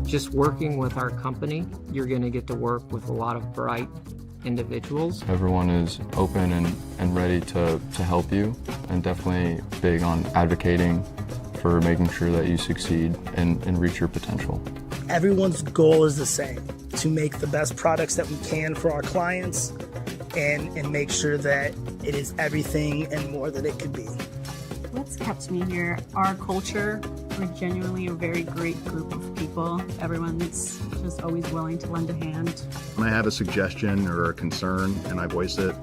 Just working with our company, you're going to get to work with a lot of bright individuals. Everyone is open and ready to help you, and definitely big on advocating for making sure that you succeed and reach your potential. Everyone's goal is the same, to make the best products that we can for our clients and make sure that it is everything and more that it could be. What's kept me here? Our culture. We're genuinely a very great group of people. Everyone's just always willing to lend a hand. When I have a suggestion or a concern and I voice it,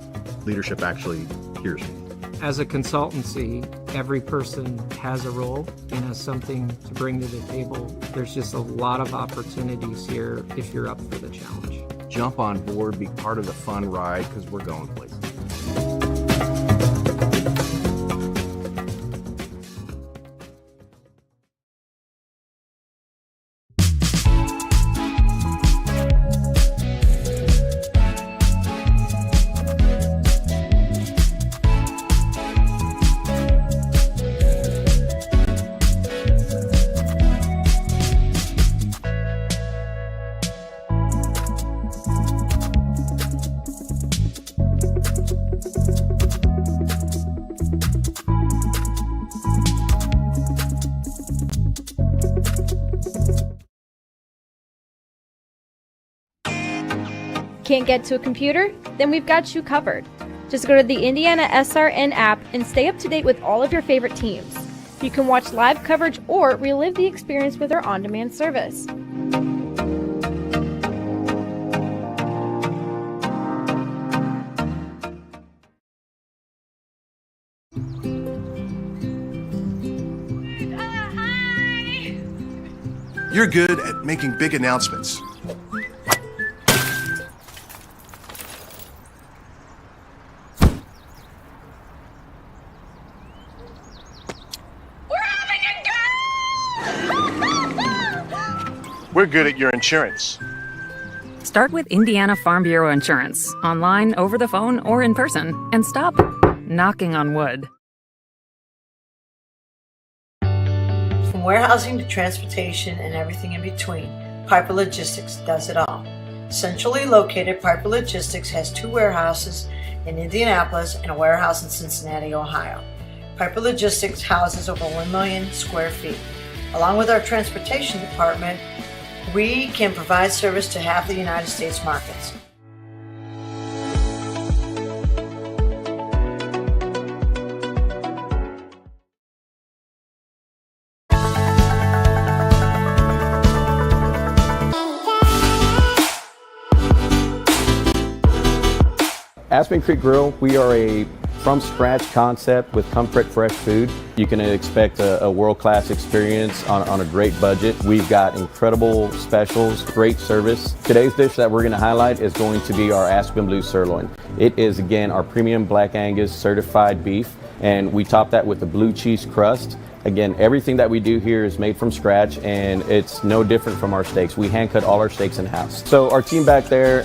leadership actually hears me. As a consultancy, every person has a role and has something to bring to the table. There's just a lot of opportunities here if you're up for the challenge. Jump on board, be part of the fun ride, because we're going places. Can't get to a computer? Then we've got you covered. Just go to the IndianaSRN app and stay up to date with all of your favorite teams. You can watch live coverage or relive the experience with our on-demand service. You're good at making big announcements. We're good at your insurance. Start with Indiana Farm Bureau Insurance, online, over the phone, or in person, and stop knocking on wood. From warehousing to transportation and everything in between, Piper Logistics does it all. Centrally located, Piper Logistics has 2 warehouses in Indianapolis and a warehouse in Cincinnati, Ohio. Piper Logistics houses over 1 million square feet. Along with our transportation department, we can provide service to half the United States markets. Aspen Creek Grill, we are a from-scratch concept with comfort fresh food. You can expect a world-class experience on a great budget. We've got incredible specials, great service. Today's dish that we're going to highlight is going to be our Aspen Blue Sirloin. It is, again, our premium Black Angus certified beef, and we top that with the blue cheese crust. Again, everything that we do here is made from scratch, and it's no different from our steaks. We hand cut all our steaks in-house. So our team back there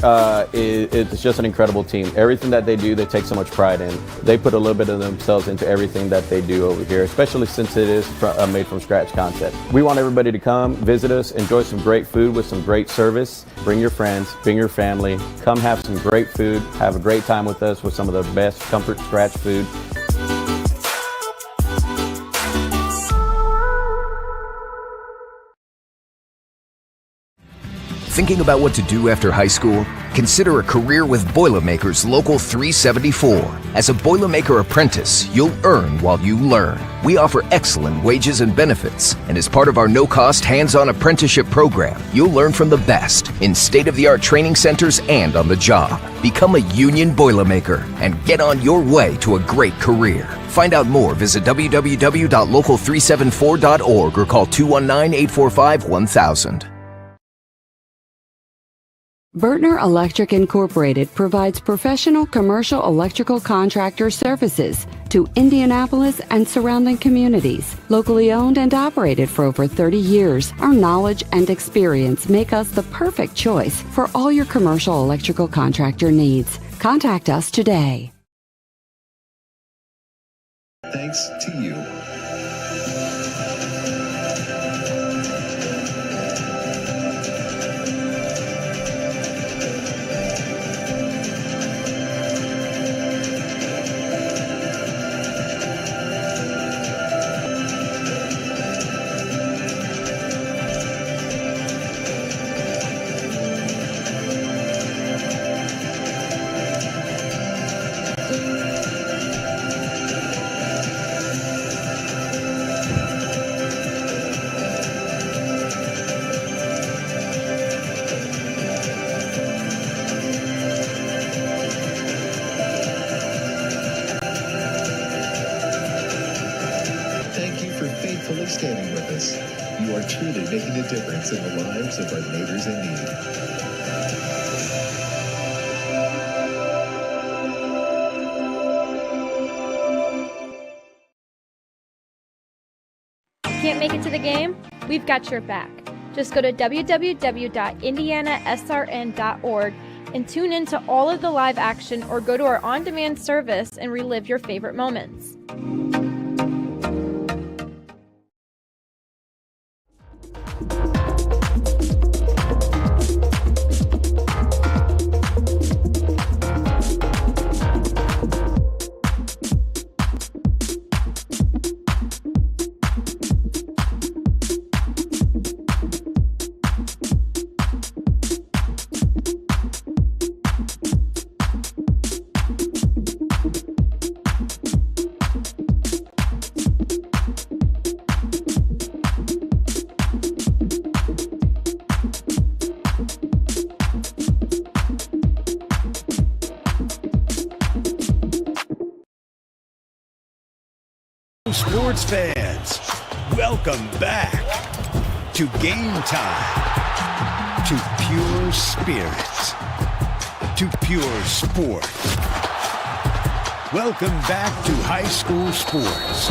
is just an incredible team. Everything that they do, they take so much pride in. They put a little bit of themselves into everything that they do over here, especially since it is a made from scratch concept. We want everybody to come, visit us, enjoy some great food with some great service. Bring your friends, bring your family, come have some great food, have a great time with us with some of the best comfort scratch food. Thinking about what to do after high school? Consider a career with Boilermakers Local 374. As a Boilermaker apprentice, you'll earn while you learn. We offer excellent wages and benefits, and as part of our no-cost hands-on apprenticeship program, you'll learn from the best in state-of-the-art training centers and on the job. Become a union Boilermaker and get on your way to a great career. Find out more, visit www.local374.org or call 219-845-1000. Bertner Electric Incorporated provides professional commercial electrical contractor services to Indianapolis and surrounding communities. Locally owned and operated for over 30 years, our knowledge and experience make us the perfect choice for all your commercial electrical contractor needs. Contact us today. Thanks to you. standing with us. You are truly making a difference in the lives of our neighbors in need. Can't make it to the game? We've got your back. Just go to www.IndianaSRN.org and tune in to all of the live action, or go to our on-demand service and relive your favorite moments. Sports fans, welcome back to Game Time, to pure spirits, to pure sport. Welcome back to high school sports.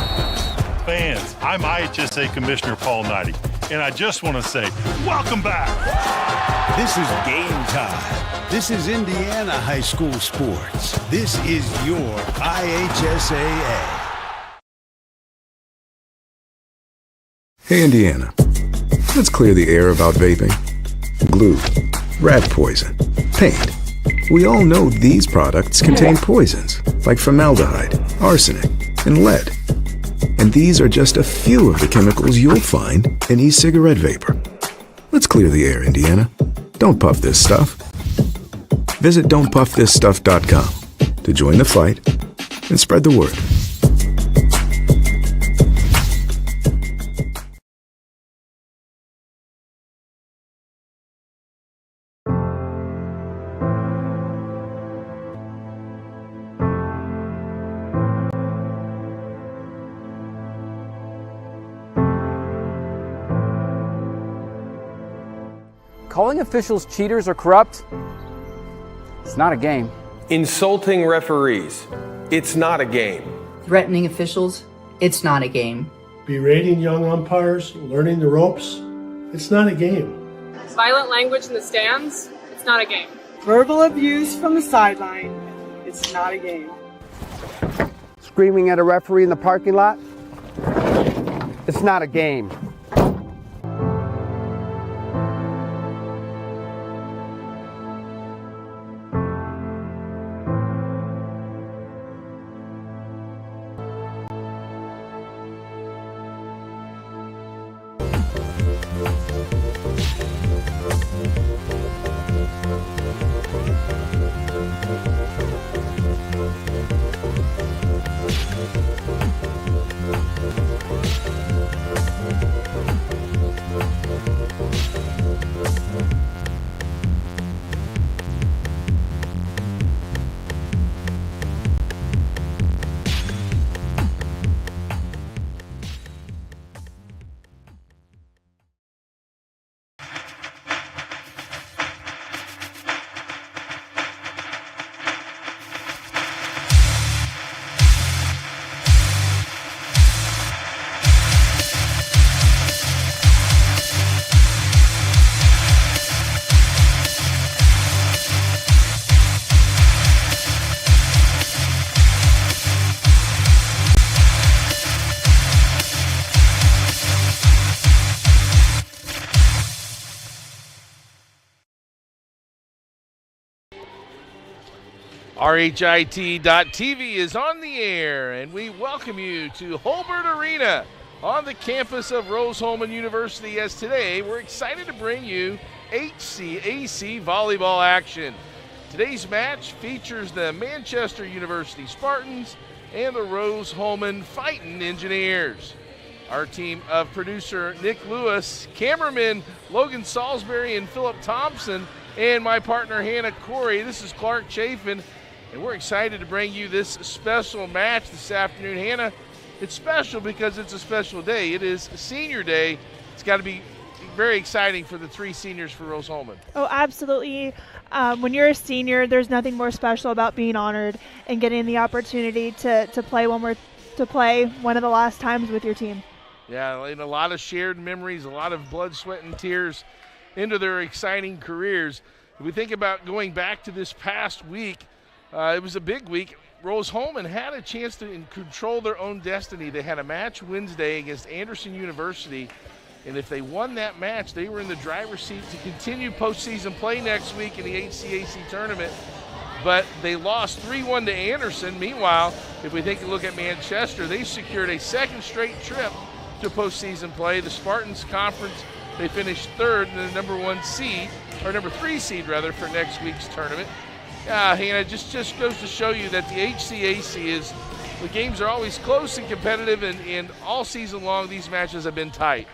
Fans, I'm IHSA Commissioner Paul Knighty, and I just want to say, welcome back. This is Game Time. This is Indiana high school sports. This is your IHSAA. Hey, Indiana, let's clear the air about vaping. Glue, rat poison, paint. We all know these products contain poisons like formaldehyde, arsenic, and lead. And these are just a few of the chemicals you'll find in e-cigarette vapor. Let's clear the air, Indiana. Don't puff this stuff. Visit don'tpuffthisstuff.com to join the fight and spread the word. Calling officials cheaters or corrupt, it's not a game. Insulting referees, it's not a game. Threatening officials, it's not a game. Berating young umpires, learning the ropes, it's not a game. Violent language in the stands, it's not a game. Verbal abuse from the sideline, it's not a game. Screaming at a referee in the parking lot, it's not a game. RHIT.TV is on the air, and we welcome you to Holbert Arena on the campus of Rose-Hulman University, as today we're excited to bring you HCAC volleyball action. Today's match features the Manchester University Spartans and the Rose-Hulman Fightin' Engineers. Our team of producer Nick Lewis, cameraman Logan Salisbury and Philip Thompson, and my partner Hannah Corey. This is Clark Chafin, and we're excited to bring you this special match this afternoon. Hannah, It's special because it's a special day. It is Senior Day. It's got to be very exciting for the 3 seniors for Rose-Hulman. Oh, absolutely. When you're a senior, there's nothing more special about being honored and getting the opportunity to play one of the last times with your team. Yeah, and a lot of shared memories, a lot of blood, sweat, and tears into their exciting careers. If we think about going back to this past week, it was a big week. Rose-Hulman had a chance to control their own destiny. They had a match Wednesday against Anderson University, and if they won that match, they were in the driver's seat to continue postseason play next week in the HCAC tournament. But they lost 3-1 to Anderson. Meanwhile, if we take a look at Manchester, they secured a second straight trip to postseason play. The Spartans Conference, they finished third in the number 3 seed for next week's tournament. Hannah, just goes to show you that the HCAC the games are always close and competitive, and all season long these matches have been tight.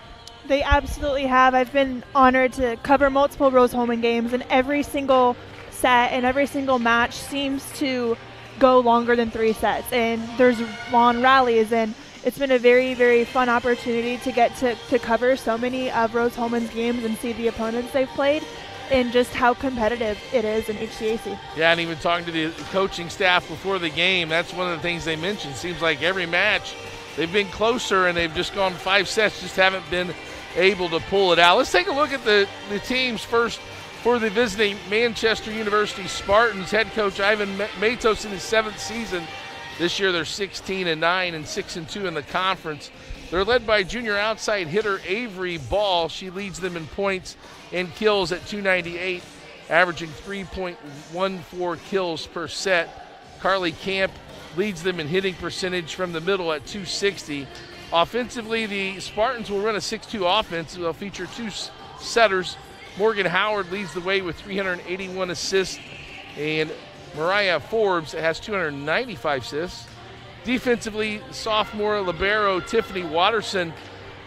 They absolutely have. I've been honored to cover multiple Rose-Hulman games, and every single set and every single match seems to go longer than 3 sets, and there's long rallies, and it's been a very, very fun opportunity to get to cover so many of Rose-Hulman's games and see the opponents they've played and just how competitive it is in HCAC. Yeah, and even talking to the coaching staff before the game, that's one of the things they mentioned. Seems like every match they've been closer and they've just gone 5 sets, just haven't been able to pull it out. Let's take a look at the teams first for the visiting Manchester University Spartans. Head coach Ivan Matos in his 7th season. This year they're 16-9 and 6-2 in the conference. They're led by junior outside hitter Avery Ball. She leads them in points and kills at 298, averaging 3.14 kills per set. Carly Camp leads them in hitting percentage from the middle at 260. Offensively, the Spartans will run a 6-2 offense. They'll feature 2 setters. Morgan Howard leads the way with 381 assists, and Mariah Forbes has 295 assists. Defensively, sophomore libero Tiffany Watterson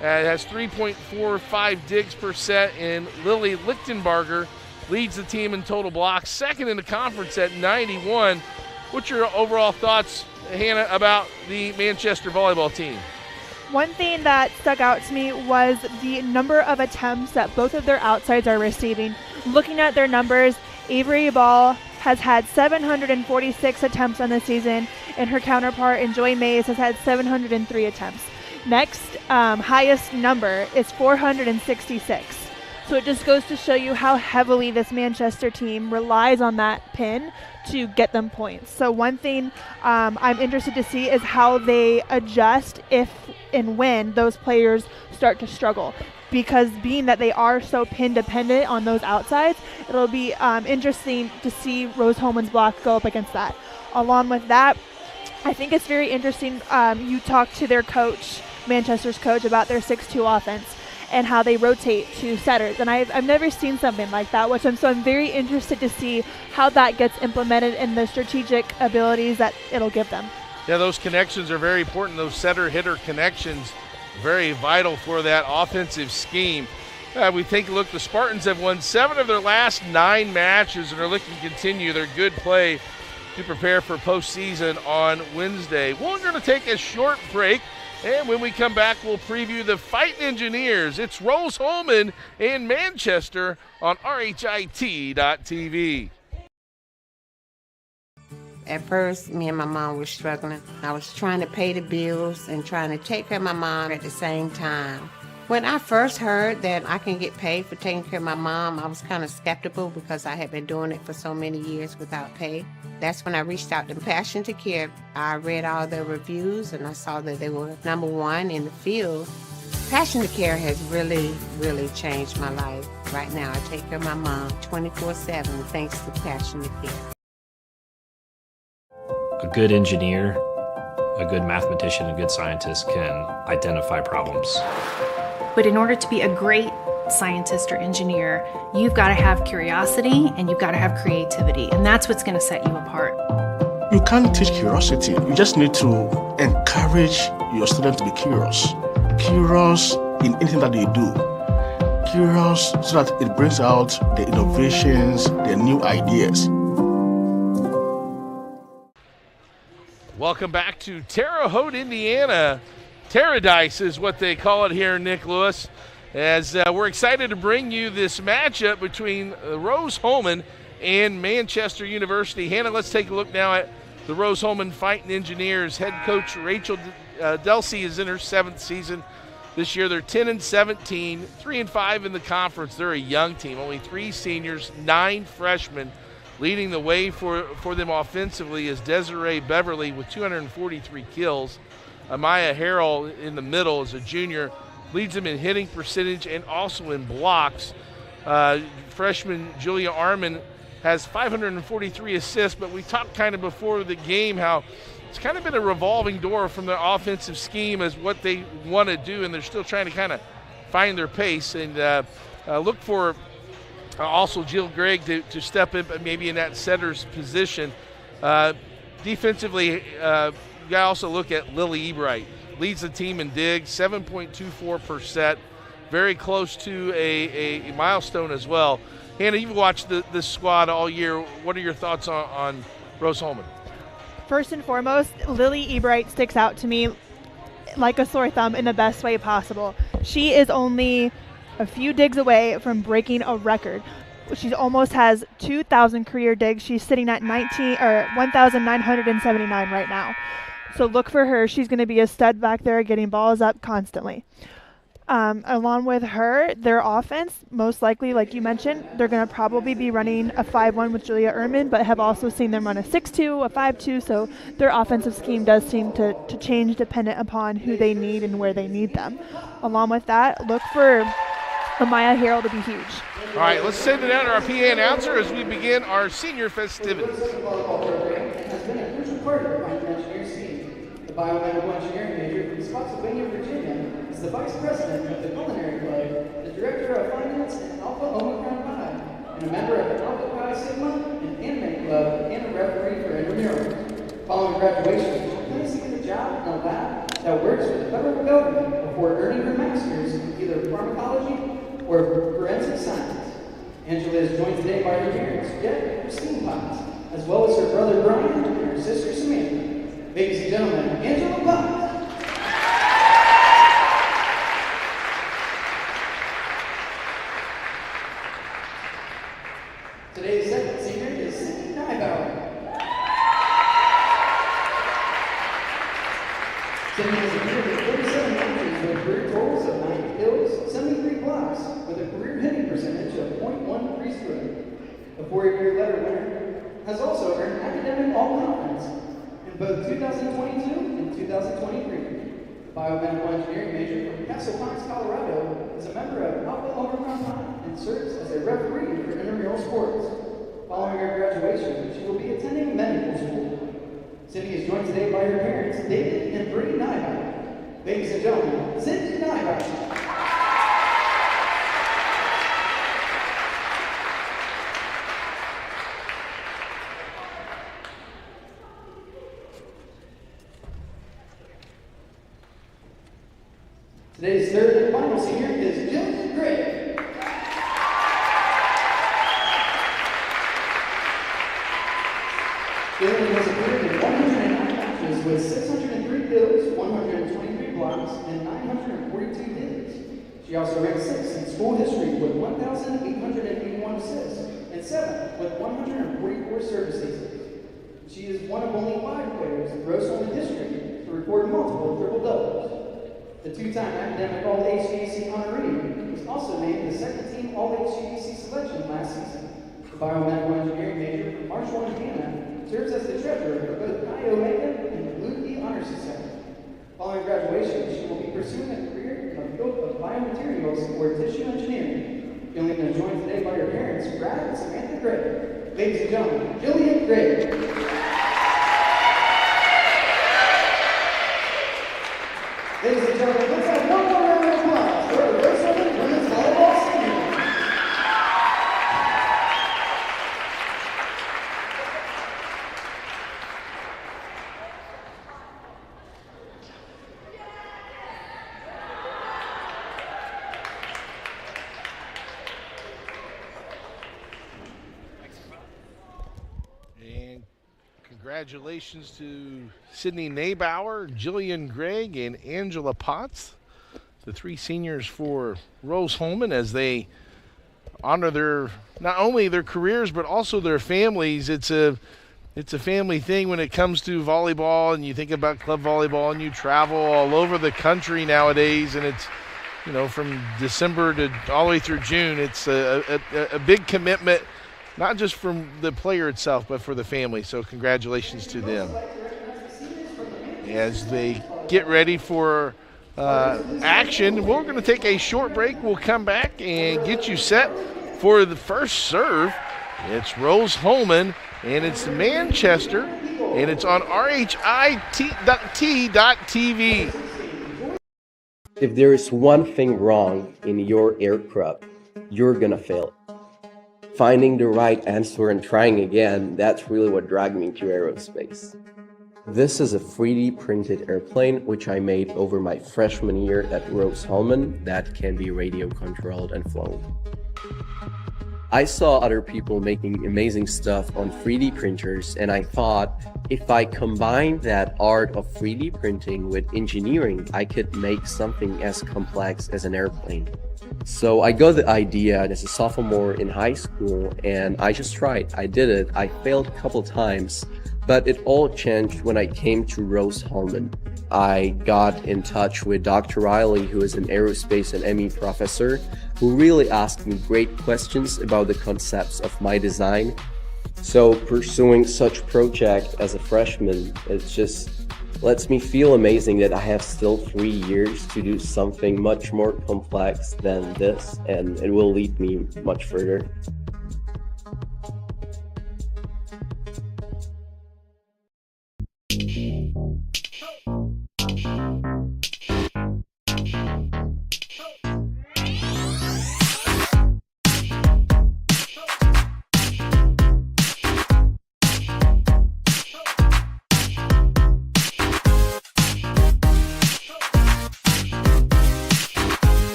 has 3.45 digs per set, and Lily Lichtenbarger leads the team in total blocks, second in the conference at 91. What's your overall thoughts, Hannah, about the Manchester volleyball team? One thing that stuck out to me was the number of attempts that both of their outsides are receiving. Looking at their numbers, Avery Ball has had 746 attempts on the season, and her counterpart, Joy Mays, has had 703 attempts. Next highest number is 466. So it just goes to show you how heavily this Manchester team relies on that pin to get them points. So one thing I'm interested to see is how they adjust if and when those players start to struggle. Because being that they are so pin dependent on those outsides, it'll be interesting to see Rose-Hulman's block go up against that. Along with that, I think it's very interesting. You talked to their coach, Manchester's coach, about their 6-2 offense and how they rotate 2 setters. And I've never seen something like that, so I'm very interested to see how that gets implemented and the strategic abilities that it'll give them. Yeah, those connections are very important. Those setter-hitter connections, very vital for that offensive scheme. We take a look, the Spartans have won 7 of their last 9 matches and are looking to continue their good play to prepare for postseason on Wednesday. We're going to take a short break, and when we come back, we'll preview the Fighting Engineers. It's Rose-Hulman in Manchester on RHIT.TV. At first, me and my mom were struggling. I was trying to pay the bills and trying to take care of my mom at the same time. When I first heard that I can get paid for taking care of my mom, I was kind of skeptical because I had been doing it for so many years without pay. That's when I reached out to Passion to Care. I read all the reviews and I saw that they were #1 in the field. Passion to Care has really, really changed my life. Right now, I take care of my mom 24/7 thanks to Passion to Care. A good engineer, a good mathematician, a good scientist can identify problems. But in order to be a great scientist or engineer, you've got to have curiosity and you've got to have creativity, and that's what's going to set you apart. You can't teach curiosity. You just need to encourage your students to be curious. Curious in anything that they do. Curious so that it brings out the innovations, the new ideas. Welcome back to Terre Haute, Indiana. Terradice is what they call it here in Nick Lewis, as we're excited to bring you this matchup between Rose-Hulman and Manchester University. Hannah, let's take a look now at the Rose-Hulman Fighting Engineers. Head coach Rachel Delsey is in her 7th season this year. They're 10-17, 3-5 in the conference. They're a young team, only 3 seniors, 9 freshmen. Leading the way for them offensively is Desiree Beverly with 243 kills. Amaya Harrell in the middle is a junior, leads them in hitting percentage and also in blocks. Freshman Julia Arman has 543 assists, but we talked kind of before the game how it's kind of been a revolving door from their offensive scheme as what they want to do, and they're still trying to kind of find their pace. And look for also Jill Gregg to step in, but maybe in that setter's position. Defensively, you got to also look at Lily Ebright. Leads the team in digs, 7.24%. Very close to a milestone as well. Hannah, you've watched this squad all year. What are your thoughts on Rose-Hulman? First and foremost, Lily Ebright sticks out to me like a sore thumb in the best way possible. She is only a few digs away from breaking a record. She almost has 2,000 career digs. She's sitting at 1,979 right now. So look for her. She's going to be a stud back there getting balls up constantly. Along with her, their offense, most likely, like you mentioned, they're going to probably be running a 5-1 with Julia Ehrman, but have also seen them run a 6-2, a 5-2, so their offensive scheme does seem to change dependent upon who they need and where they need them. Along with that, look for Amaya Harrell to be huge. All right, let's send it out to our PA announcer as we begin our senior festivities. The biomedical engineering major from Spotsylvania, Virginia, is the vice president of the Culinary Club, the director of finance at Alpha Omicron Pi, and a member of the Alpha Pi Sigma and Anime Club, and a referee for intramurals. Following graduation, she plans to get a job in a lab that works for the federal government before earning her master's in either pharmacology or forensic science. Angela is joined today by her parents, Jet and Christine Potts, as well as her brother Brian and her sister Samantha. Ladies and gentlemen, Angela Potts. Today's second senior is Cindy Neibauer. Cindy has completed 47 matches with career totals of 90 kills, 73 blocks, with a career hitting percentage of .130. The 4-year letter winner has also earned academic all-conference both 2022 and 2023. Biomedical engineering major from Castle Pines, Colorado, is a member of Alpha Omicron Pi and serves as a referee for intramural sports. Following her graduation, she will be attending medical school. Cindy is joined today by her parents, David and Bree Neibauer. Ladies and gentlemen, Cindy Neibauer. Today's third and final senior is Jillian Gray. Jillian has appeared in 109 matches with 603 kills, 123 blocks, and 942 hits. She also ranks 6th in school history with 1,881 assists and 7th with 144 service aces. She is one of only 5 players in Rose-Hulman history to record multiple triple-doubles. The 2-time academic All-HGAC honoree was also named the second-team All-HGAC selection last season. The biomedical engineering major from Marshall, Indiana, serves as the treasurer for both Chi Omega and the Blue Key Honor Society. Following graduation, she will be pursuing a career in the field of biomaterials or tissue engineering. Jillian is joined today by her parents, Brad and Samantha Gray. Ladies and gentlemen, Jillian Gray. Ladies and gentlemen, let's have one more round of applause for the Rose-Hulman Women's Volleyball Seniors. Congratulations to Sydney Naybauer, Jillian Gregg, and Angela Potts, the 3 seniors for Rose-Hulman, as they honor their not only their careers but also their families. It's a family thing when it comes to volleyball, and you think about club volleyball, and you travel all over the country nowadays, and it's, you know, from December to all the way through June. It's a big commitment, not just from the player itself, but for the family. So congratulations to them. As they get ready for action, we're going to take a short break. We'll come back and get you set for the first serve. It's Rose-Hulman, and it's Manchester, and it's on RHIT.TV. If there is one thing wrong in your aircraft, you're going to fail. Finding the right answer and trying again, that's really what dragged me to aerospace. This is a 3D printed airplane which I made over my freshman year at Rose-Hulman that can be radio controlled and flown. I saw other people making amazing stuff on 3D printers, and I thought if I combine that art of 3D printing with engineering, I could make something as complex as an airplane. So I got the idea as a sophomore in high school, and I just tried. I did it. I failed a couple times, but it all changed when I came to Rose-Hulman. I got in touch with Dr. Riley, who is an aerospace and ME professor, who really asked me great questions about the concepts of my design. So pursuing such project as a freshman, it just lets me feel amazing that I have still 3 years to do something much more complex than this, and it will lead me much further.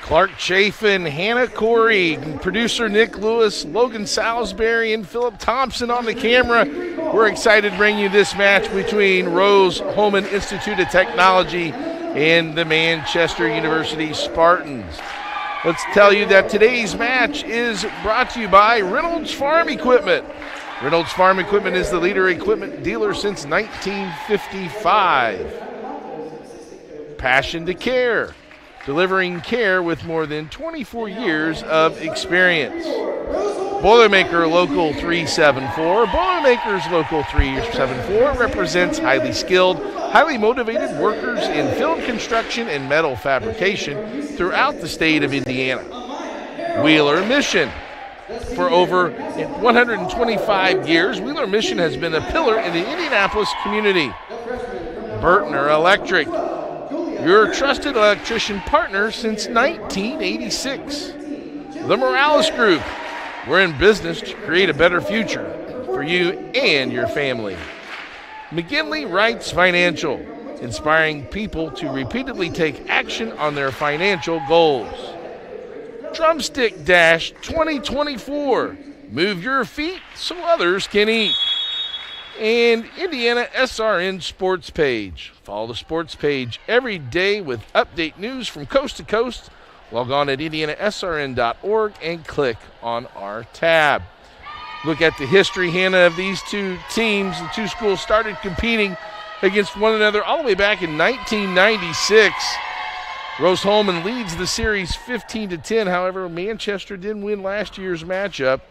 Clark Chafin, Hannah Corey, producer Nick Lewis, Logan Salisbury, and Philip Thompson on the camera. We're excited to bring you this match between Rose-Hulman Institute of Technology and the Manchester University Spartans. Let's tell you that today's match is brought to you by Reynolds Farm Equipment. Reynolds Farm Equipment is the leader equipment dealer since 1955. Passion to care, delivering care with more than 24 years of experience. Boilermaker Local 374. Boilermakers Local 374 represents highly skilled, highly motivated workers in field construction and metal fabrication throughout the state of Indiana. Wheeler Mission. For over 125 years, Wheeler Mission has been a pillar in the Indianapolis community. Burtner Electric, your trusted electrician partner since 1986. The Morales Group, we're in business to create a better future for you and your family. McGinley Wrights Financial, inspiring people to repeatedly take action on their financial goals. Drumstick Dash 2024, move your feet so others can eat. And IndianaSRN Sports Page. Follow the sports page every day with update news from coast to coast. Log on at IndianaSRN.org and click on our tab. Look at the history, Hannah, of these two teams. The two schools started competing against one another all the way back in 1996. Rose-Hulman leads the series 15-10. However, Manchester didn't win last year's matchup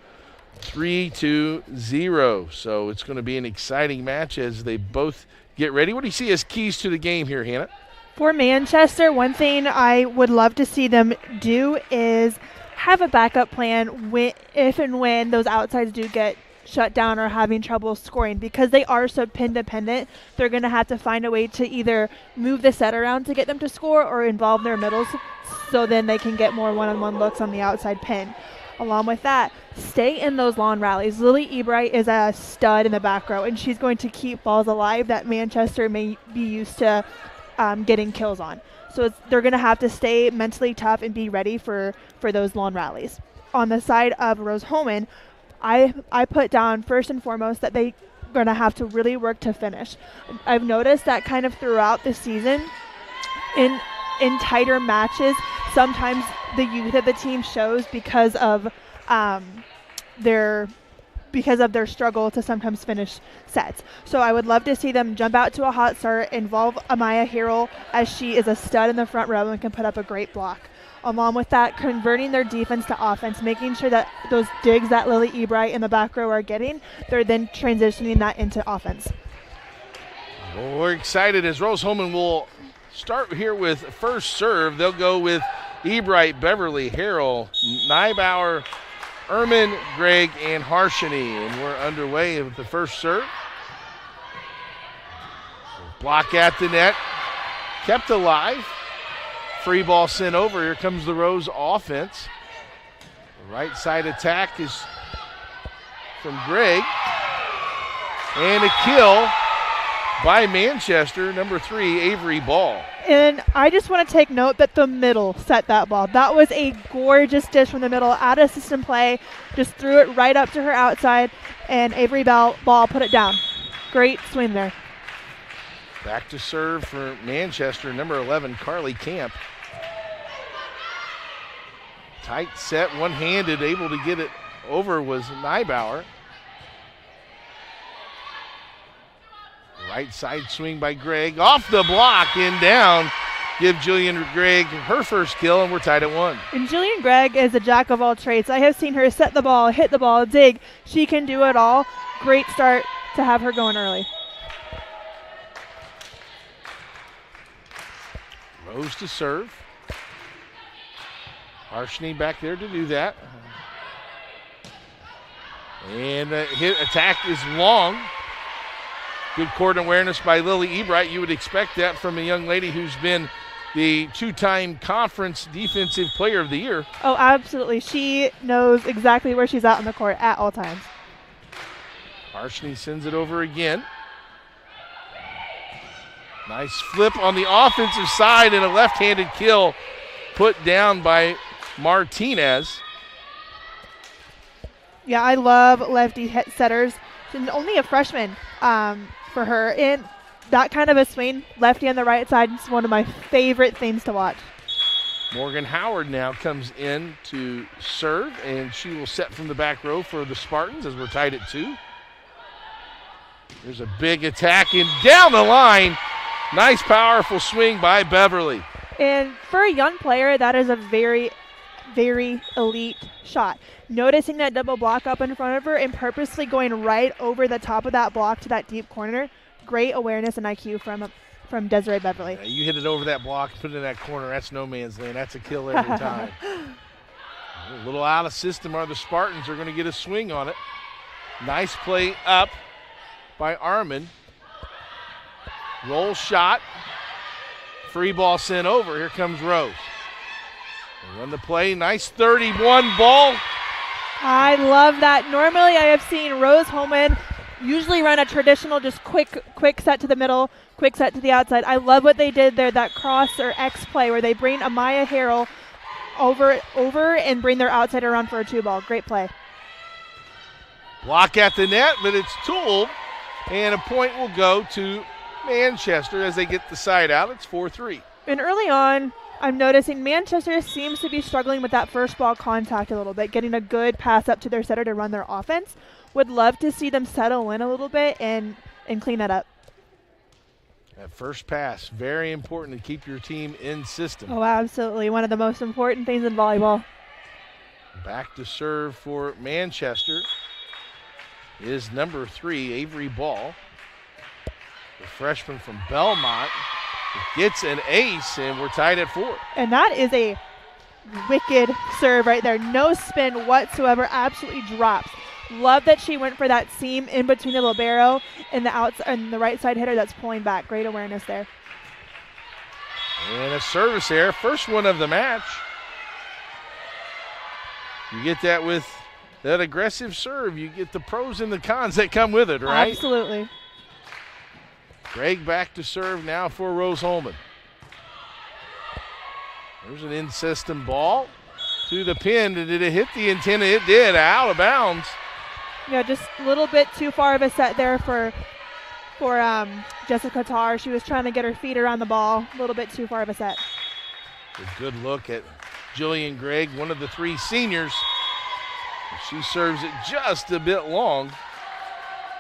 3-0. So it's going to be an exciting match as they both get ready. What do you see as keys to the game here, Hannah? For Manchester, one thing I would love to see them do is have a backup plan if and when those outsides do get shut down or having trouble scoring, because they are so pin dependent. They're going to have to find a way to either move the set around to get them to score or involve their middles so then they can get more one-on-one looks on the outside pin. Along with that, stay in those long rallies. Lily Ebright is a stud in the back row, and she's going to keep balls alive that Manchester may be used to getting kills on. So they're going to have to stay mentally tough and be ready for those long rallies. On the side of Rose-Hulman, I put down first and foremost that they're going to have to really work to finish. I've noticed that kind of throughout the season in tighter matches, sometimes the youth of the team shows because of their struggle to sometimes finish sets. So I would love to see them jump out to a hot start, involve Amaya Harrell, as she is a stud in the front row and can put up a great block. Along with that, converting their defense to offense, making sure that those digs that Lily Ebright in the back row are getting, they're then transitioning that into offense. Well, we're excited as Rose-Hulman will start here with first serve. They'll go with Ebright, Beverly, Harrell, Nybauer, Ehrman, Gregg, and Harshini. And we're underway with the first serve. Block at the net, kept alive. Free ball sent over. Here comes the Rose offense. The right side attack is from Gregg. And a kill by Manchester, number 3, Avery Ball. And I just want to take note that the middle set that ball. That was a gorgeous dish from the middle, out of system play. Just threw it right up to her outside, and Avery Ball put it down. Great swing there. Back to serve for Manchester, number 11, Carly Camp. Tight set, one-handed, able to get it over was Nybauer. Right side swing by Gregg, off the block and down. Give Jillian Gregg her first kill, and we're tied at 1. And Jillian Gregg is a jack of all trades. I have seen her set the ball, hit the ball, dig. She can do it all. Great start to have her going early. Rose to serve. Harshini back there to do that. And the hit attack is long. Good court awareness by Lily Ebright. You would expect that from a young lady who's been the 2-time conference defensive player of the year. Oh, absolutely. She knows exactly where she's at on the court at all times. Harshini sends it over again. Nice flip on the offensive side and a left-handed kill put down by Martinez. Yeah, I love lefty setters. She's only a freshman for her. And that kind of a swing, lefty on the right side, is one of my favorite things to watch. Morgan Howard now comes in to serve, and she will set from the back row for the Spartans as we're tied at 2. There's a big attack and down the line. Nice, powerful swing by Beverly. And for a young player, that is a very, very elite shot. Noticing that double block up in front of her and purposely going right over the top of that block to that deep corner. Great awareness and IQ from Desiree Beverly. Yeah, you hit it over that block, put it in that corner. That's no man's land. That's a kill every time. A little out of system are the Spartans. Are going to get a swing on it. Nice play up by Armin. Roll shot. Free ball sent over. Here comes Rose. They run the play. Nice 31 ball. I love that. Normally I have seen Rose-Hulman usually run a traditional just quick set to the middle, quick set to the outside. I love what they did there, that cross or X play where they bring Amaya Harrell over and bring their outside around for a 2-ball. Great play. Block at the net, but it's tooled, and a point will go to Manchester as they get the side out. It's 4-3. And early on, I'm noticing Manchester seems to be struggling with that first ball contact a little bit, getting a good pass up to their setter to run their offense. Would love to see them settle in a little bit and clean that up. That first pass, very important to keep your team in system. Oh, absolutely. One of the most important things in volleyball. Back to serve for Manchester is number 3, Avery Ball. The freshman from Belmont. Gets an ace, and we're tied at 4. And that is a wicked serve right there. No spin whatsoever, absolutely drops. Love that she went for that seam in between the libero and the right side hitter that's pulling back. Great awareness there. And a service error, first one of the match. You get that with that aggressive serve. You get the pros and the cons that come with it, right? Absolutely. Gregg back to serve now for Rose-Hulman. There's an in-system ball to the pin. Did it hit the antenna? It did, out of bounds. Yeah, just a little bit too far of a set there for Jessica Tarr. She was trying to get her feet around the ball. A little bit too far of a set. A good look at Jillian Gregg, one of the 3 seniors. She serves it just a bit long.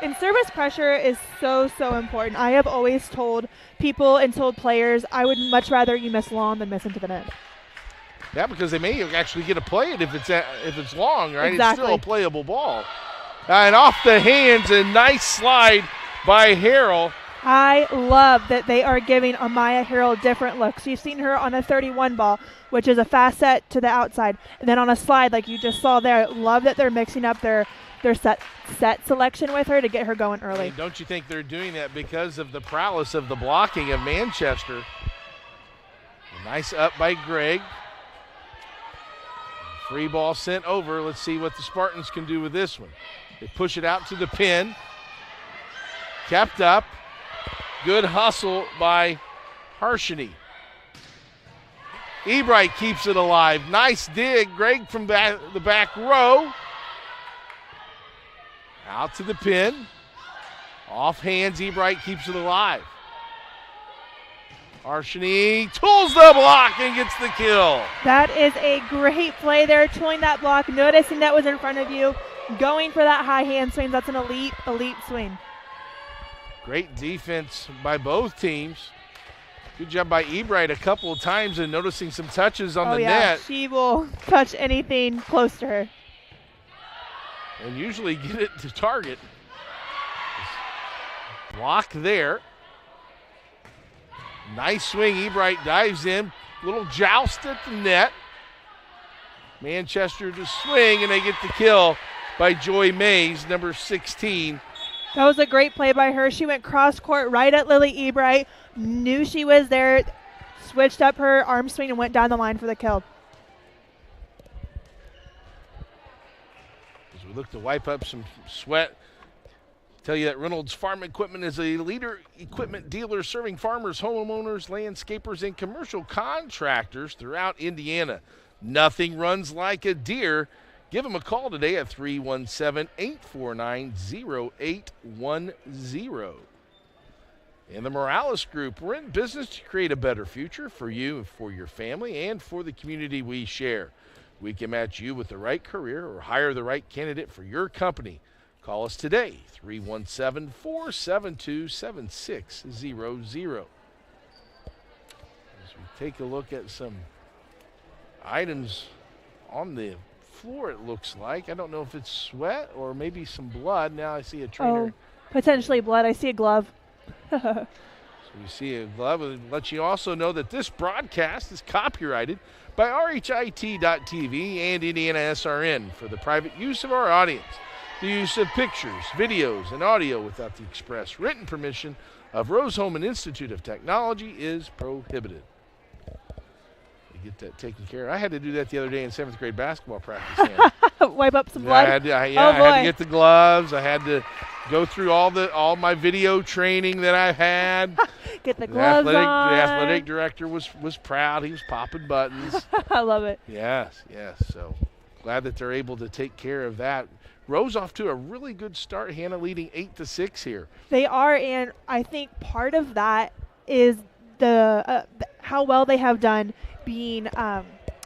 And service pressure is so important. I have always told people and told players I would much rather you miss long than miss into the net. Yeah, because they may actually get to play it if it's long, right? Exactly. It's still a playable ball. And off the hands, a nice slide by Harrell. I love that they are giving Amaya Harrell different looks. You've seen her on a 31 ball, which is a fast set to the outside, and then on a slide like you just saw there. Love that they're mixing up their set selection with her to get her going early. And don't you think they're doing that because of the prowess of the blocking of Manchester? Nice up by Gregg. Free ball sent over. Let's see what the Spartans can do with this one. They push it out to the pin. Kept up. Good hustle by Harshini. Ebright keeps it alive. Nice dig. Gregg from the back row. Out to the pin. Off hands. Ebright keeps it alive. Harshini tools the block and gets the kill. That is a great play there, tooling that block, noticing that was in front of you, going for that high hand swing. That's an elite swing. Great defense by both teams. Good job by Ebright a couple of times and noticing some touches on the net. She will touch anything close to her. And usually get it to target. Block there. Nice swing. Ebright dives in. Little joust at the net. Manchester to swing, and they get the kill by Joy Mays, number 16. That was a great play by her. She went cross court right at Lily Ebright, knew she was there, switched up her arm swing and went down the line for the kill. As we look to wipe up some sweat, tell you that Reynolds Farm Equipment is a leader equipment dealer serving farmers, homeowners, landscapers, and commercial contractors throughout Indiana. Nothing runs like a deer. Give them a call today at 317-849-0810. In the Morales Group, we're in business to create a better future for you, for your family, and for the community we share. We can match you with the right career or hire the right candidate for your company. Call us today, 317-472-7600. As we take a look at some items on the floor, it looks like. I don't know if it's sweat or maybe some blood. Now I see a trainer. Oh, potentially blood. I see a glove. So we see a glove. It lets you also know that this broadcast is copyrighted by RHIT.TV and IndianaSRN for the private use of our audience. The use of pictures, videos, and audio without the express written permission of Rose-Hulman Institute of Technology is prohibited. Get that taken care of. I had to do that the other day in 7th grade basketball practice. Wipe up some blood? I had to get the gloves. I had to go through all my video training that I had. Get the gloves on. The athletic director was proud. He was popping buttons. I love it. Yes. So glad that they're able to take care of that. Rose off to a really good start. Hannah leading 8-6 here. They are, and I think part of that is the how well they have done being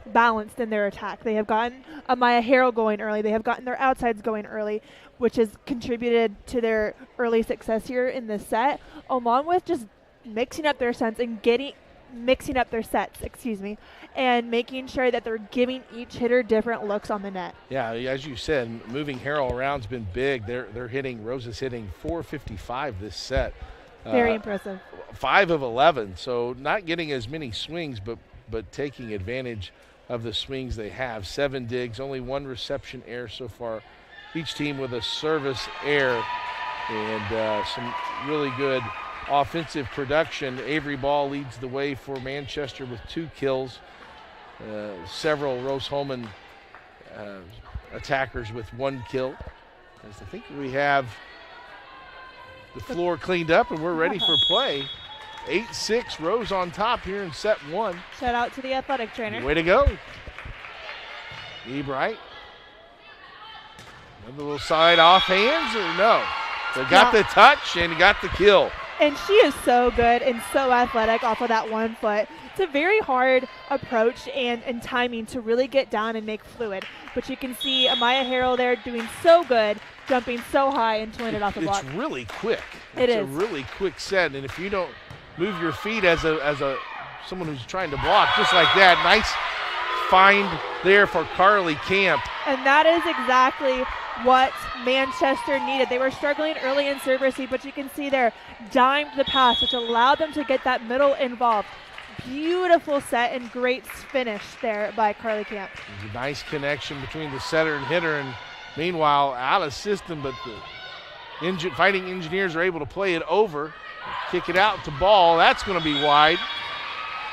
balanced in their attack. They have gotten Amaya Harrell going early. They have gotten their outsides going early, which has contributed to their early success here in this set, along with just mixing up their sets and and making sure that they're giving each hitter different looks on the net. Yeah, as you said, moving Harrell around's been big. Rose is hitting 455 this set. Very impressive. 5 of 11, so not getting as many swings, but taking advantage of the swings they have. 7 digs, only 1 reception error so far. Each team with a service error, and some really good offensive production. Avery Ball leads the way for Manchester with 2 kills. Several Rose-Hulman attackers with 1 kill. As I think we have the floor cleaned up and we're ready for play. 8-6, Rose on top here in set 1. Shout out to the athletic trainer. Way to go. Ebright. Another little side off hands, or no? They got the touch and got the kill. And she is so good and so athletic off of that 1 foot. It's a very hard approach and timing to really get down and make fluid. But you can see Amaya Harrell there doing so good, jumping so high and pulling it off the block. It's really quick. It is a really quick set, and if you don't move your feet as someone who's trying to block, just like that, nice find there for Carly Camp. And that is exactly what Manchester needed. They were struggling early in serve receive, but you can see there, dimed the pass, which allowed them to get that middle involved. Beautiful set and great finish there by Carly Camp. There's a nice connection between the setter and hitter, and meanwhile, out of system, but the Fighting Engineers are able to play it over, kick it out to Ball. That's going to be wide.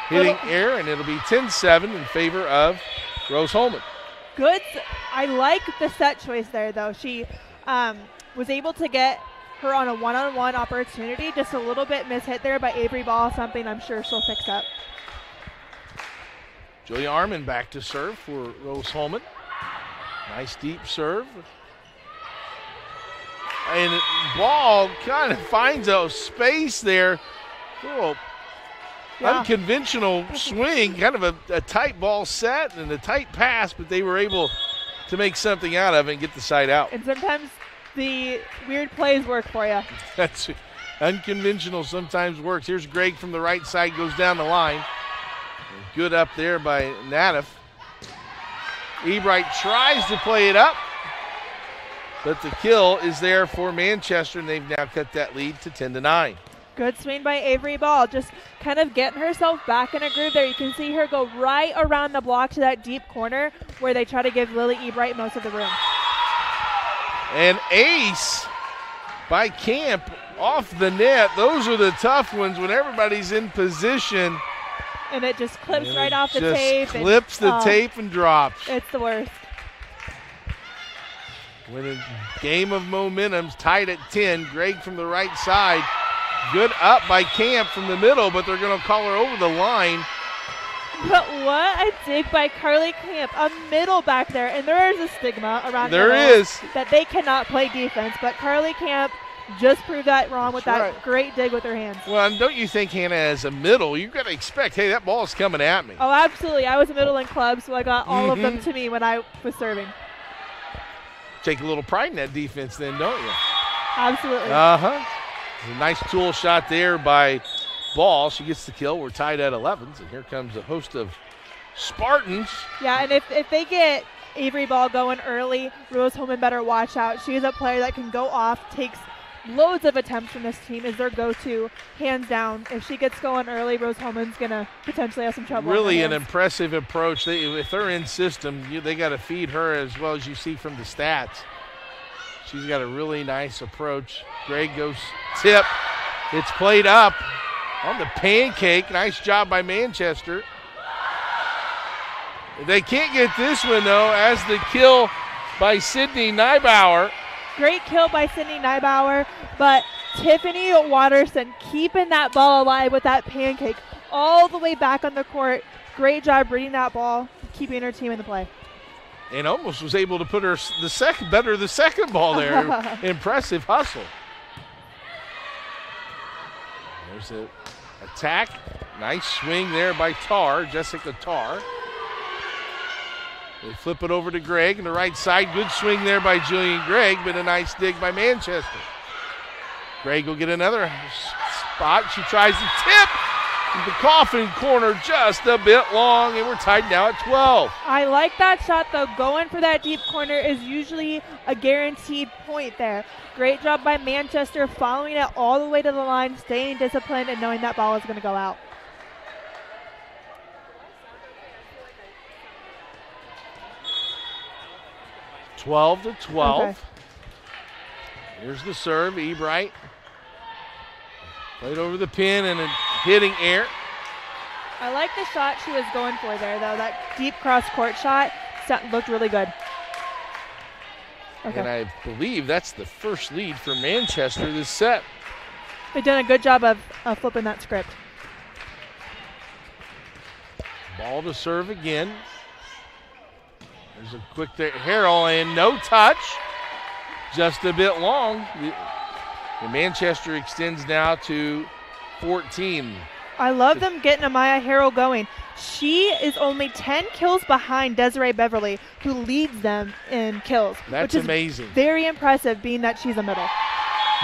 Hitting air, and it'll be 10-7 in favor of Rose-Hulman. Good. I like the set choice there, though. She was able to get her on a one-on-one opportunity. Just a little bit mishit there by Avery Ball, something I'm sure she'll fix up. Julia Arman back to serve for Rose-Hulman. Nice deep serve. And Ball kind of finds a space there. Little unconventional swing, kind of a tight ball set and a tight pass, but they were able to make something out of it and get the side out. And sometimes the weird plays work for you. That's unconventional sometimes works. Here's Gregg from the right side, goes down the line. Good up there by Natif. Ebright tries to play it up, but the kill is there for Manchester, and they've now cut that lead to 10-9. Good swing by Avery Ball, just kind of getting herself back in a groove there. You can see her go right around the block to that deep corner where they try to give Lily Ebright most of the room. An ace by Camp off the net. Those are the tough ones when everybody's in position. And it just clips right off the tape. Clips the tape and drops. It's the worst. When a game of momentum's tied at 10, Gregg from the right side. Good up by Camp from the middle, but they're going to call her over the line. But what a dig by Carly Camp, a middle back there, and there is a stigma around there is that they cannot play defense, but Carly Camp just proved that wrong with that great dig with her hands. Well, and don't you think, Hannah, as a middle, you've got to expect, hey, that ball's coming at me. Oh, absolutely. I was a middle in club, so I got all of them to me when I was serving. Take a little pride in that defense then, don't you? Absolutely. Uh-huh. A nice tool shot there by Ball. She gets the kill. We're tied at 11s, and here comes a host of Spartans. Yeah, and if they get Avery Ball going early, Rose-Hulman better watch out. She's a player that can go off, takes loads of attempts from this team, is their go-to, hands down. If she gets going early, Rose-Hulman's going to potentially have some trouble. Really an impressive approach. If they're in system, they got to feed her as well as you see from the stats. She's got a really nice approach. Gregg goes tip. It's played up on the pancake. Nice job by Manchester. They can't get this one, though, as the kill by Sydney Neibauer. Great kill by Sydney Neibauer, but Tiffany Watterson keeping that ball alive with that pancake all the way back on the court. Great job reading that ball, keeping her team in the play. And almost was able to put her the second ball there. Impressive hustle. There's an attack. Nice swing there by Jessica Tarr. They flip it over to Gregg on the right side. Good swing there by Julian Gregg, but a nice dig by Manchester. Gregg will get another spot. She tries to tip. The coffin corner just a bit long, and we're tied now at 12. I like that shot, though. Going for that deep corner is usually a guaranteed point there. Great job by Manchester, following it all the way to the line, staying disciplined, and knowing that ball is going to go out. (12 to 12). Okay. Here's the serve, Ebright. Played over the pin and a hitting air. I like the shot she was going for there, though. That deep cross-court shot looked really good. Okay. And I believe that's the first lead for Manchester this set. They've done a good job of flipping that script. Ball to serve again. There's a quick there, Harrell, and no touch. Just a bit long. And Manchester extends now to 14. I love them getting Amaya Harrell going. She is only 10 kills behind Desiree Beverly, who leads them in kills. That's which is amazing. Very impressive, being that she's a middle.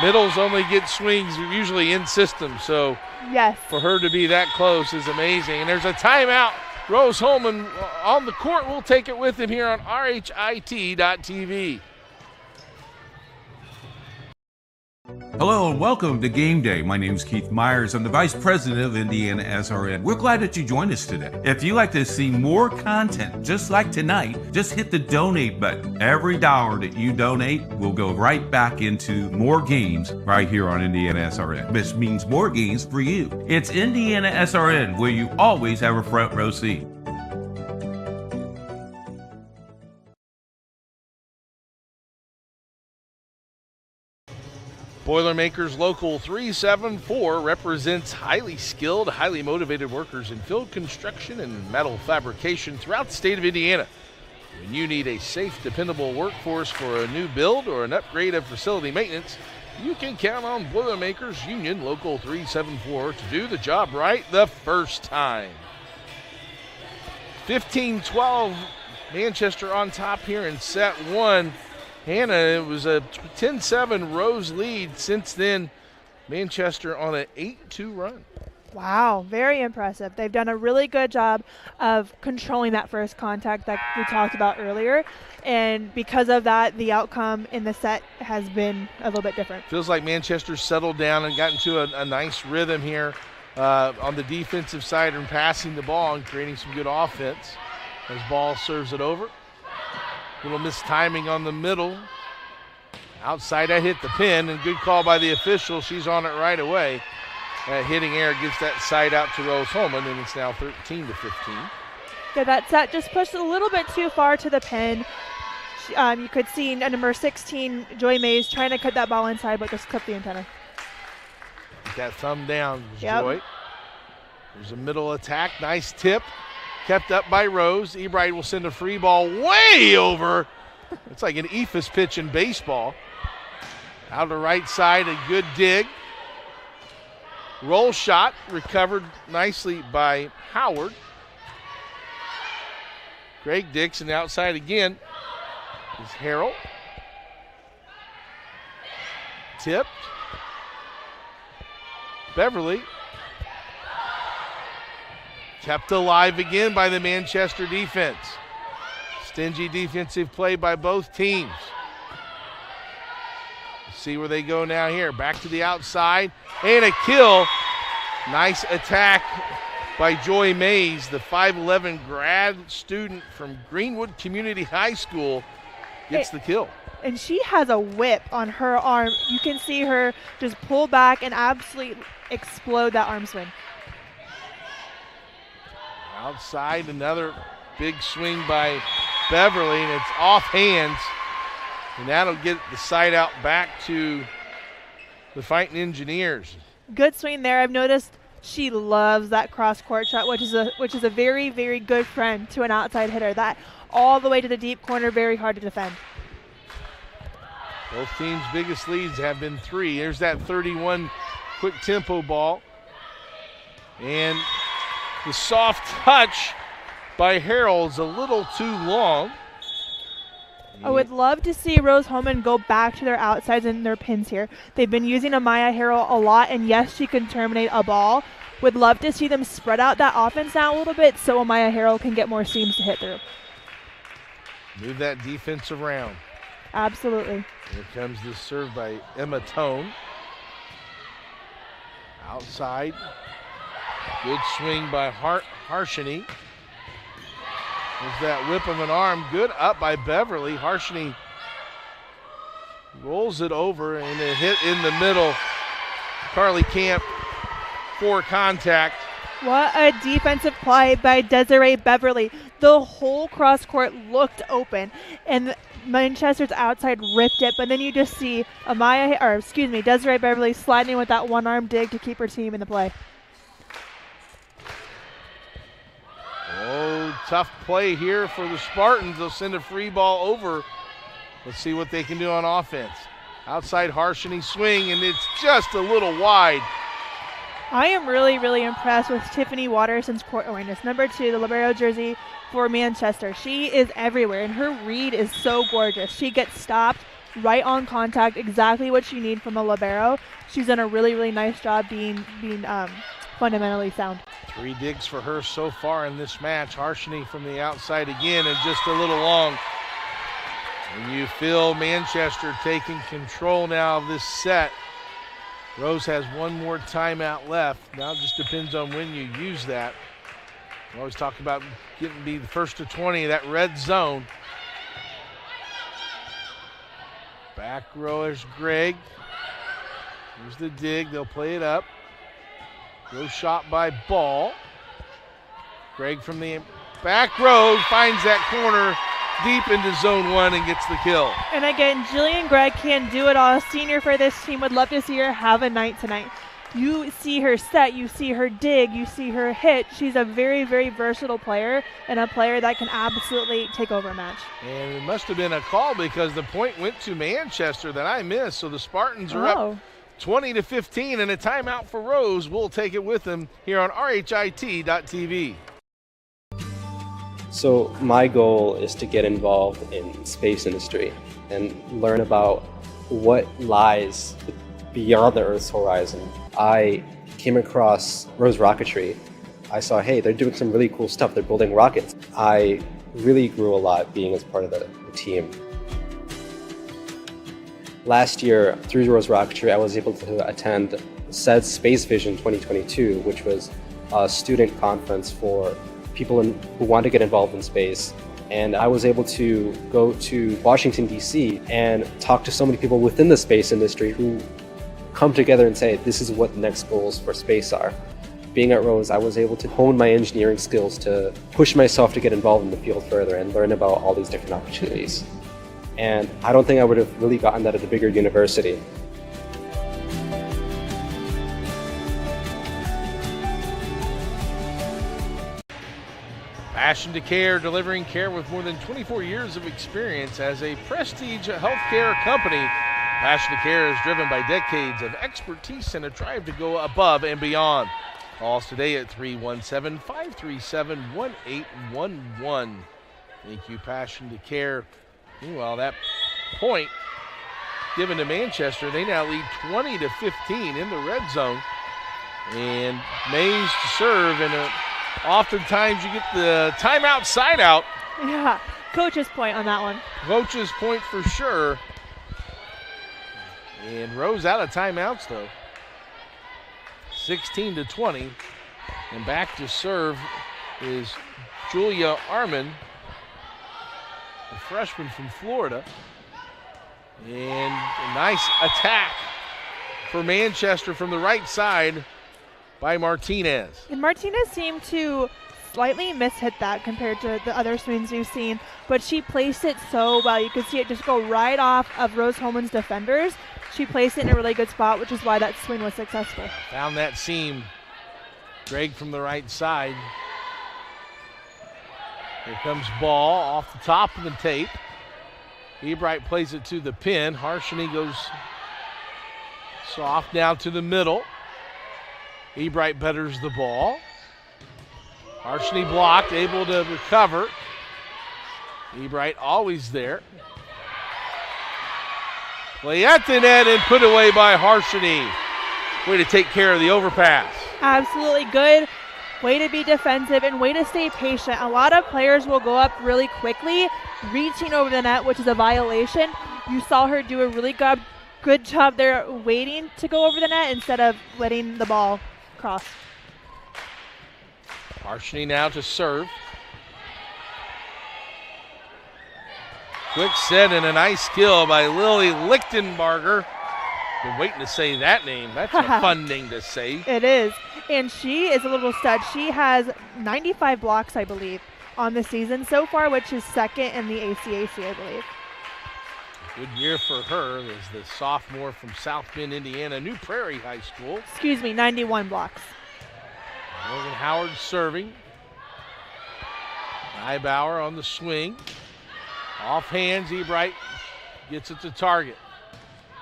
Middles only get swings usually in system, so yes, for her to be that close is amazing. And there's a timeout. Rose Holman on the court. We'll take it with him here on RHIT.TV. Hello and welcome to Game Day. My name is Keith Myers. I'm the Vice President of IndianaSRN. We're glad that you joined us today. If you'd like to see more content just like tonight, just hit the donate button. Every dollar that you donate will go right back into more games right here on IndianaSRN. This means more games for you. It's IndianaSRN, where you always have a front row seat. Boilermakers Local 374 represents highly skilled, highly motivated workers in field construction and metal fabrication throughout the state of Indiana. When you need a safe, dependable workforce for a new build or an upgrade of facility maintenance, you can count on Boilermakers Union Local 374 to do the job right the first time. 15-12, Manchester on top here in set one. Hannah, it was a 10-7 Rose lead. Since then, Manchester on an 8-2 run. Wow, very impressive. They've done a really good job of controlling that first contact that we talked about earlier. And because of that, the outcome in the set has been a little bit different. Feels like Manchester's settled down and got into a nice rhythm here on the defensive side and passing the ball and creating some good offense as ball serves it over. Little mistiming on the middle. Outside, that hit the pin, and good call by the official. She's on it right away. That hitting air gives that side out to Rose Holman, and it's now 13-15. Yeah, that set just pushed a little bit too far to the pin. You could see number 16, Joy Mays, trying to cut that ball inside, but just clipped the antenna. Get that thumb down, Yep. Joy. There's a middle attack. Nice tip. Kept up by Rose. Ebright will send a free ball way over. It's like an ephus pitch in baseball. Out the right side, a good dig. Roll shot recovered nicely by Howard. Greg Dixon outside again is Harrell. Tipped. Beverly. Kept alive again by the Manchester defense. Stingy defensive play by both teams. Let's see where they go now here. Back to the outside and a kill. Nice attack by Joy Mays, the 5'11 grad student from Greenwood Community High School, gets the kill. And she has a whip on her arm. You can see her just pull back and absolutely explode that arm swing. Outside, another big swing by Beverly, and it's off hands. And that'll get the side out back to the Fighting Engineers. Good swing there. I've noticed she loves that cross-court shot, which is a very, very good friend to an outside hitter. That all the way to the deep corner, very hard to defend. Both teams' biggest leads have been 3. There's that 31 quick tempo ball. And the soft touch by Harrell is a little too long. I would love to see Rose Holman go back to their outsides and their pins here. They've been using Amaya Harrell a lot, and yes, she can terminate a ball, Would love to see them spread out that offense now a little bit so Amaya Harrell can get more seams to hit through. Move that defense around. Absolutely. Here comes this serve by Emma Tone. Outside. Good swing by Harshini. There's that whip of an arm. Good up by Beverly. Harshini rolls it over and a hit in the middle. Carly Camp for contact. What a defensive play by Desiree Beverly. The whole cross court looked open, and Manchester's outside ripped it, but then you just see Desiree Beverly sliding with that one-arm dig to keep her team in the play. Oh, tough play here for the Spartans. They'll send a free ball over. Let's see what they can do on offense. Outside Harshini swing, and it's just a little wide. I am really, really impressed with Tiffany Watterson's court awareness. Number 2, the libero jersey for Manchester. She is everywhere, and her read is so gorgeous. She gets stopped right on contact, exactly what you need from a libero. She's done a really, really nice job being fundamentally sound. 3 digs for her so far in this match. Harshini from the outside again, and just a little long. And you feel Manchester taking control now of this set. Rose has one more timeout left. Now it just depends on when you use that. We always talk about be the first to 20 of that red zone. Back row is Gregg. Here's the dig. They'll play it up. Low shot by Ball. Gregg from the back row finds that corner deep into zone 1 and gets the kill. And again, Jillian Gregg can do it all. Senior for this team. Would love to see her have a night tonight. You see her set, you see her dig, you see her hit. She's a very, very versatile player and a player that can absolutely take over a match. And it must have been a call because the point went to Manchester that I missed. So the Spartans are up 20-15 and a timeout for Rose. We'll take it with them here on RHIT.TV. So my goal is to get involved in space industry and learn about what lies beyond the Earth's horizon. I came across Rose Rocketry. I saw, hey, they're doing some really cool stuff. They're building rockets. I really grew a lot being as part of the team. Last year, through Rose Rocketry, I was able to attend SED's Space Vision 2022, which was a student conference for people who want to get involved in space. And I was able to go to Washington, D.C. and talk to so many people within the space industry who come together and say, this is what the next goals for space are. Being at Rose, I was able to hone my engineering skills to push myself to get involved in the field further and learn about all these different opportunities. And I don't think I would have really gotten that at a bigger university. Passion to Care, delivering care with more than 24 years of experience as a prestige healthcare company. Passion to Care is driven by decades of expertise and a drive to go above and beyond. Call us today at 317-537-1811. Thank you, Passion to Care. Meanwhile, that point given to Manchester, they now lead 20-15 in the red zone. And Mays to serve, and oftentimes you get the timeout side out. Yeah, coach's point on that one. Coach's point for sure. And Rose out of timeouts though. 16-20. And back to serve is Julia Arman, a freshman from Florida. And a nice attack for Manchester from the right side by Martinez. And Martinez seemed to slightly mishit that compared to the other swings we've seen, but she placed it so well. You could see it just go right off of Rose Holman's defenders. She placed it in a really good spot, which is why that swing was successful. Found that seam. Gregg from the right side. Here comes Ball off the top of the tape. Ebright plays it to the pin. Harshini goes soft down to the middle. Ebright betters the ball. Harshini blocked, able to recover. Ebright always there. Play at the net and put away by Harshini. Way to take care of the overpass. Absolutely good. Way to be defensive and way to stay patient. A lot of players will go up really quickly, reaching over the net, which is a violation. You saw her do a really good job there waiting to go over the net instead of letting the ball cross. Archney now to serve. Quick set and a nice kill by Lily Lichtenbarger. Been waiting to say that name. That's a fun name to say. It is. And she is a little stud. She has 95 blocks, I believe, on the season so far, which is second in the ACAC, I believe. Good year for her as the sophomore from South Bend, Indiana, New Prairie High School. Excuse me, 91 blocks. Morgan Howard serving. Eibauer on the swing. Off hands, Ebright gets it to target.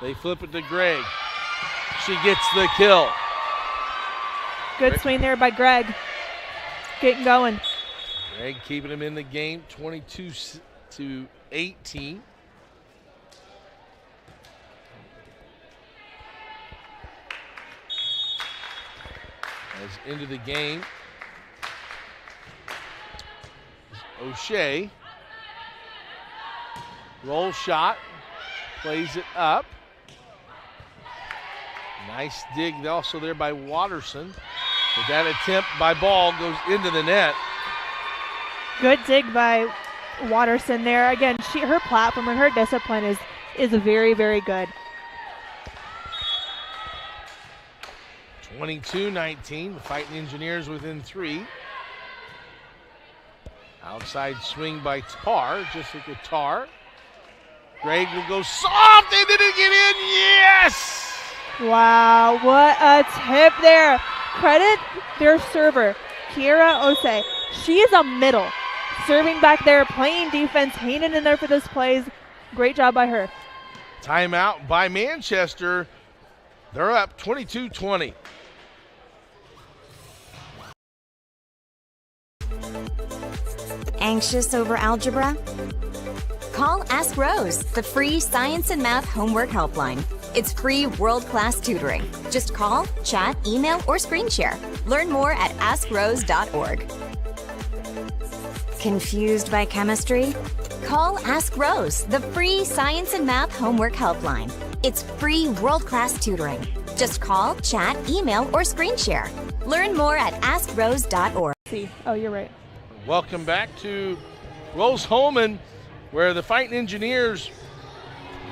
They flip it to Gregg. She gets the kill. Good swing there by Gregg. Getting going. Gregg keeping him in the game, 22-18. As into the game, O'Shea. Roll shot, plays it up. Nice dig also there by Watterson. But that attempt by Ball goes into the net. Good dig by Watterson there. Again, her platform and her discipline is very, very good. 22-19, the Fighting Engineers within 3. Outside swing by Tarr, Jessica Tarr. Gregg will go soft, and did it get in? Yes! Wow, what a tip there. Credit their server, Kiera Osei. She is a middle, serving back there, playing defense, hanging in there for this plays. Great job by her. Timeout by Manchester. They're up 22-20. Anxious over algebra? Call Ask Rose, the free science and math homework helpline. It's free world-class tutoring. Just call, chat, email, or screen share. Learn more at askrose.org. Confused by chemistry? Call Ask Rose, the free science and math homework helpline. It's free world-class tutoring. Just call, chat, email, or screen share. Learn more at askrose.org. Oh, you're right. Welcome back to Rose-Hulman, where the Fighting Engineers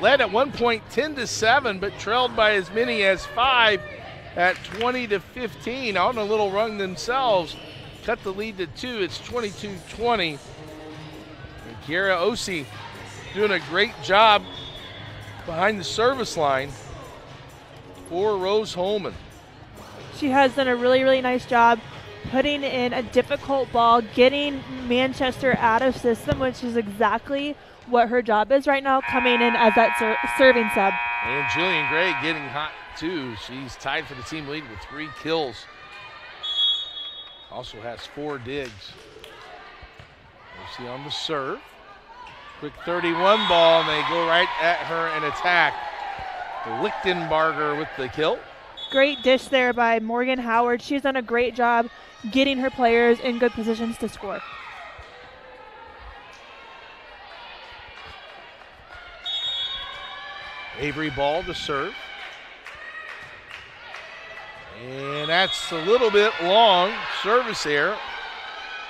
led at one point 10-7, but trailed by as many as 5 at 20-15. On a little run themselves, cut the lead to 2. It's 22-20. And Kiera Osei doing a great job behind the service line for Rose-Hulman. She has done a really, really nice job putting in a difficult ball, getting Manchester out of system, which is exactly what her job is right now, coming in as that serving sub. And Jillian Gray getting hot too. She's tied for the team lead with 3 kills. Also has 4 digs. Lucy on the serve. Quick 31 ball, and they go right at her and attack. Lichtenbarger with the kill. Great dish there by Morgan Howard. She's done a great job getting her players in good positions to score. Avery Ball to serve. And that's a little bit long. Service error.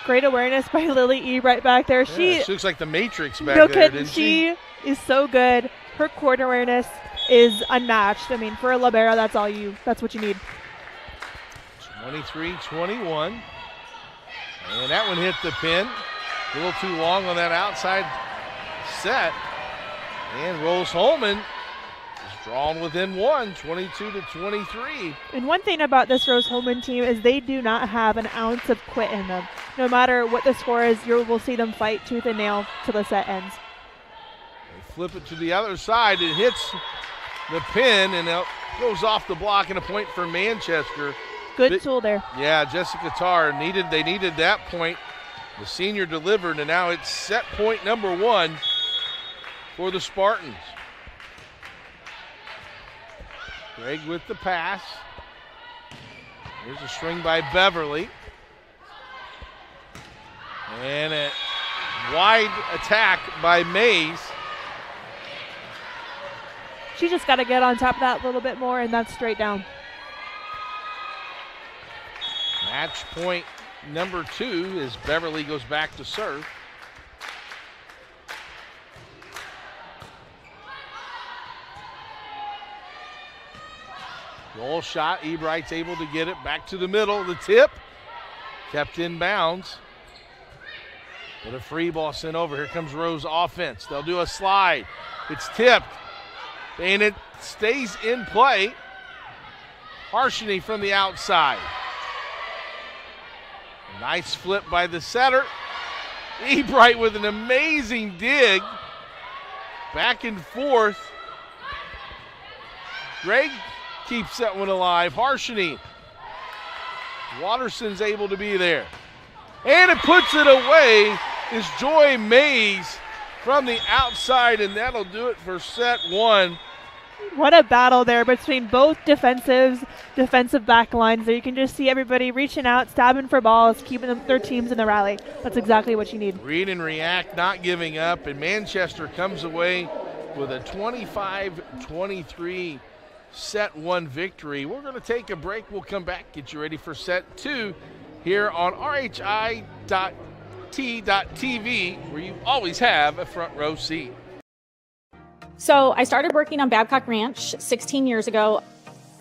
Great awareness by Lily E. right back there. She looks like the Matrix back there, didn't she is so good. Her court awareness is unmatched. I mean, for a libero, that's what you need. 23-21. And that one hit the pin. A little too long on that outside set. And Rose-Hulman is drawn within 1, 22-23. And one thing about this Rose-Hulman team is they do not have an ounce of quit in them. No matter what the score is, you will see them fight tooth and nail till the set ends. They flip it to the other side. It hits the pin and it goes off the block, and a point for Manchester. Good tool there. Yeah, Jessica Tarr they needed that point. The senior delivered, and now it's set point number 1 for the Spartans. Gregg with the pass. Here's a string by Beverly. And a wide attack by Mays. She just got to get on top of that a little bit more, and that's straight down. Match point number 2 as Beverly goes back to serve. Roll shot, Ebright's able to get it back to the middle. The tip kept in bounds. With a free ball sent over. Here comes Rose offense. They'll do a slide. It's tipped. And it stays in play. Harshini from the outside. Nice flip by the setter. Ebright with an amazing dig. Back and forth. Greg keeps that one alive. Harshini. Watterson's able to be there. And it puts it away is Joy Mays from the outside, and that'll do it for set 1. What a battle there between both defensive back lines there. You can just see everybody reaching out, stabbing for balls, keeping their teams in the rally. That's exactly what you need. Read and react, not giving up, and Manchester comes away with a 25-23 set 1 victory. We're going to take a break. We'll come back, get you ready for set 2 here on RHIT.TV, where you always have a front row seat. So I started working on Babcock Ranch 16 years ago.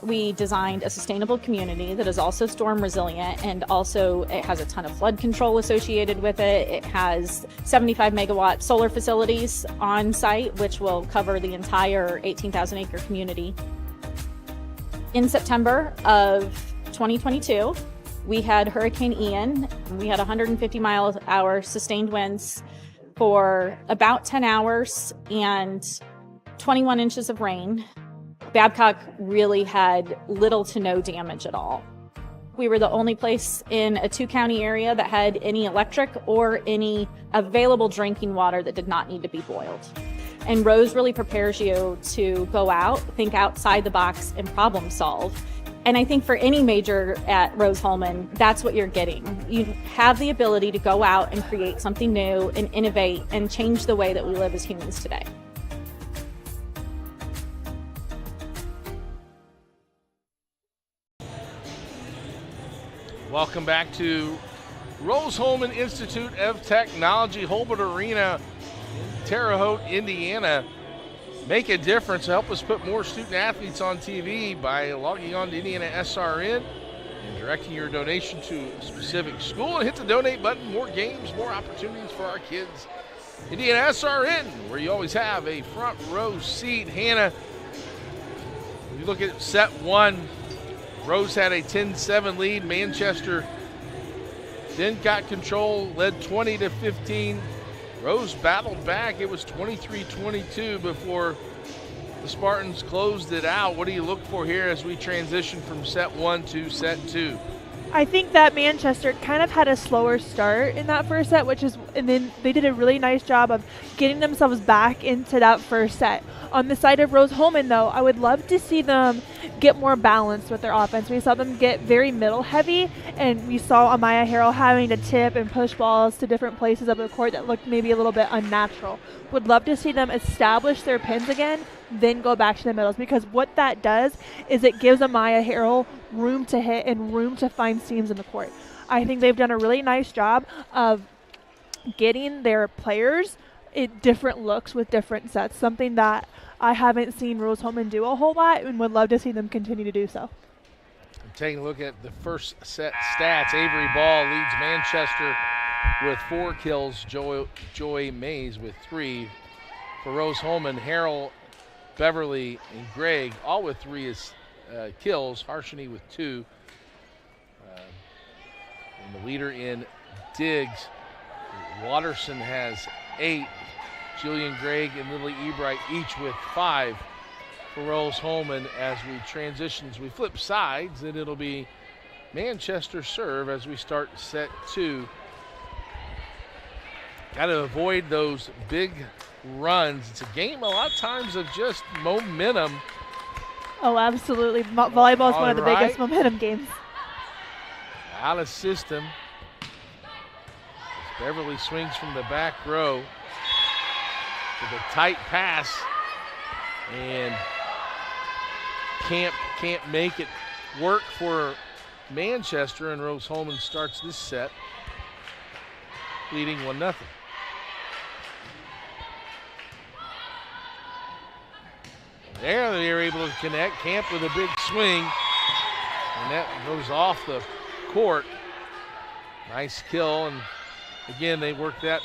We designed a sustainable community that is also storm resilient, and also it has a ton of flood control associated with it. It has 75 megawatt solar facilities on site, which will cover the entire 18,000 acre community. In September of 2022, we had Hurricane Ian. We had 150 mile an hour sustained winds for about 10 hours and 21 inches of rain. Babcock really had little to no damage at all. We were the only place in a 2-county area that had any electric or any available drinking water that did not need to be boiled. And Rose really prepares you to go out, think outside the box, and problem solve. And I think for any major at Rose-Hulman, that's what you're getting. You have the ability to go out and create something new and innovate and change the way that we live as humans today. Welcome back to Rose-Hulman Institute of Technology, Holbert Arena, Terre Haute, Indiana. Make a difference. Help us put more student athletes on TV by logging on to IndianaSRN and directing your donation to a specific school. And hit the donate button. More games, more opportunities for our kids. IndianaSRN, where you always have a front row seat. Hannah, if you look at set 1, Rose had a 10-7 lead. Manchester then got control, led 20-15. Rose battled back. It was 23-22 before the Spartans closed it out. What do you look for here as we transition from set 1 to set 2? I think that Manchester kind of had a slower start in that first set, and then they did a really nice job of getting themselves back into that first set. On the side of Rose-Hulman, though, I would love to see them get more balanced with their offense. We saw them get very middle heavy, and we saw Amaya Harrell having to tip and push balls to different places of the court that looked maybe a little bit unnatural. Would love to see them establish their pins again, then go back to the middles, because what that does is it gives Amaya Harrell room to hit and room to find seams in the court. I think they've done a really nice job of getting their players different looks with different sets, something that I haven't seen Rose-Hulman do a whole lot and would love to see them continue to do so. Taking a look at the first set stats, Avery Ball leads Manchester with 4 kills, Joy Mays with 3. For Rose-Hulman, Harrell, Beverly, and Gregg all with 3 kills, Harshini with 2. And the leader in digs, Watterson has 8. Julian Gregg and Lily Ebright each with 5 for Rose-Hulman. As we transition, as we flip sides, and it'll be Manchester serve as we start set 2. Got to avoid those big runs. It's a game a lot of times of just momentum. Oh, absolutely. Volleyball is one of the biggest momentum games. out of system. As Beverly swings from the back row with a tight pass, and can't make it work for Manchester, and Rose-Hulman starts this set leading 1-0. There they are able to connect. Camp with a big swing, and that goes off the court. Nice kill, and again, they worked that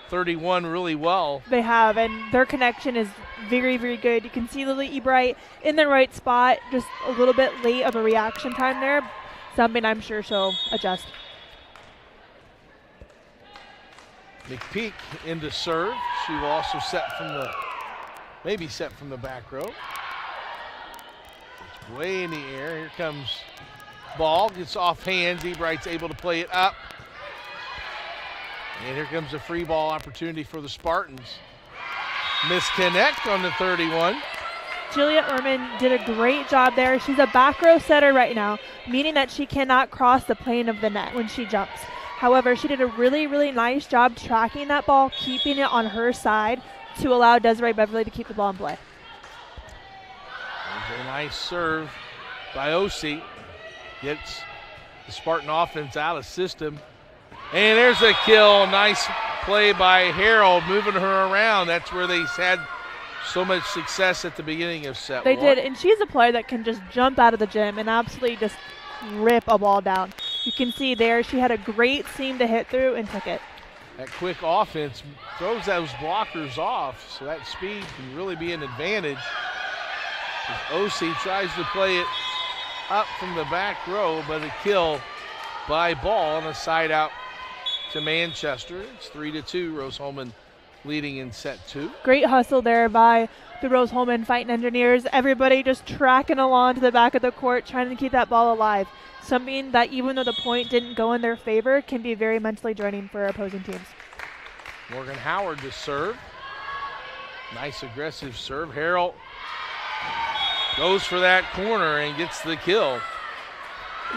31 really well. They have, and their connection is very, very good. You can see Lily Ebright in the right spot, just a little bit late of a reaction time there. Something I'm sure she'll adjust. McPeak into serve. She will also set from the, maybe set from the back row. It's way in the air. Here comes ball, gets off hands. Ebright's able to play it up. And here comes a free ball opportunity for the Spartans. Misconnect on the 31. Julia Ehrman did a great job there. She's a back row setter right now, meaning that she cannot cross the plane of the net when she jumps. However, she did a really, really nice job tracking that ball, keeping it on her side to allow Desiree Beverly to keep the ball in play. There's a nice serve by Osi. Gets the Spartan offense out of system. And there's a kill. Nice play by Harold, moving her around. That's where they had so much success at the beginning of set They one. did, and she's a player that can just jump out of the gym and absolutely just rip a ball down. You can see there she had a great seam to hit through and took it. That quick offense throws those blockers off, so that speed can really be an advantage. As Osi tries to play it up from the back row, but a kill by Ball on a side out to Manchester. It's 3-2, Rose-Hulman leading in set two. Great hustle there by the Rose-Hulman Fighting Engineers. Everybody just tracking along to the back of the court, trying to keep that ball alive. Something that, even though the point didn't go in their favor, can be very mentally draining for opposing teams. Morgan Howard to serve. Nice aggressive serve. Harrell goes for that corner and gets the kill.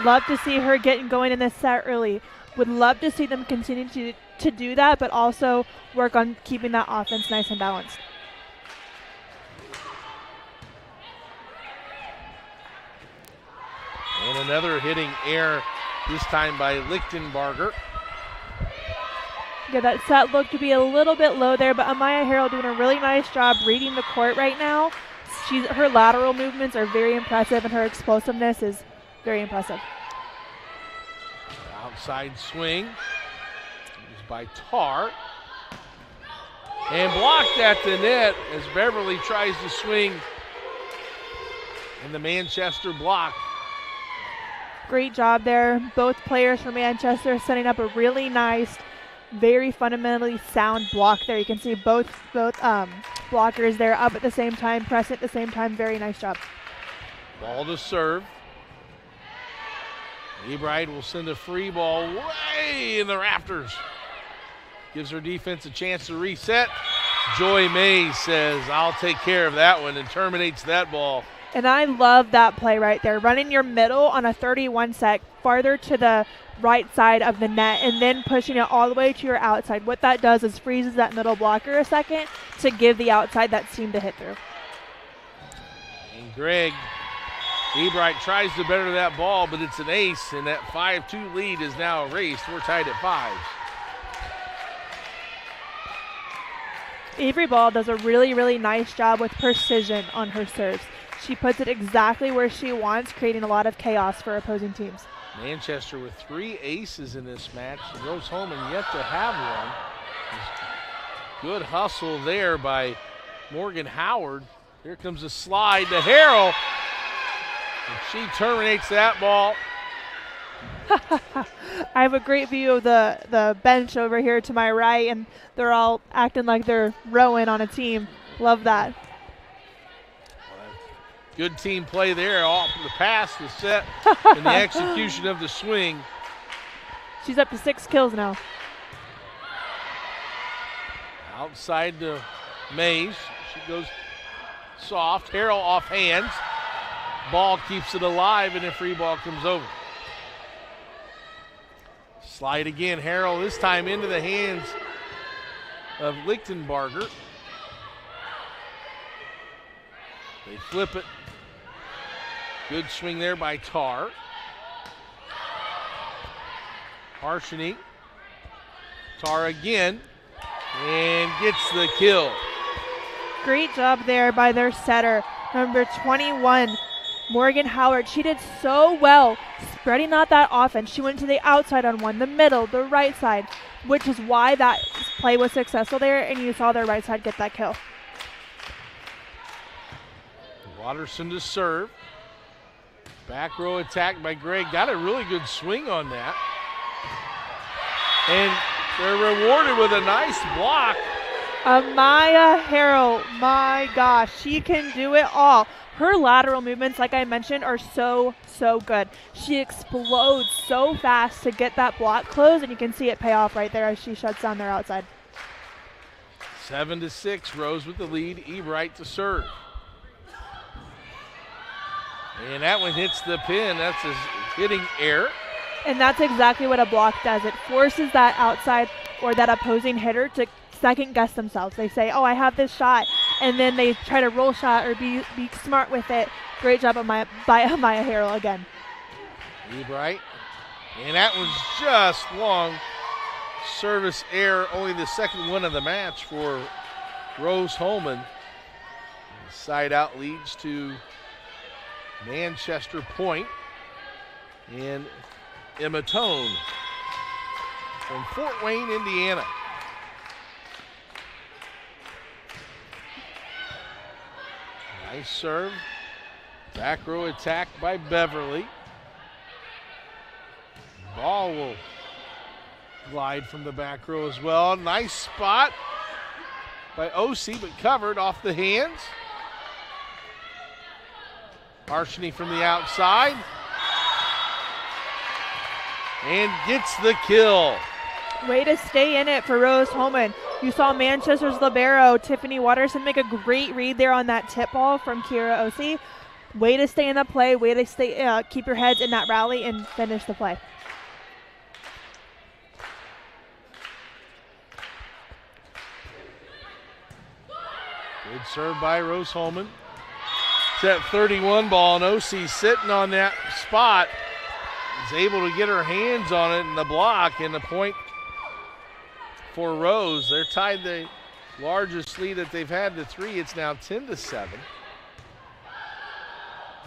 Love to see her getting going in this set early. Would love to see them continue to do that, but also work on keeping that offense nice and balanced. And another hitting error, this time by Lichtenbarger. Yeah, that set looked to be a little bit low there, but Amaya Harrell doing a really nice job reading the court right now. Her lateral movements are very impressive, and her explosiveness is very impressive. Outside swing is by Tar. And blocked at the net as Beverly tries to swing. And the Manchester block. Great job there. Both players from Manchester setting up a really nice, very fundamentally sound block there. You can see both blockers there up at the same time, pressing at the same time. Very nice job. Ball to serve. Ebright will send a free ball way in the rafters. Gives her defense a chance to reset. Joy Mays says, I'll take care of that one, and terminates that ball. And I love that play right there. Running your middle on a 31 set farther to the right side of the net and then pushing it all the way to your outside. What that does is freezes that middle blocker a second to give the outside that seam to hit through. And Greg Ebright tries to better that ball, but it's an ace, and that 5-2 lead is now erased. We're tied at 5. Avery Ball does a really, really nice job with precision on her serves. She puts it exactly where she wants, creating a lot of chaos for opposing teams. Manchester with 3 aces in this match. Rose-Hulman yet to have one. Good hustle there by Morgan Howard. Here comes a slide to Harrell. And she terminates that ball. I have a great view of the bench over here to my right, and they're all acting like they're rowing on a team. Love that. Good team play there. Off the pass, the set, and the execution of the swing. She's up to 6 kills now. Outside to Mays. She goes soft. Harrell off hands. Ball keeps it alive, and a free ball comes over. Slide again, Harrell, this time into the hands of Lichtenbarger. They flip it. Good swing there by Tarr. Arshini. Tarr again, and gets the kill. Great job there by their setter, number 21, Morgan Howard. She did so well spreading out that offense. She went to the outside on one, the middle, the right side, which is why that play was successful there, and you saw their right side get that kill. Watterson to serve. Back row attack by Gregg. Got a really good swing on that. And they're rewarded with a nice block. Amaya Harrell, my gosh, she can do it all. Her lateral movements, like I mentioned, are so good. She explodes so fast to get that block closed, and you can see it pay off right there as she shuts down their outside. 7-6, Rose with the lead. Ebright to serve. And that one hits the pin. That's a hitting error. And that's exactly what a block does. It forces that outside or that opposing hitter to second guess themselves. They say, oh, I have this shot, and then they try to roll shot or be smart with it. Great job by Amaya Harrell again. Ebright, and that was just long service error, only the second one of the match for Rose Holman. Side out leads to Manchester Point, and Emma Tone from Fort Wayne, Indiana. Nice serve. Back row attack by Beverly. Ball will glide from the back row as well. Nice spot by OC, but covered off the hands. Arshini from the outside. And gets the kill. Way to stay in it for Rose Holman. You saw Manchester's libero, Tiffany Watterson, make a great read there on that tip ball from Kira OC. Way to stay in the play, way to stay, keep your heads in that rally and finish the play. Good serve by Rose Holman. It's that 31 ball, and OC sitting on that spot. Is able to get her hands on it in the block, and the point for Rose. They're tied the largest lead that they've had to 3. It's now 10-7.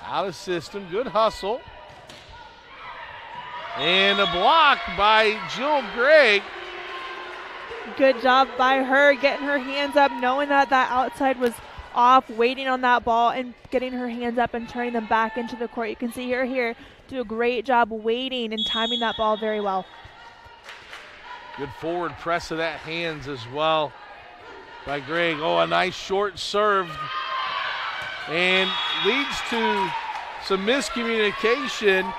Out of system, good hustle. And a block by Jill Gregg. Good job by her, getting her hands up, knowing that that outside was off, waiting on that ball and getting her hands up and turning them back into the court. You can see her here do a great job waiting and timing that ball very well. Good forward press of that hands as well by Gregg. Oh, a nice short serve. And leads to some miscommunication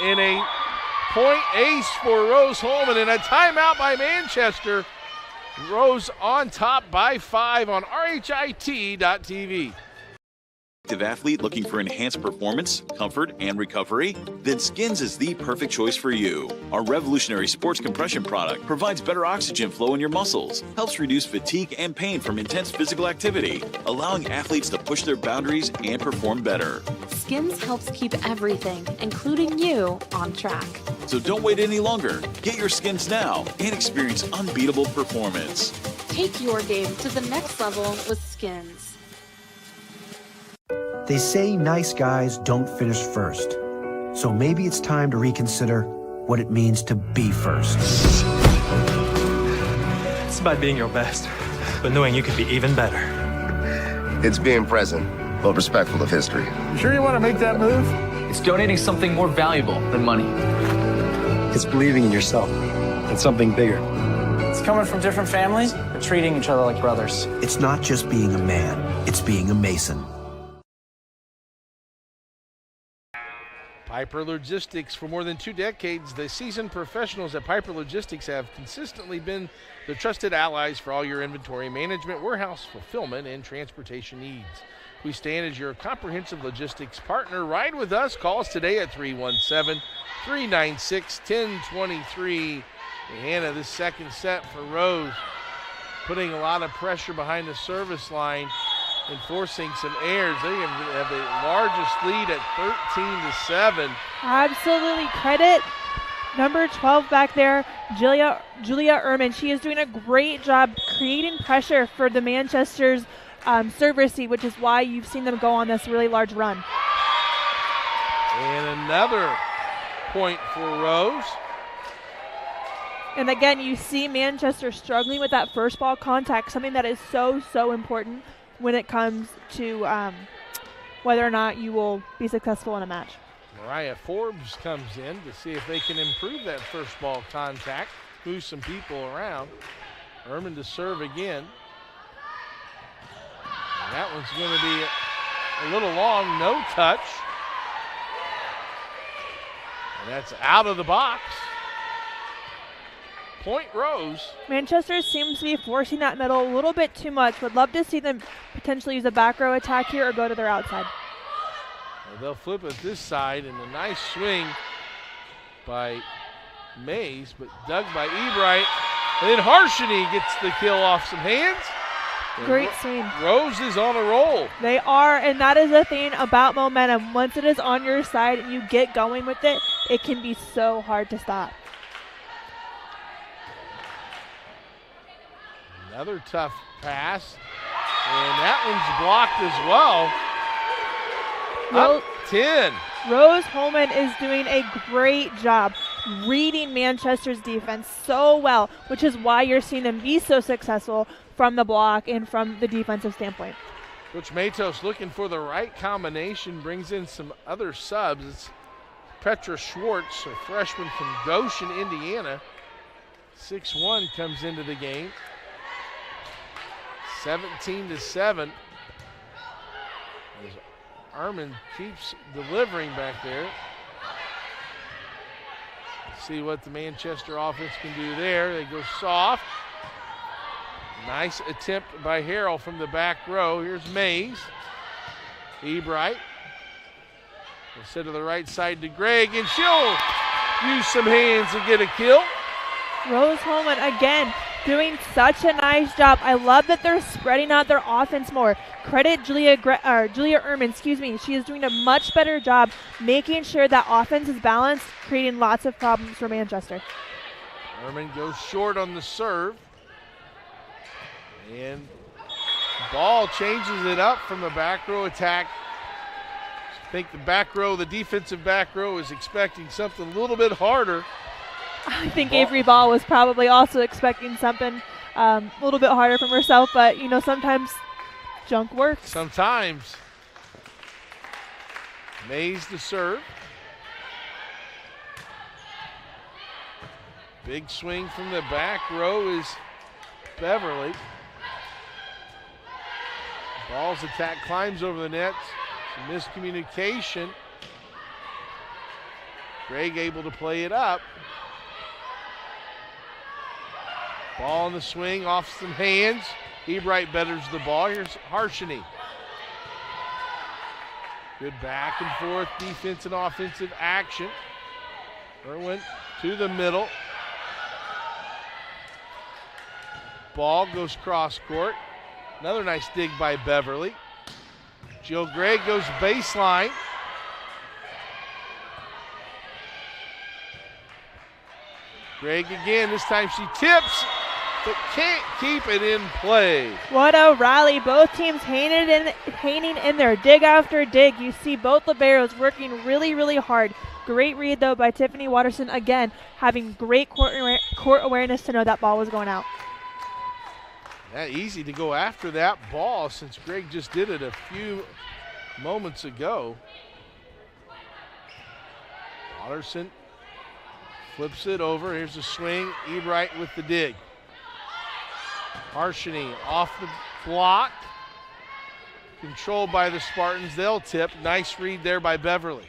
and a point ace for Rose Holman and a timeout by Manchester. Rose on top by 5 on RHIT.TV. Active athlete looking for enhanced performance, comfort, and recovery? Then Skins is the perfect choice for you. Our revolutionary sports compression product provides better oxygen flow in your muscles, helps reduce fatigue and pain from intense physical activity, allowing athletes to push their boundaries and perform better. Skins helps keep everything, including you, on track. So don't wait any longer. Get your Skins now and experience unbeatable performance. Take your game to the next level with Skins. They say nice guys don't finish first. So maybe it's time to reconsider what it means to be first. It's about being your best, but knowing you could be even better. It's being present, but respectful of history. You sure you want to make that move? It's donating something more valuable than money. It's believing in yourself and something bigger. It's coming from different families, but treating each other like brothers. It's not just being a man, it's being a Mason. Piper Logistics. For more than 2 decades, the seasoned professionals at Piper Logistics have consistently been the trusted allies for all your inventory management, warehouse fulfillment, and transportation needs. We stand as your comprehensive logistics partner. Ride with us. Call us today at 3-9-6, 10-23. Hannah, this second set for Rose, putting a lot of pressure behind the service line and forcing some errors. They have the largest lead at 13-7. Absolutely. Credit number 12 back there, Julia Ehrman. She is doing a great job creating pressure for the Manchester's serve receive, which is why you've seen them go on this really large run. And another point for Rose. And again, you see Manchester struggling with that first ball contact, something that is so, so important when it comes to whether or not you will be successful in a match. Mariah Forbes comes in to see if they can improve that first ball contact, move some people around. Ehrman to serve again. And that one's going to be a little long, no touch. And that's out of the box. Point Rose. Manchester seems to be forcing that middle a little bit too much. Would love to see them potentially use a back row attack here or go to their outside. Well, they'll flip it this side, and a nice swing by Mays, but dug by Ebright. And then Harshini gets the kill off some hands. Great swing. Rose is on a roll. They are, and that is the thing about momentum. Once it is on your side and you get going with it, it can be so hard to stop. Another tough pass, and that one's blocked as well. Up 10. Rose Holman is doing a great job reading Manchester's defense so well, which is why you're seeing them be so successful from the block and from the defensive standpoint. Coach Matos looking for the right combination, brings in some other subs. It's Petra Schwartz, a freshman from Goshen, Indiana. 6'1", comes into the game. 17-7. As Ehrman keeps delivering back there. See what the Manchester offense can do there. They go soft. Nice attempt by Harrell from the back row. Here's Mays. Ebright. We'll set to the right side to Gregg, and she'll use some hands and get a kill. Rose Holman again doing such a nice job. I love that they're spreading out their offense more. Credit Julia Ehrman, She is doing a much better job making sure that offense is balanced, creating lots of problems for Manchester. Ehrman goes short on the serve. And Ball changes it up from the back row attack. I think the defensive back row is expecting something a little bit harder. I think Avery Ball was probably also expecting something a little bit harder from herself, but sometimes junk works. Sometimes. Mays to serve. Big swing from the back row is Beverly. Ball's attack climbs over the net. Some miscommunication. Gregg able to play it up. Ball in the swing, off some hands. Ebright betters the ball. Here's Harshini. Good back and forth defense and offensive action. Irwin to the middle. Ball goes cross court. Another nice dig by Beverly. Jill Gregg goes baseline. Gregg again, this time she tips, but can't keep it in play. What a rally. Both teams hanging in there, dig after dig. You see both liberos working really, really hard. Great read, though, by Tiffany Watterson. Again, having great court awareness to know that ball was going out. Not easy to go after that ball since Gregg just did it a few moments ago. Watterson flips it over. Here's a swing. Ebright with the dig. Harshini off the block. Controlled by the Spartans. They'll tip. Nice read there by Beverly.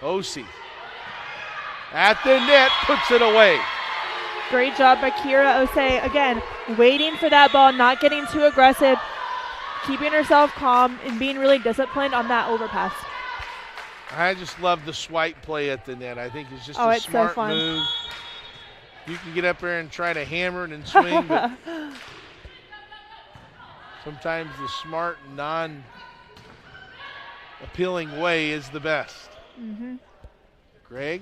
Osi at the net, puts it away. Great job by Kira Osei. Again, waiting for that ball, not getting too aggressive, keeping herself calm, and being really disciplined on that overpass. I just love the swipe play at the net. I think it's just a it's so smart fun. move. You can get up there and try to hammer it and swing, but sometimes the smart, non-appealing way is the best. Mm-hmm. Greg.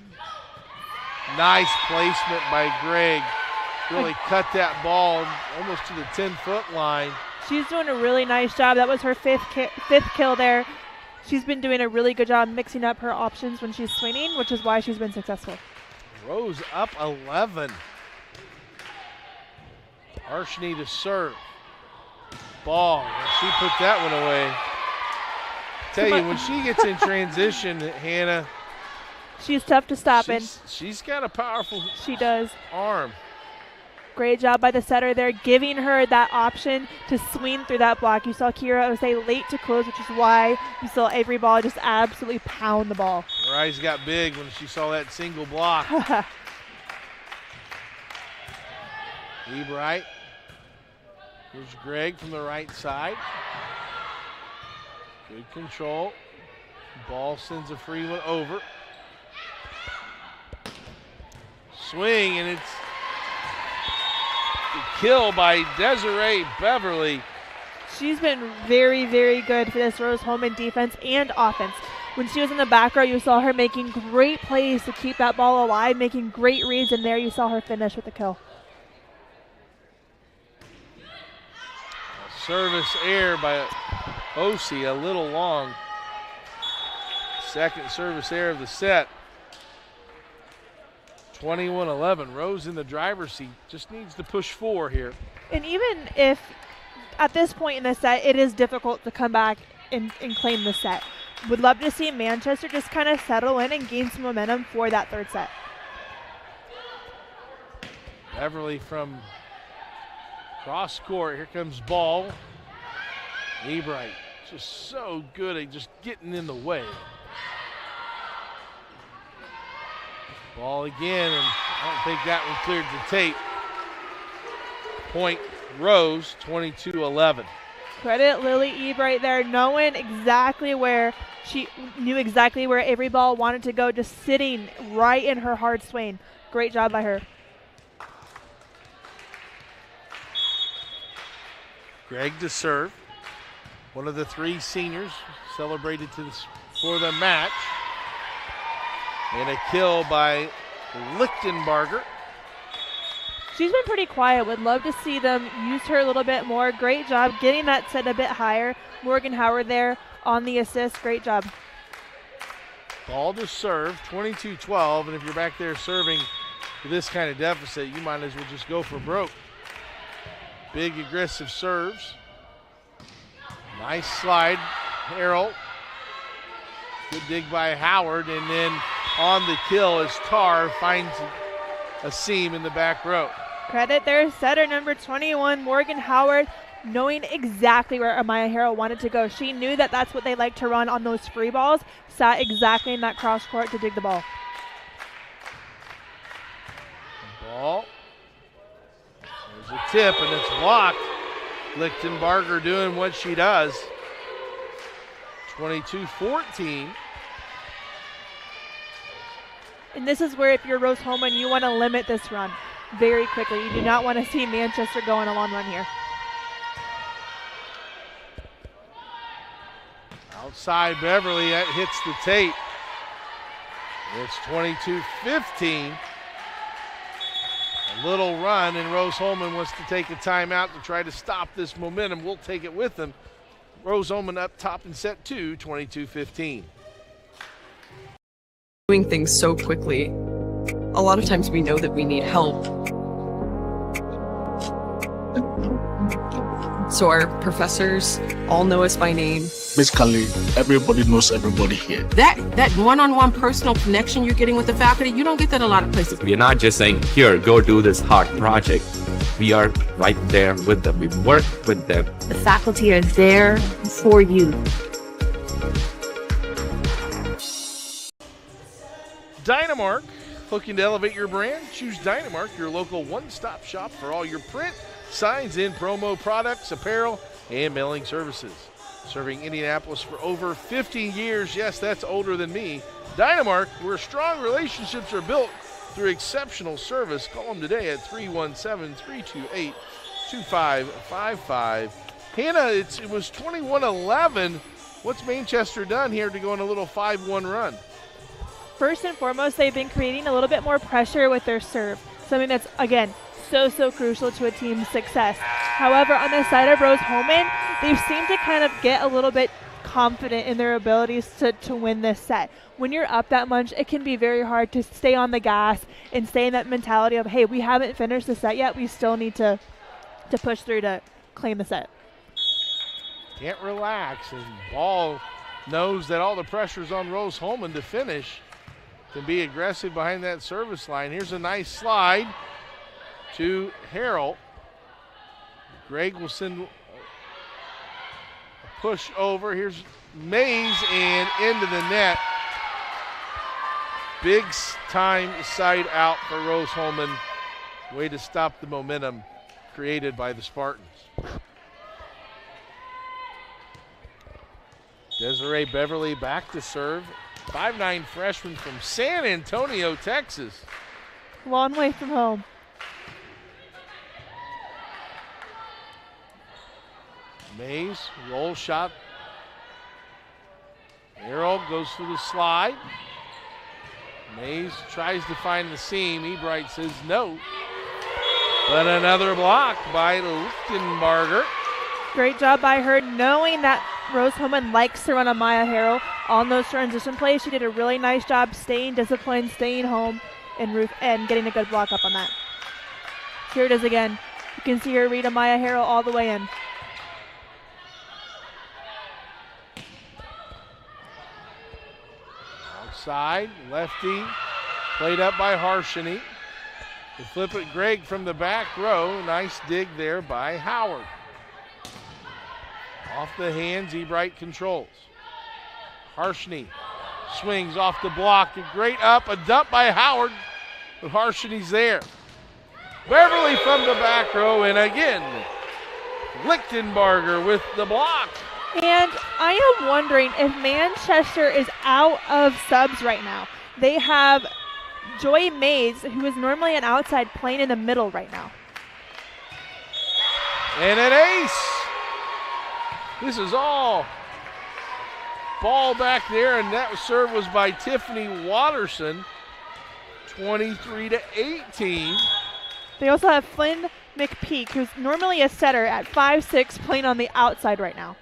Nice placement by Greg. Really cut that ball almost to the 10-foot line. She's doing a really nice job. That was her fifth kill there. She's been doing a really good job mixing up her options when she's swinging, which is why she's been successful. Rose up 11. Arshni to serve. Ball. She put that one away. Tell you, when she gets in transition, Hannah, she's tough to stop in. She's got a powerful arm. Great job by the setter there, giving her that option to swing through that block. You saw Kira Osei late to close, which is why you saw Avery Ball just absolutely pound the ball. Her eyes got big when she saw that single block. Ebright. Here's Greg from the right side. Good control. Ball sends a free one over. Swing, and it's the kill by Desiree Beverly. She's been very, very good for this Rose-Hulman defense and offense. When she was in the back row, you saw her making great plays to keep that ball alive, making great reads, and there you saw her finish with the kill. Service error by Osei, a little long. Second service error of the set. 21-11. Rose in the driver's seat. Just needs to push 4 here. And even if at this point in the set it is difficult to come back and claim the set, would love to see Manchester just kind of settle in and gain some momentum for that third set. Beverly from cross court. Here comes ball. Ebright just so good at just getting in the way. Ball again, and I don't think that one cleared the tape. Point Rose, 22-11. Credit Lily Ebright there, knowing exactly where she knew exactly where Avery Ball wanted to go, just sitting right in her hard swing. Great job by her. Greg to serve. One of the 3 seniors celebrated for the match. And a kill by Lichtenbarger. She's been pretty quiet. Would love to see them use her a little bit more. Great job getting that set a bit higher. Morgan Howard there on the assist. Great job. Ball to serve, 22-12. And if you're back there serving with this kind of deficit, you might as well just go for broke. Big aggressive serves. Nice slide, Harrell. Good dig by Howard, and then on the kill as Tarr finds a seam in the back row. Credit their setter number 21, Morgan Howard, knowing exactly where Amaya Harrell wanted to go. She knew that that's what they like to run on those free balls, sat exactly in that cross court to dig the ball. Ball. There's a tip, and it's blocked. Lichtenbarger doing what she does. 22-14. And this is where if you're Rose-Hulman, you want to limit this run very quickly. You do not want to see Manchester go on a long run here. Outside Beverly, that hits the tape. It's 22-15. A little run, and Rose-Hulman wants to take a timeout to try to stop this momentum. We'll take it with them. Rose-Hulman up top in set 2, 22-15. Doing things so quickly. A lot of times we know that we need help. So our professors all know us by name. Basically, everybody knows everybody here. That one-on-one personal connection you're getting with the faculty, you don't get that a lot of places. We are not just saying, here, go do this hard project. We are right there with them. We work with them. The faculty are there for you. Dynamark, looking to elevate your brand? Choose Dynamark, your local one-stop shop for all your print, signs, and promo products, apparel, and mailing services. Serving Indianapolis for over 15 years. Yes, that's older than me. Dynamark, where strong relationships are built through exceptional service. Call them today at 317-328-2555. Hannah, it was 21-11. What's Manchester done here to go on a little 5-1 run? First and foremost, they've been creating a little bit more pressure with their serve, something that's, again, so crucial to a team's success. However, on the side of Rose-Hulman, they seem to kind of get a little bit confident in their abilities to win this set. When you're up that much, it can be very hard to stay on the gas and stay in that mentality of, hey, we haven't finished the set yet. We still need to push through to claim the set. Can't relax, and Ball knows that all the pressure's on Rose-Hulman to finish. Can be aggressive behind that service line. Here's a nice slide to Harrell. Greg will send a push over. Here's Mays and into the net. Big time side out for Rose-Hulman. Way to stop the momentum created by the Spartans. Desiree Beverly back to serve. 5'9" freshman from San Antonio, Texas. Long way from home. Mays, roll shot. Arrow goes through the slide. Mays tries to find the seam. Ebright says no. But another block by Lichtenbarger. Great job by her, knowing that Rose-Hulman likes to run a Maya Harrell on those transition plays. She did a really nice job staying disciplined, staying home, and getting a good block up on that. Here it is again. You can see her read a Maya Harrell all the way in. Outside, lefty, played up by Harshini. They flip it, Greg from the back row. Nice dig there by Howard. Off the hands, Ebright controls. Harshini swings off the block. A great up, a dump by Howard, but Harshini's there. Beverly from the back row, and again, Lichtenbarger with the block. And I am wondering if Manchester is out of subs right now. They have Joy Mays, who is normally an outside, playing in the middle right now. And an ace. This is all ball back there, and that serve was by Tiffany Watterson, 23-18. They also have Flynn McPeak, who's normally a setter at 5'6", playing on the outside right now.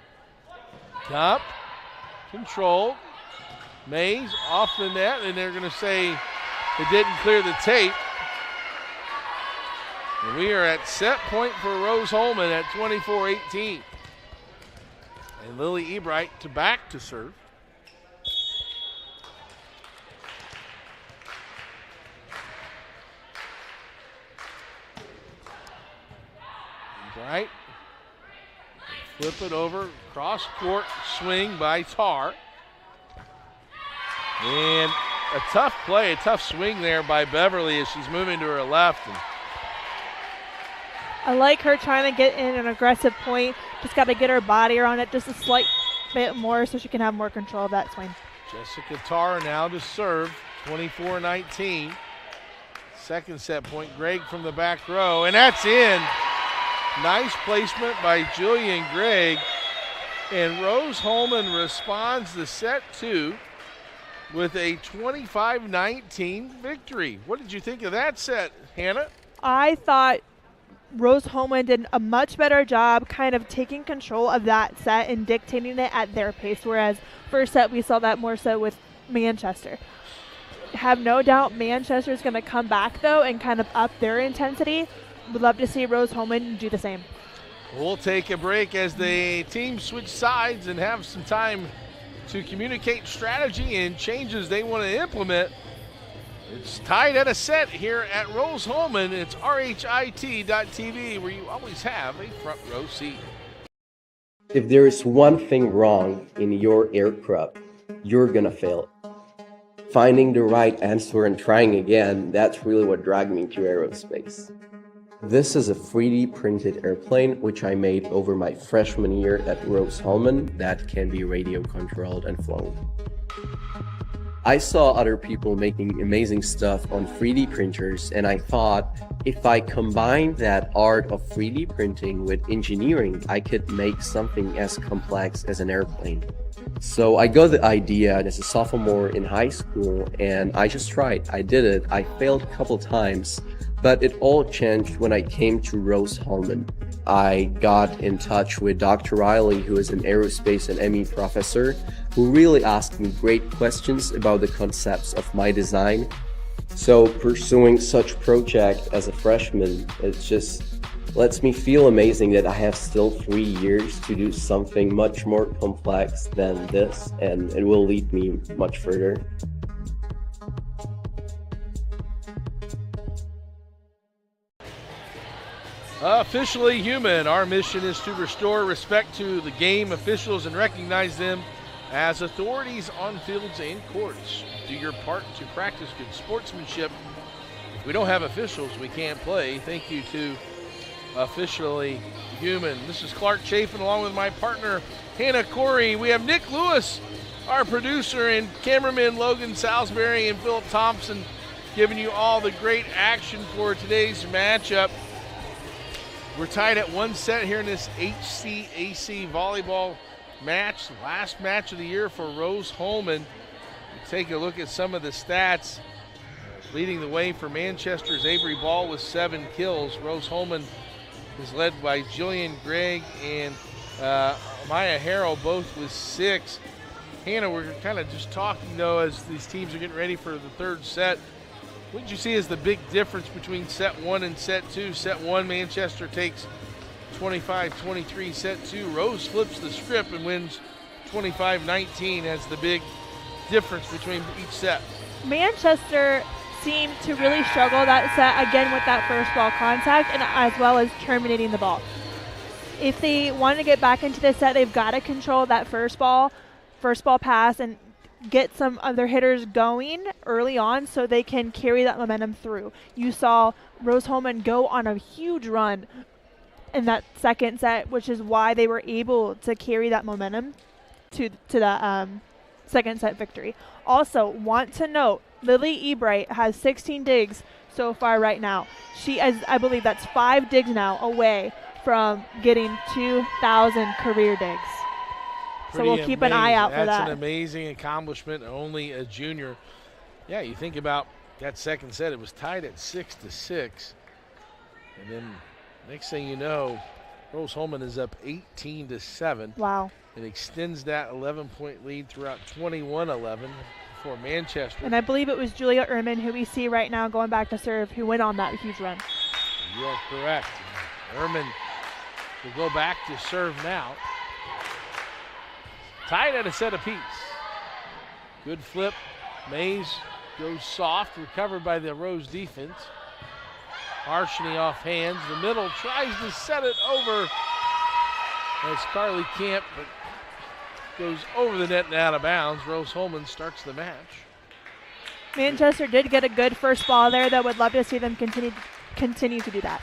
Up, control. Mays off the net, and they're going to say it didn't clear the tape. And we are at set point for Rose-Hulman at 24-18. And Lily Ebright to back to serve. Ebright. Flip it over, cross court swing by Tar. And a tough play, a tough swing there by Beverly as she's moving to her left. And I like her trying to get in an aggressive point. Just got to get her body around it just a slight bit more so she can have more control of that swing. Jessica Tar now to serve, 24-19. Second set point, Greg from the back row, and that's in. Nice placement by Jillian Gregg. And Rose-Hulman responds to set two with a 25-19 victory. What did you think of that set, Hannah? I thought Rose-Hulman did a much better job kind of taking control of that set and dictating it at their pace, whereas first set we saw that more so with Manchester. Have no doubt Manchester is going to come back, though, and kind of up their intensity. Would love to see Rose-Hulman do the same. We'll take a break as the teams switch sides and have some time to communicate strategy and changes they want to implement. It's tied at a set here at Rose-Hulman. It's RHIT.TV, where you always have a front row seat. If there is one thing wrong in your aircraft, you're going to fail. Finding the right answer and trying again, that's really what dragged me to aerospace. This is a 3D printed airplane which I made over my freshman year at Rose-Hulman that can be radio controlled and flown. I saw other people making amazing stuff on 3D printers, and I thought if I combined that art of 3D printing with engineering, I could make something as complex as an airplane. So I got the idea as a sophomore in high school, and I just tried. I did it. I failed a couple times, but it all changed when I came to Rose-Hulman. I got in touch with Dr. Riley, who is an aerospace and ME professor, who really asked me great questions about the concepts of my design. So pursuing such project as a freshman, it just lets me feel amazing that I have still 3 years to do something much more complex than this, and it will lead me much further. Officially Human, our mission is to restore respect to the game officials and recognize them as authorities on fields and courts. Do your part to practice good sportsmanship. If we don't have officials, we can't play. Thank you to Officially Human. This is Clark Chafin along with my partner, Hannah Corey. We have Nick Lewis, our producer, and cameraman Logan Salisbury and Philip Thompson giving you all the great action for today's matchup. We're tied at 1 set here in this HCAC volleyball match, last match of the year for Rose-Hulman. Take a look at some of the stats. Leading the way for Manchester's Avery Ball with 7 kills. Rose-Hulman is led by Jillian Gregg and Maya Harrell, both with 6. Hannah, we're kind of just talking, though, as these teams are getting ready for the third set. What did you see as the big difference between set 1 and set 2? Set 1, Manchester takes 25-23. Set 2, Rose flips the script and wins 25-19 as the big difference between each set. Manchester seemed to really struggle that set, again with that first ball contact and as well as terminating the ball. If they want to get back into the set, they've got to control that first ball pass and get some other hitters going early on so they can carry that momentum through. You saw Rose-Hulman go on a huge run in that second set, which is why they were able to carry that momentum to that second set victory. Also, want to note, Lily Ebright has 16 digs so far right now. She is, I believe that's 5 digs now away from getting 2,000 career digs. So we'll keep an eye out for that. That's an amazing accomplishment, only a junior. Yeah, you think about that second set, it was tied at 6-6. And then next thing you know, Rose-Hulman is up 18-7. Wow. It extends that 11-point lead throughout 21-11 for Manchester. And I believe it was Julia Ehrman, who we see right now going back to serve, who went on that huge run. You are correct. Ehrman will go back to serve now. Tied at a set apiece. Good flip. Mays goes soft, recovered by the Rose defense. Arshini off hands. The middle tries to set it over as Carly Camp, but goes over the net and out of bounds. Rose-Hulman starts the match. Manchester did get a good first ball there, though. Would love to see them continue to do that.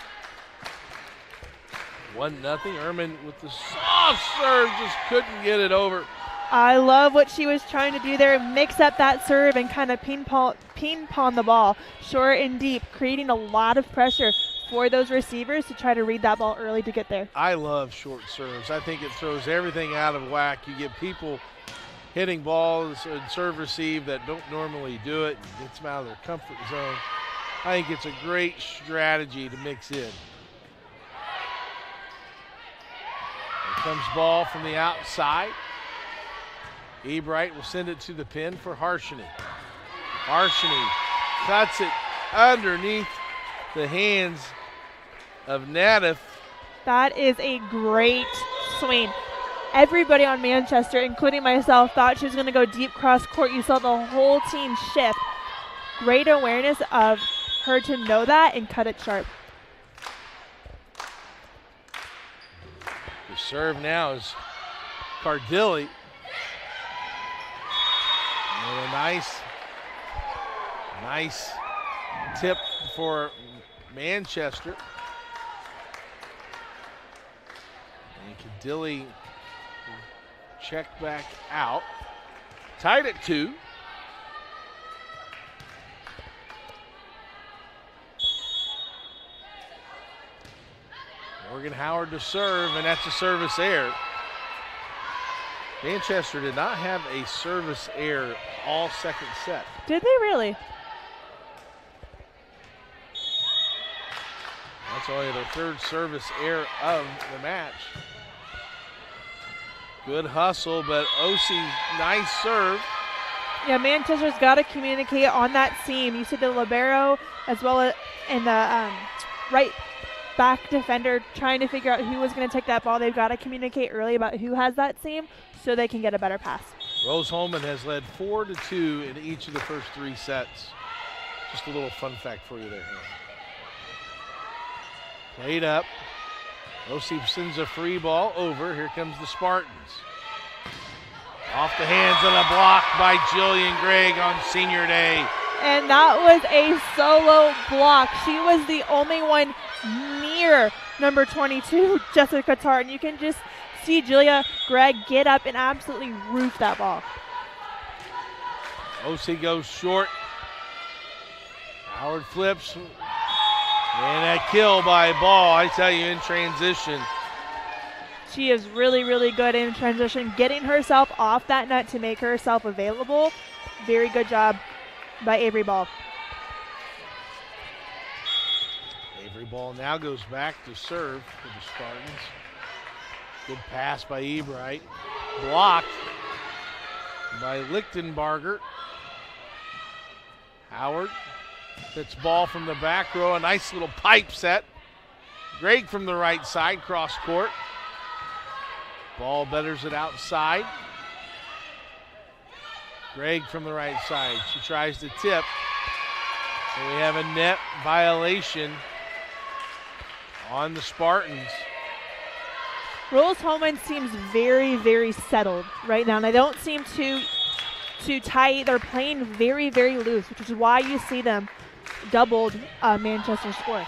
1-0. Ehrman with the soft serve, just couldn't get it over. I love what she was trying to do there, mix up that serve and kind of ping pong the ball short and deep, creating a lot of pressure for those receivers to try to read that ball early to get there. I love short serves. I think it throws everything out of whack. You get people hitting balls and serve receive that don't normally do it. It gets them out of their comfort zone. I think it's a great strategy to mix in. Here comes ball from the outside. Ebright will send it to the pin for Harshini. Harshini cuts it underneath the hands of Nadif. That is a great swing. Everybody on Manchester, including myself, thought she was going to go deep cross court. You saw the whole team shift. Great awareness of her to know that and cut it sharp. The serve now is Cardilli. And a nice tip for Manchester. Cadilli check back out. Tied at 2. Morgan Howard to serve, and that's a service error. Manchester did not have a service error all second set. Did they really? That's only their third service error of the match. Good hustle, but Osie's nice serve. Yeah, Manchester's got to communicate on that seam. You see the libero as well as in the right back defender trying to figure out who was going to take that ball. They've got to communicate early about who has that seam so they can get a better pass. Rose-Hulman has led 4-2 in each of the first 3 sets. Just a little fun fact for you there. Played up. Ossie sends a free ball over. Here comes the Spartans. Off the hands and a block by Jillian Gregg on senior day. And that was a solo block. She was the only one near number 22, Jessica Tartan. You can just see Julia Gregg get up and absolutely roof that ball. Ossie goes short. Howard flips. And a kill by Ball, I tell you, in transition. She is really, really good in transition, getting herself off that net to make herself available. Very good job by Avery Ball. Avery Ball now goes back to serve for the Spartans. Good pass by Ebright. Blocked by Lichtenbarger. Howard hits ball from the back row. A nice little pipe set. Gregg from the right side, cross court. Ball betters it outside. Gregg from the right side. She tries to tip. And we have a net violation on the Spartans. Rose-Hulman seems very, very settled right now. And they don't seem too tight. They're playing very, very loose, which is why you see them doubled Manchester's score.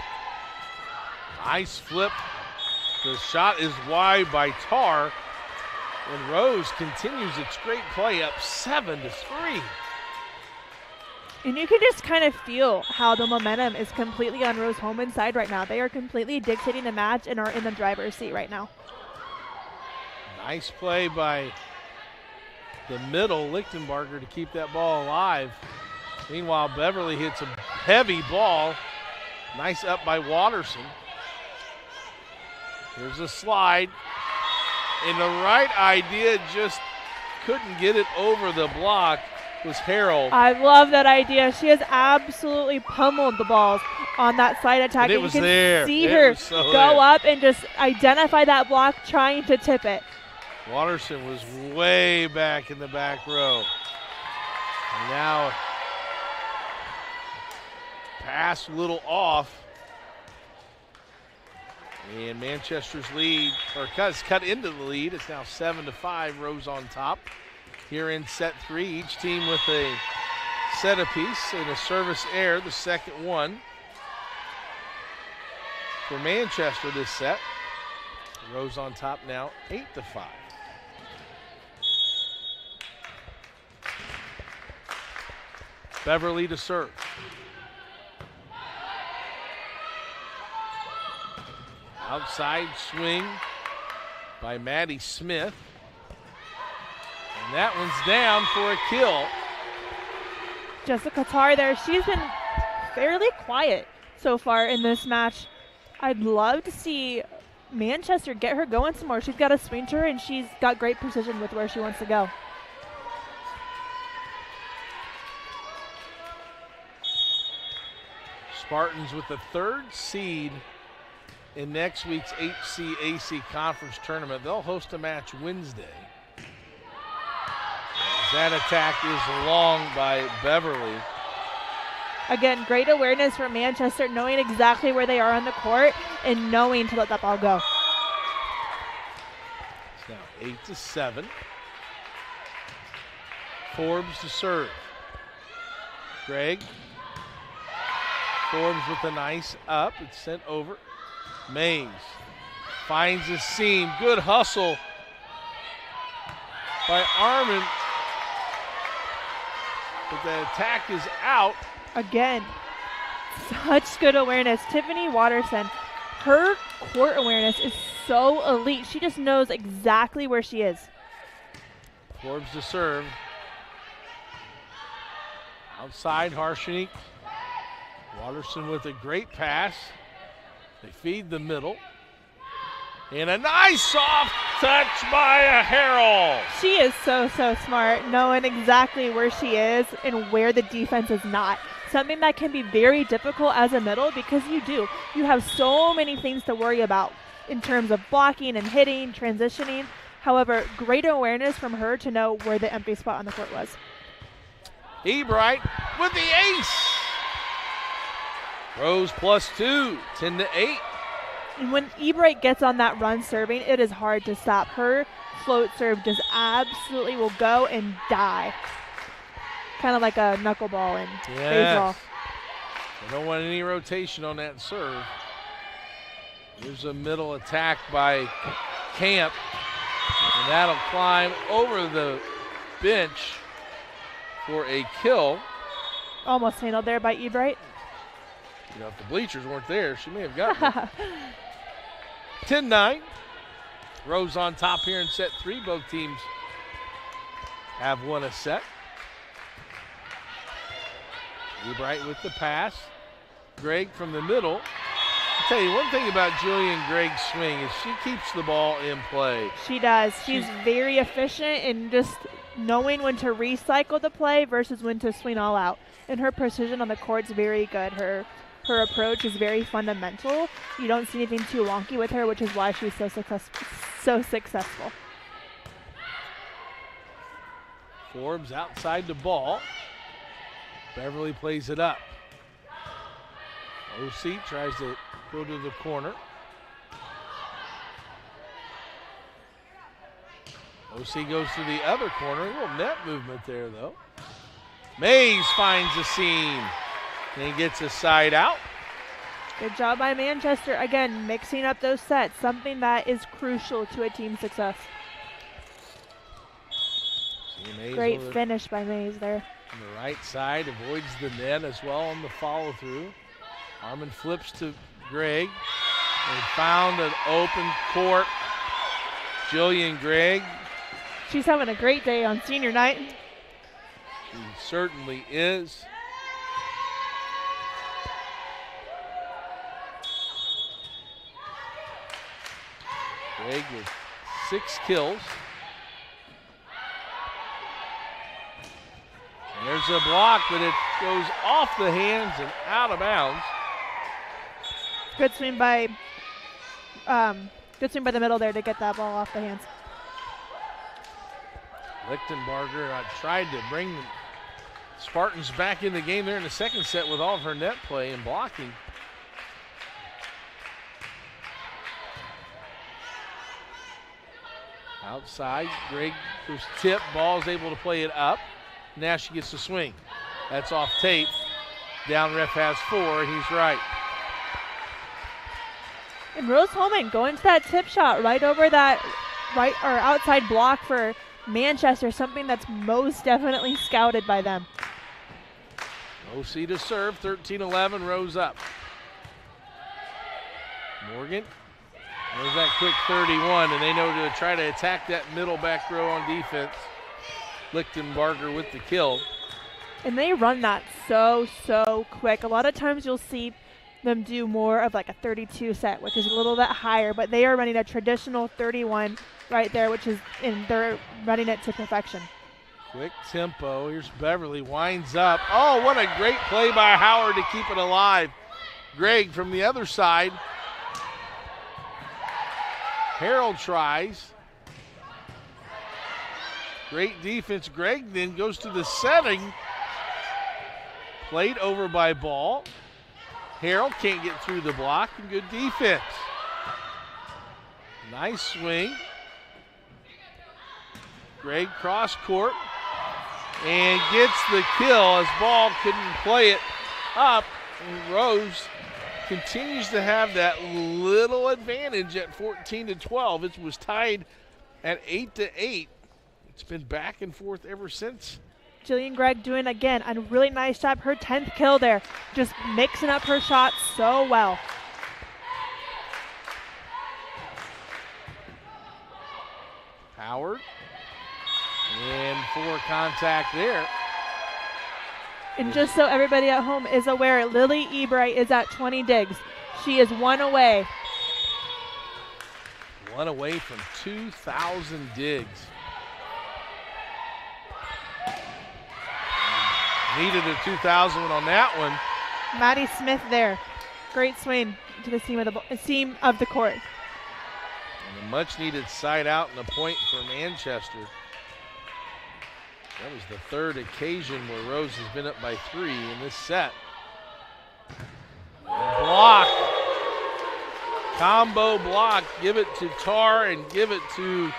Nice flip. The shot is wide by Tar. And Rose continues its great play up 7-3. And you can just kind of feel how the momentum is completely on Rose-Hulman's side right now. They are completely dictating the match and are in the driver's seat right now. Nice play by the middle, Lichtenbarger, to keep that ball alive. Meanwhile, Beverly hits a heavy ball. Nice up by Watterson. Here's a slide. And the right idea just couldn't get it over the block was Harrell. I love that idea. She has absolutely pummeled the balls on that side attack. And it was you can there. see her so go up and just identify that block, trying to tip it. Watterson was way back in the back row. And now pass a little off. And Manchester's lead, or cut into the lead. It's now 7-5, Rose on top. Here in set 3, each team with a set apiece and a service error, the second one for Manchester this set. Rose on top now, 8-5. Beverly to serve. Outside swing by Maddie Smith. And that one's down for a kill. Jessica Tar there. She's been fairly quiet so far in this match. I'd love to see Manchester get her going some more. She's got a swing to her, and she's got great precision with where she wants to go. Spartans with the 3rd seed in next week's HCAC conference tournament. They'll host a match Wednesday. As that attack is long by Beverly. Again, great awareness for Manchester, knowing exactly where they are on the court and knowing to let that ball go. It's now 8-7. Forbes to serve. Gregg. Forbes with a nice up. It's sent over. Mays finds a seam. Good hustle by Armin. But the attack is out. Again, such good awareness. Tiffany Watterson, her court awareness is so elite. She just knows exactly where she is. Forbes to serve. Outside, Harshanik. Watterson with a great pass. They feed the middle. And a nice soft touch by a Harrell. She is so smart, knowing exactly where she is and where the defense is not. Something that can be very difficult as a middle because you have so many things to worry about in terms of blocking and hitting, transitioning. However, great awareness from her to know where the empty spot on the court was. Ebright with the ace. Rose +2, 10-8. And when Ebright gets on that run serving, it is hard to stop. Her float serve just absolutely will go and die. Kind of like a knuckleball in baseball. They don't want any rotation on that serve. Here's a middle attack by Camp. And that'll climb over the bench for a kill. Almost handled there by Ebright. You know, if the bleachers weren't there, she may have gotten it. 10-9. Rose on top here in set 3. Both teams have won a set. Ebright with the pass. Gregg from the middle. I'll tell you one thing about Jillian Gregg's swing is she keeps the ball in play. She does. She's very efficient in just knowing when to recycle the play versus when to swing all out. And her precision on the court's very good. Her approach is very fundamental. You don't see anything too wonky with her, which is why she's so successful. Forbes outside the ball. Beverly plays it up. OC tries to go to the corner. OC goes to the other corner. A little net movement there, though. Mays finds a seam. And he gets a side out. Good job by Manchester. Again, mixing up those sets, something that is crucial to a team's success. Great finish by Mays there. On the right side, avoids the net as well on the follow through. Armin flips to Gregg. They found an open court. Jillian Gregg. She's having a great day on senior night. She certainly is. Gregg with 6 kills. And there's a block, but it goes off the hands and out of bounds. Good swing by the middle there to get that ball off the hands. Lichtenbarger tried to bring the Spartans back in the game there in the second set with all of her net play and blocking. Outside, Gregg was tipped, ball's able to play it up. Now she gets the swing. That's off tape. Down ref has 4, and he's right. And Rose Holman going to that tip shot right over that outside block for Manchester, something that's most definitely scouted by them. OC to serve, 13-11, Rose up. Morgan. There's that quick 31, and they know to try to attack that middle back row on defense. Lichtenbarger with the kill. And they run that so quick. A lot of times you'll see them do more of like a 32 set, which is a little bit higher, but they are running a traditional 31 right there, and they're running it to perfection. Quick tempo. Here's Beverly, winds up. Oh, what a great play by Howard to keep it alive. Gregg from the other side. Harold tries. Great defense. Gregg then goes to the setting. Played over by Ball. Harold can't get through the block, and good defense. Nice swing. Gregg cross court and gets the kill as Ball couldn't play it up. And Rose continues to have that little advantage at 14-12. It was tied at 8-8. It's been back and forth ever since. Jillian Gregg doing, again, a really nice job. Her 10th kill there, just mixing up her shots so well. Howard. And 4 contact there. And just so everybody at home is aware, Lily Ebright is at 20 digs. She is 1 away. 1 away from 2,000 digs. Needed a 2,000 on that one. Maddie Smith there. Great swing to the seam of the court. And a much needed side out and a point for Manchester. That was the 3rd occasion where Rose has been up by 3 in this set. Block. Combo block. Give it to Tar and give it to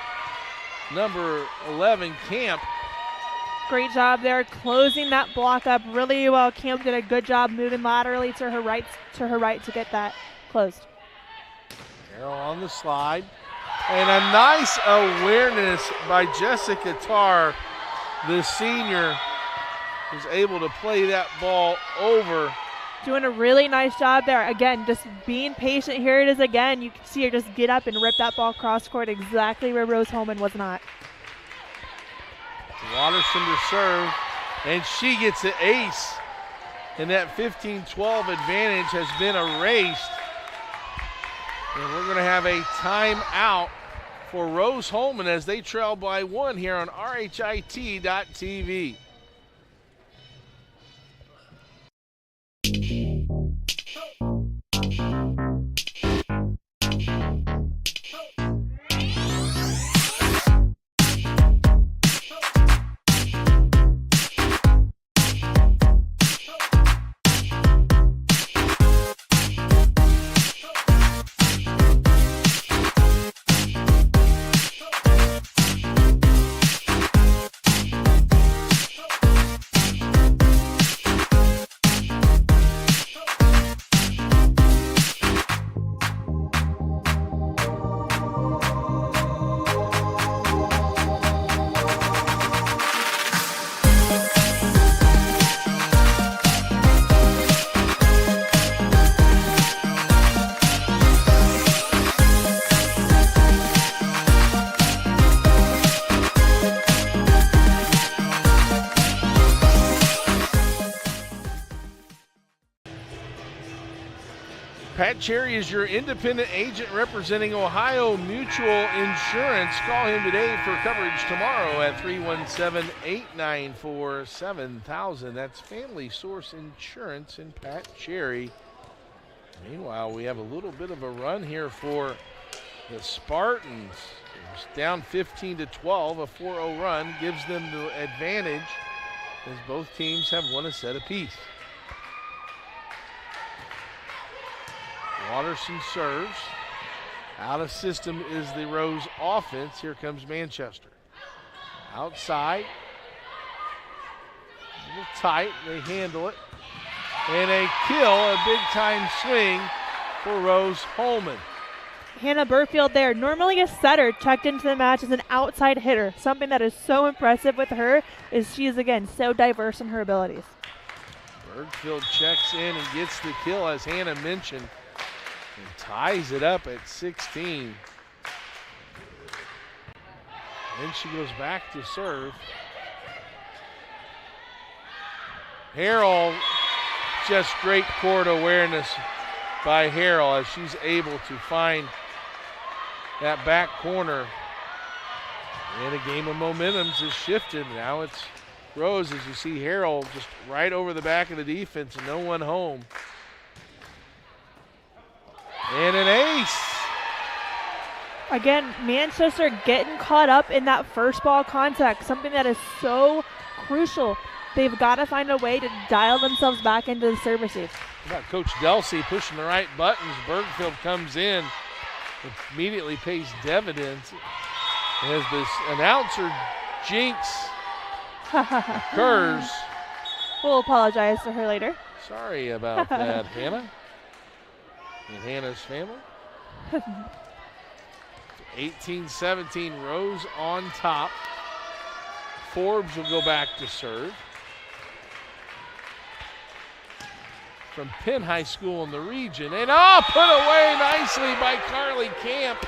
number 11, Camp. Great job there, closing that block up really well. Camp did a good job moving laterally to her right to get that closed. Carroll on the slide. And a nice awareness by Jessica Tar. The senior was able to play that ball over. Doing a really nice job there. Again, just being patient. Here it is again. You can see her just get up and rip that ball cross court exactly where Rose Holman was not. Watterson to serve, and she gets an ace. And that 15-12 advantage has been erased. And we're going to have a timeout for Rose Holman as they trail by 1 here on RHIT.TV. Pat Cherry is your independent agent representing Ohio Mutual Insurance. Call him today for coverage tomorrow at 317-894-7000. That's Family Source Insurance and Pat Cherry. Meanwhile, we have a little bit of a run here for the Spartans. It's down 15-12. A 4-0 run gives them the advantage as both teams have won a set apiece. Watterson serves. Out of system is the Rose offense. Here comes Manchester. Outside. A little tight. They handle it. And a kill, a big-time swing for Rose Holman. Hannah Burfield there, normally a setter, checked into the match as an outside hitter. Something that is so impressive with her is she is, again, so diverse in her abilities. Burfield checks in and gets the kill, as Hannah mentioned. And ties it up at 16. Then she goes back to serve. Harrell, just great court awareness by Harrell as she's able to find that back corner. And a game of momentum has shifted. Now it's Rose, as you see Harrell just right over the back of the defense and no one home. And an ace. Again, Manchester getting caught up in that first ball contact, something that is so crucial. They've got to find a way to dial themselves back into the service receive. How about Coach Delsey pushing the right buttons? Bergfield comes in, immediately pays dividends. As this announcer jinx occurs. We'll apologize to her later. Sorry about that, Hannah. in Hannah's family. 18-17, Rose on top. Forbes will go back to serve. From Penn High School in the region. And put away nicely by Carly Camp.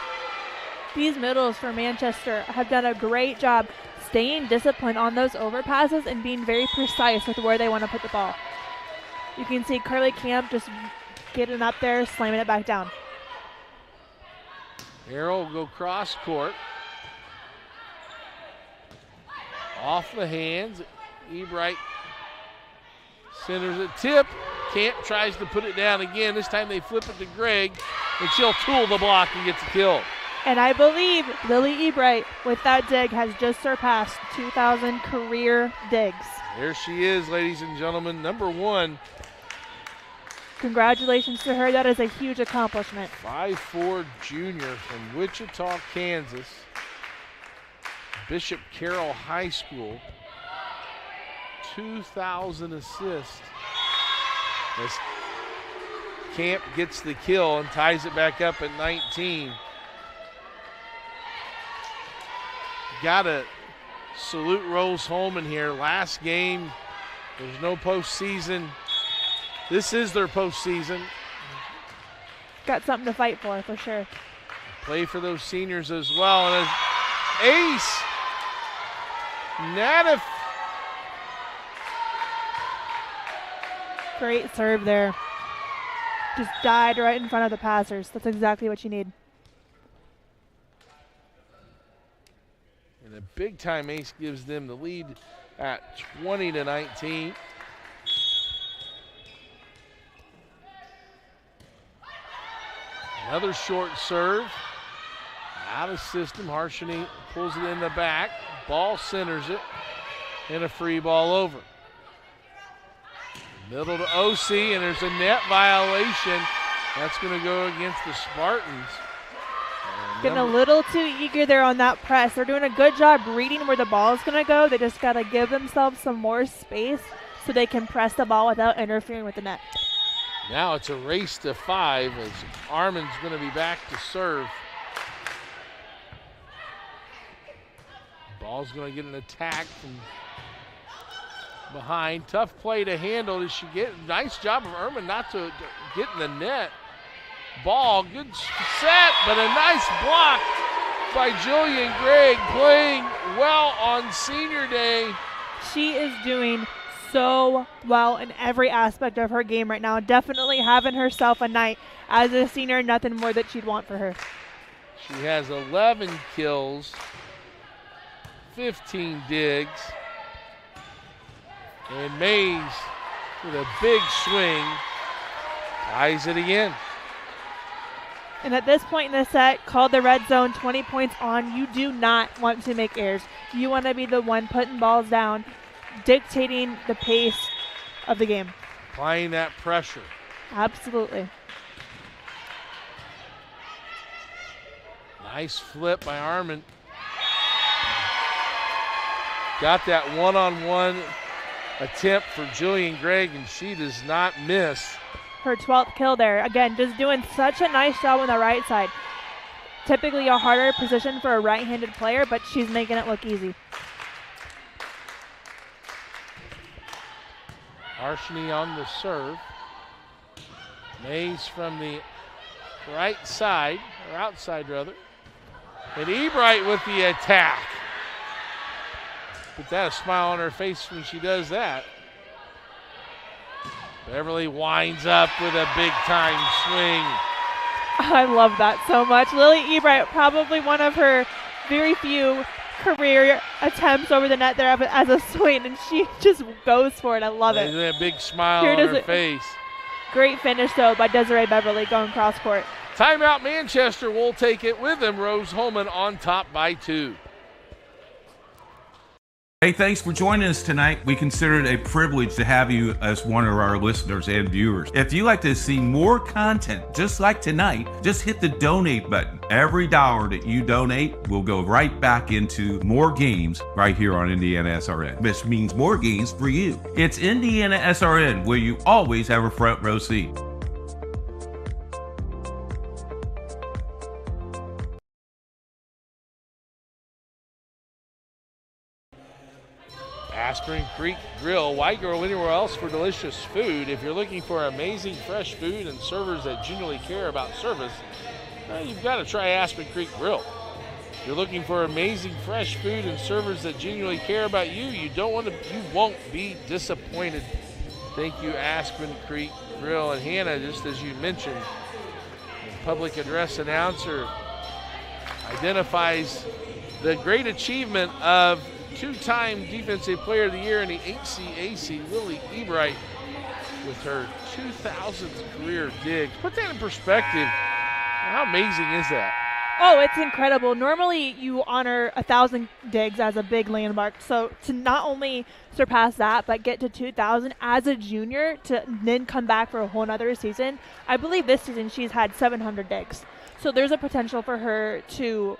These middles for Manchester have done a great job staying disciplined on those overpasses and being very precise with where they want to put the ball. You can see Carly Camp just getting up there, slamming it back down. Arrow will go cross court. Off the hands. Ebright centers a tip. Camp tries to put it down again. This time they flip it to Gregg, and she'll tool the block and get the kill. And I believe Lily Ebright, with that dig, has just surpassed 2,000 career digs. There she is, ladies and gentlemen, number 1. Congratulations to her. That is a huge accomplishment. 5'4" junior from Wichita, Kansas. Bishop Carroll High School. 2,000 assists. As Camp gets the kill and ties it back up at 19. Gotta salute Rose Holman here. Last game, there's no postseason. This is their postseason. Got something to fight for sure. Play for those seniors as well. And an ace. Nadif. Great serve there. Just died right in front of the passers. That's exactly what you need. And a big-time ace gives them the lead at 20-19. Another short serve. Out of system. Harshini pulls it in the back. Ball centers it. And a free ball over. Middle to OC, and there's a net violation. That's going to go against the Spartans. Getting a little too eager there on that press. They're doing a good job reading where the ball is going to go. They just got to give themselves some more space so they can press the ball without interfering with the net. Now it's a race to 5 as Armin's going to be back to serve. Ball's going to get an attack from behind. Tough play to handle. Does she get? Nice job of Erman not to get in the net. Ball, good set, but a nice block by Jillian Gregg, playing well on senior day. She is doing so well in every aspect of her game right now. Definitely having herself a night. As a senior, nothing more that she'd want for her. She has 11 kills, 15 digs. And Mays with a big swing ties it again. And at this point in the set, called the red zone, 20 points on. You do not want to make errors. You want to be the one putting balls down, dictating the pace of the game. Applying that pressure. Absolutely. Nice flip by Armin. Got that one-on-one attempt for Jillian Gregg, and she does not miss. Her 12th kill there. Again, just doing such a nice job on the right side. Typically a harder position for a right-handed player, but she's making it look easy. Harshini on the serve. Mays from the right side, or outside rather. And Ebright with the attack. Put that a smile on her face when she does that. Beverly winds up with a big-time swing. I love that so much. Lily Ebright, probably one of her very few career attempts over the net there as a swing, and she just goes for it. I love it. There's a big smile on her face. Great finish, though, by Desiree Beverly going cross-court. Timeout Manchester will take it with them. Rose Holman on top by 2. Hey, thanks for joining us tonight. We consider it a privilege to have you as one of our listeners and viewers. If you'd like to see more content just like tonight, just hit the donate button. Every dollar that you donate will go right back into more games right here on IndianaSRN, which means more games for you. It's IndianaSRN, where you always have a front row seat. Aspen Creek Grill. Why go anywhere else for delicious food? If you're looking for amazing fresh food and servers that genuinely care about service, you've got to try Aspen Creek Grill. If you're looking for amazing fresh food and servers that genuinely care about you, you won't be disappointed. Thank you, Aspen Creek Grill. And Hannah, just as you mentioned, the public address announcer identifies the great achievement of two-time Defensive Player of the Year in the HCAC, Lily Ebright, with her 2,000th career dig. Put that in perspective. How amazing is that? Oh, it's incredible. Normally you honor 1,000 digs as a big landmark. So to not only surpass that, but get to 2,000 as a junior to then come back for a whole nother season. I believe this season she's had 700 digs. So there's a potential for her to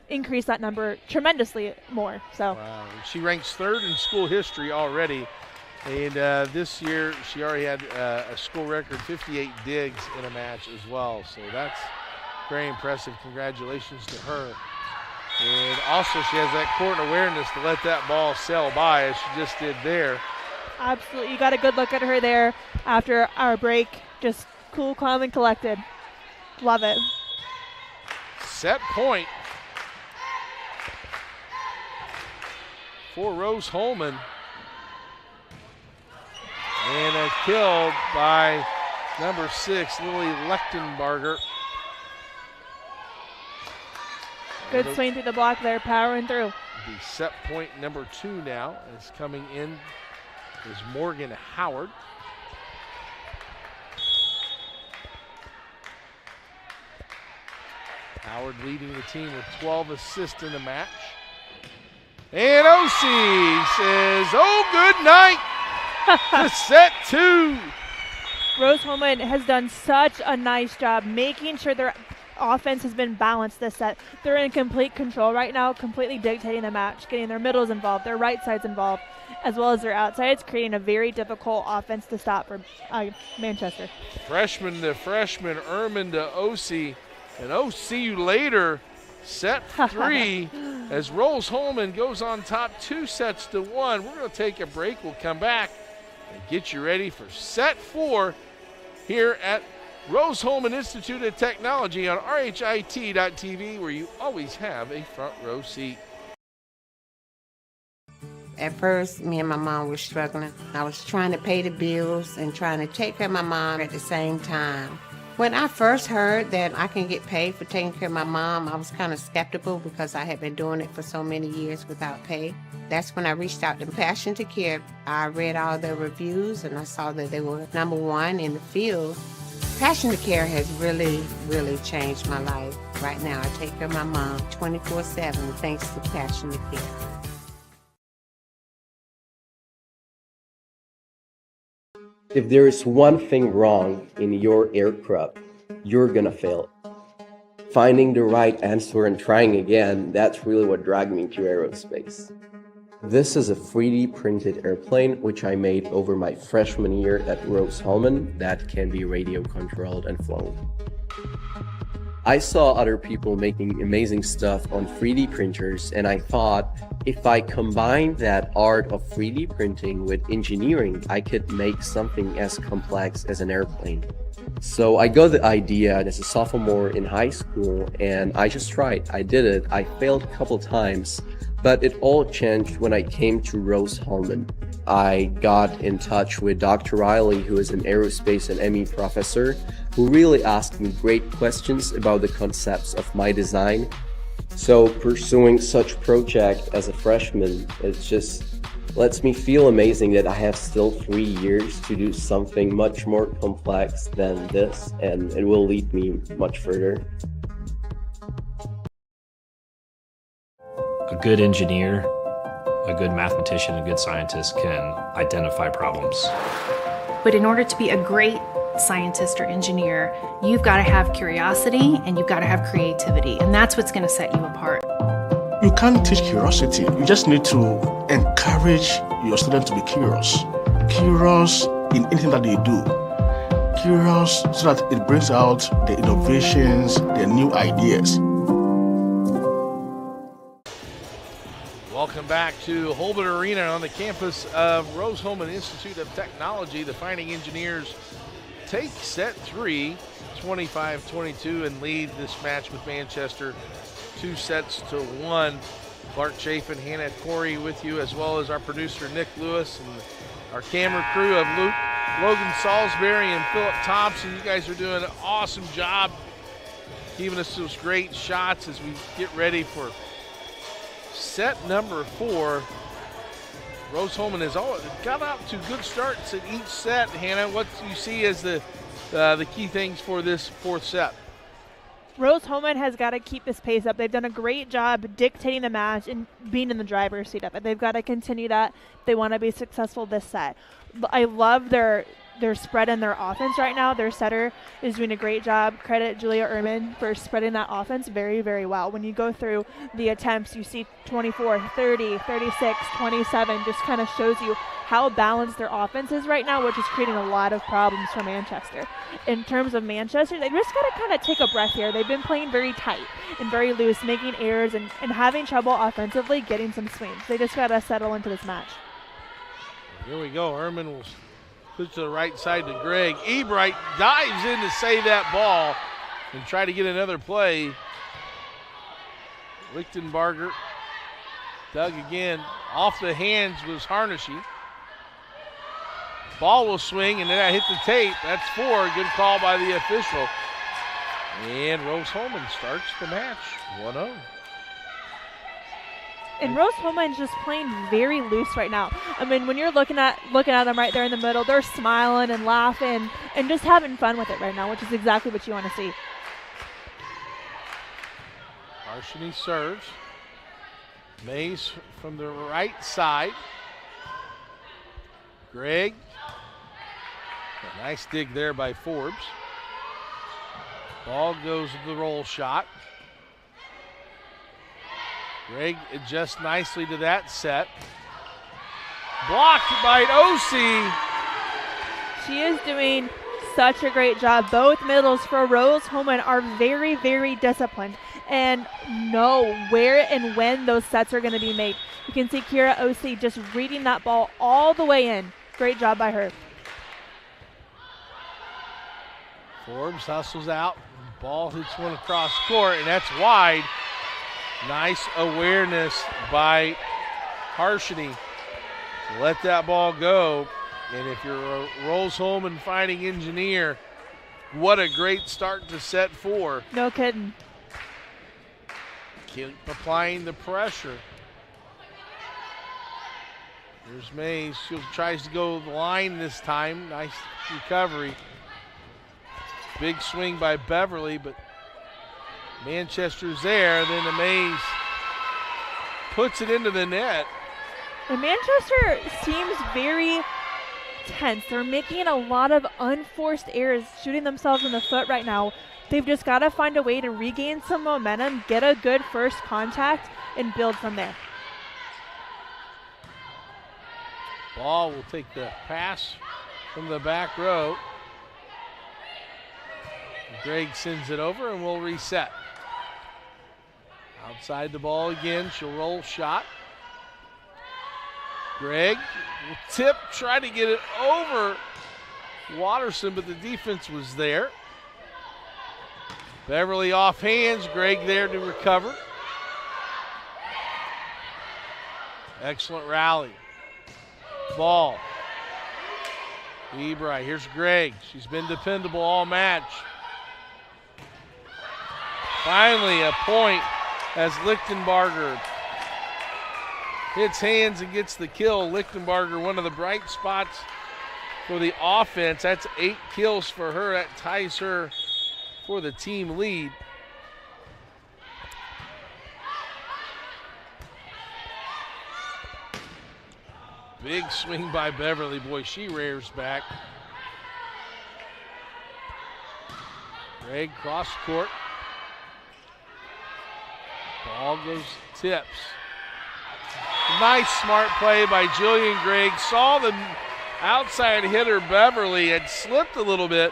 increase that number tremendously more. So wow. She ranks 3rd in school history already. And this year she already had a school record 58 digs in a match as well. So that's very impressive. Congratulations to her. And also she has that court awareness to let that ball sail by as she just did there. Absolutely. You got a good look at her there after our break. Just cool, calm, and collected. Love it. Set point for Rose Holman. And a kill by number 6, Lily Lechtenbarger. Good swing through the block there, powering through. The set point number 2 now is coming in is Morgan Howard. Howard leading the team with 12 assists in the match. And OC says, oh, good night to set 2. Rose Holman has done such a nice job making sure their offense has been balanced this set. They're in complete control right now, completely dictating the match, getting their middles involved, their right sides involved, as well as their outsides, creating a very difficult offense to stop for Manchester. Freshman to freshman, Erman to OC, and OC see you later. Set 3 as Rose Holman goes on top 2-1. We're going to take a break. We'll come back and get you ready for set 4 here at Rose Holman Institute of Technology on RHIT.TV, where you always have a front row seat. At first, me and my mom were struggling. I was trying to pay the bills and trying to take care of my mom at the same time. When I first heard that I can get paid for taking care of my mom, I was kind of skeptical because I had been doing it for so many years without pay. That's when I reached out to Passion to Care. I read all the reviews and I saw that they were #1 in the field. Passion to Care has really, really changed my life. Right now, I take care of my mom 24/7 thanks to Passion to Care. If there is one thing wrong in your aircraft, you're gonna fail. Finding the right answer and trying again, that's really what dragged me to aerospace. This is a 3D printed airplane which I made over my freshman year at Rose Holman that can be radio controlled and flown. I saw other people making amazing stuff on 3D printers, and I thought if I combine that art of 3D printing with engineering, I could make something as complex as an airplane. So I got the idea as a sophomore in high school, and I just tried. I did it. I failed a couple times, but it all changed when I came to Rose Holman. I got in touch with Dr. Riley, who is an aerospace and ME professor, who really asked me great questions about the concepts of my design. So pursuing such project as a freshman, it just lets me feel amazing that I have still 3 years to do something much more complex than this, and it will lead me much further. A good engineer, a good mathematician, a good scientist can identify problems. But in order to be a great scientist or engineer, you've got to have curiosity and you've got to have creativity, and that's what's going to set you apart. You can't teach curiosity. You just need to encourage your students to be curious. Curious in anything that they do. Curious so that it brings out the innovations, the new ideas. welcome back to Holbert Arena on the campus of Rose-Hulman Institute of Technology. The Fighting Engineers take set 3, 25-22, and lead this match with Manchester 2-1. Clark Chafin, Hannah Corey with you, as well as our producer Nick Lewis and our camera crew of Logan Salisbury and Philip Thompson. You guys are doing an awesome job giving us those great shots as we get ready for set number 4. Rose-Hulman has got out to good starts at each set. Hannah, what do you see as the key things for this 4th set? Rose-Hulman has got to keep this pace up. They've done a great job dictating the match and being in the driver's seat of it. They've got to continue that if they want to be successful this set. I love their spread and their offense right now. Their setter is doing a great job. Credit Julia Ehrman for spreading that offense very, very well. When you go through the attempts, you see 24, 30, 36, 27, just kind of shows you how balanced their offense is right now, which is creating a lot of problems for Manchester. In terms of Manchester, they just got to kind of take a breath here. They've been playing very tight and very loose, making errors and having trouble offensively getting some swings. They just got to settle into this match. Here we go. Ehrman will push to the right side to Greg. Ebright dives in to save that ball and try to get another play. Lichtenbarger dug again. Off the hands was Harnessy. Ball will swing, and then that hit the tape. That's 4. Good call by the official. And Rose-Hulman starts the match 1-0. And Rose-Hulman's just playing very loose right now. I mean, when you're looking at them right there in the middle, they're smiling and laughing and just having fun with it right now, which is exactly what you want to see. Harshini serves. Mays from the right side. Greg. A nice dig there by Forbes. Ball goes to the roll shot. Greg adjusts nicely to that set. Blocked by O.C. She is doing such a great job. Both middles for Rose-Hulman are very, very disciplined and know where and when those sets are going to be made. You can see Kira O.C. just reading that ball all the way in. Great job by her. Forbes hustles out. Ball hits one across court, and that's wide. Nice awareness by Harshini to let that ball go. And if you're a Rose-Hulman Fighting Engineer, what a great start to set 4. No kidding. Keep applying the pressure. Here's Mays. She tries to go the line this time. Nice recovery. Big swing by Beverly, but Manchester's there. Then the Mays puts it into the net. And Manchester seems very tense. They're making a lot of unforced errors, shooting themselves in the foot right now. They've just got to find a way to regain some momentum, get a good first contact, and build from there. Ball will take the pass from the back row. Greg sends it over and we'll reset. Outside the ball again, she'll roll shot. Greg will tip, try to get it over Watterson, but the defense was there. Beverly off hands, Greg there to recover. Excellent rally. Ball. Ebright, here's Greg. She's been dependable all match. Finally a point as Lichtenbarger hits hands and gets the kill. Lichtenbarger, one of the bright spots for the offense. That's 8 kills for her. That ties her for the team lead. Big swing by Beverly. Boy, she rears back. Greg cross court. Ball goes tips. Nice smart play by Jillian Gregg. Saw the outside hitter Beverly had slipped a little bit.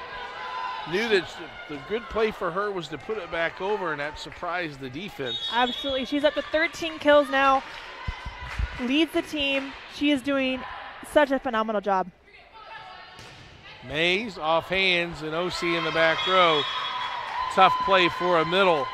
Knew that the good play for her was to put it back over, and that surprised the defense. Absolutely. She's up to 13 kills now. leads the team. She is doing such a phenomenal job. Mays off hands and OC in the back row. Tough play for a middle.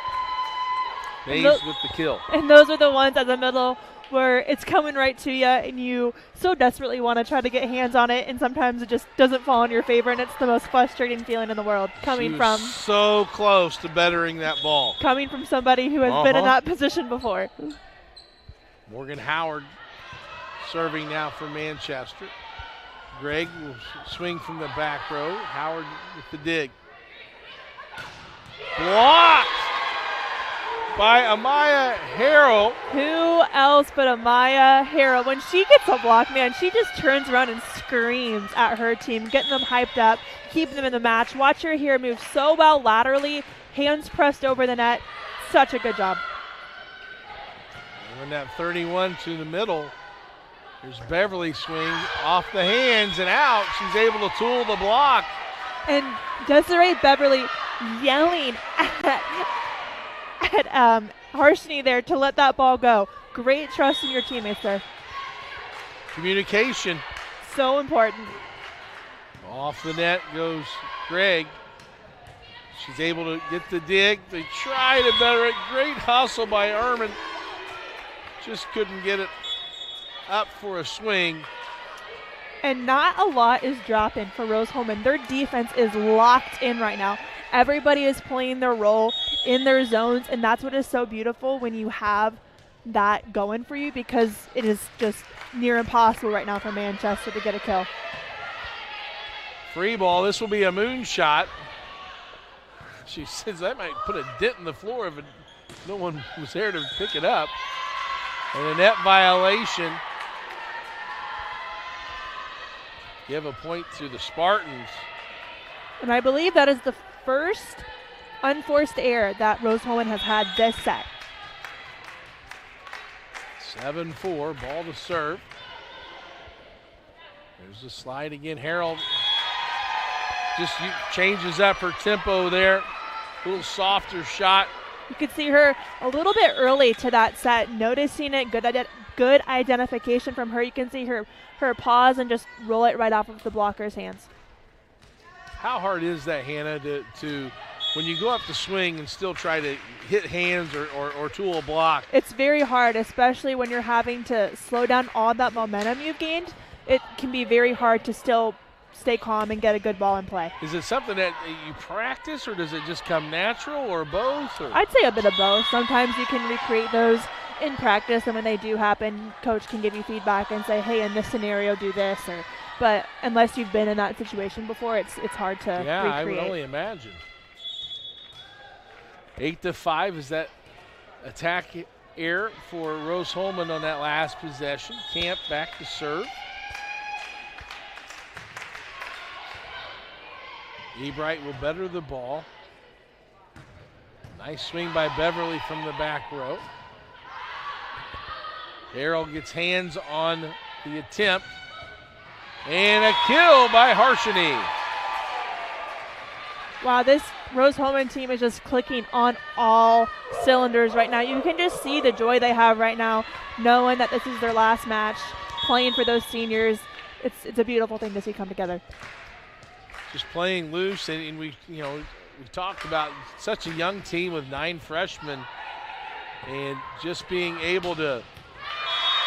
Mays with the kill. And those are the ones at the middle where it's coming right to you and you so desperately want to try to get hands on it, and sometimes it just doesn't fall in your favor, and it's the most frustrating feeling in the world She was so close to bettering that ball. Coming from somebody who has been in that position before. Morgan Howard serving now for Manchester. Gregg will swing from the back row. Howard with the dig. Blocked by Amaya Harrell. Who else but Amaya Harrell? When she gets a block, man, she just turns around and screams at her team, getting them hyped up, keeping them in the match. Watch her here move so well laterally, hands pressed over the net. Such a good job. When that 31 to the middle, there's Beverly swing off the hands and out. She's able to tool the block. And Desiree Beverly yelling at Harshini there to let that ball go. Great trust in your teammates there. Communication. So important. Off the net goes Gregg. She's able to get the dig. They try to better it. Great hustle by Ehrman. Just couldn't get it up for a swing. And not a lot is dropping for Rose-Hulman. Their defense is locked in right now. Everybody is playing their role in their zones, and that's what is so beautiful when you have that going for you, because it is just near impossible right now for Manchester to get a kill. Free ball. This will be a moonshot. She says that might put a dent in the floor if no one was there to pick it up. And a net violation. Give a point to the Spartans. And I believe that is the first unforced error that Rose-Hulman has had this set. 7-4, ball to serve. There's the slide again. Harold just changes up her tempo there. A little softer shot. You could see her a little bit early to that set, noticing it, good identification from her. You can see her pause and just roll it right off of the blocker's hands. How hard is that, Hannah, to when you go up to swing and still try to hit hands or tool a block? It's very hard, especially when you're having to slow down all that momentum you've gained. It can be very hard to still stay calm and get a good ball in play. Is it something that you practice, or does it just come natural, or both? Or? I'd say a bit of both. Sometimes you can recreate those in practice, and when they do happen, coach can give you feedback and say, hey, in this scenario, do this. But unless you've been in that situation before, it's hard to recreate. Yeah, I would only imagine. 8-5 is that attack error for Rose-Hulman on that last possession. Camp back to serve. Ebright will better the ball. Nice swing by Beverly from the back row. Harold gets hands on the attempt. And a kill by Harshini. Wow, this Rose-Hulman team is just clicking on all cylinders right now. You can just see the joy they have right now, knowing that this is their last match, playing for those seniors. It's a beautiful thing to see come together. Just playing loose, and we talked about such a young team with 9 freshmen, and just being able to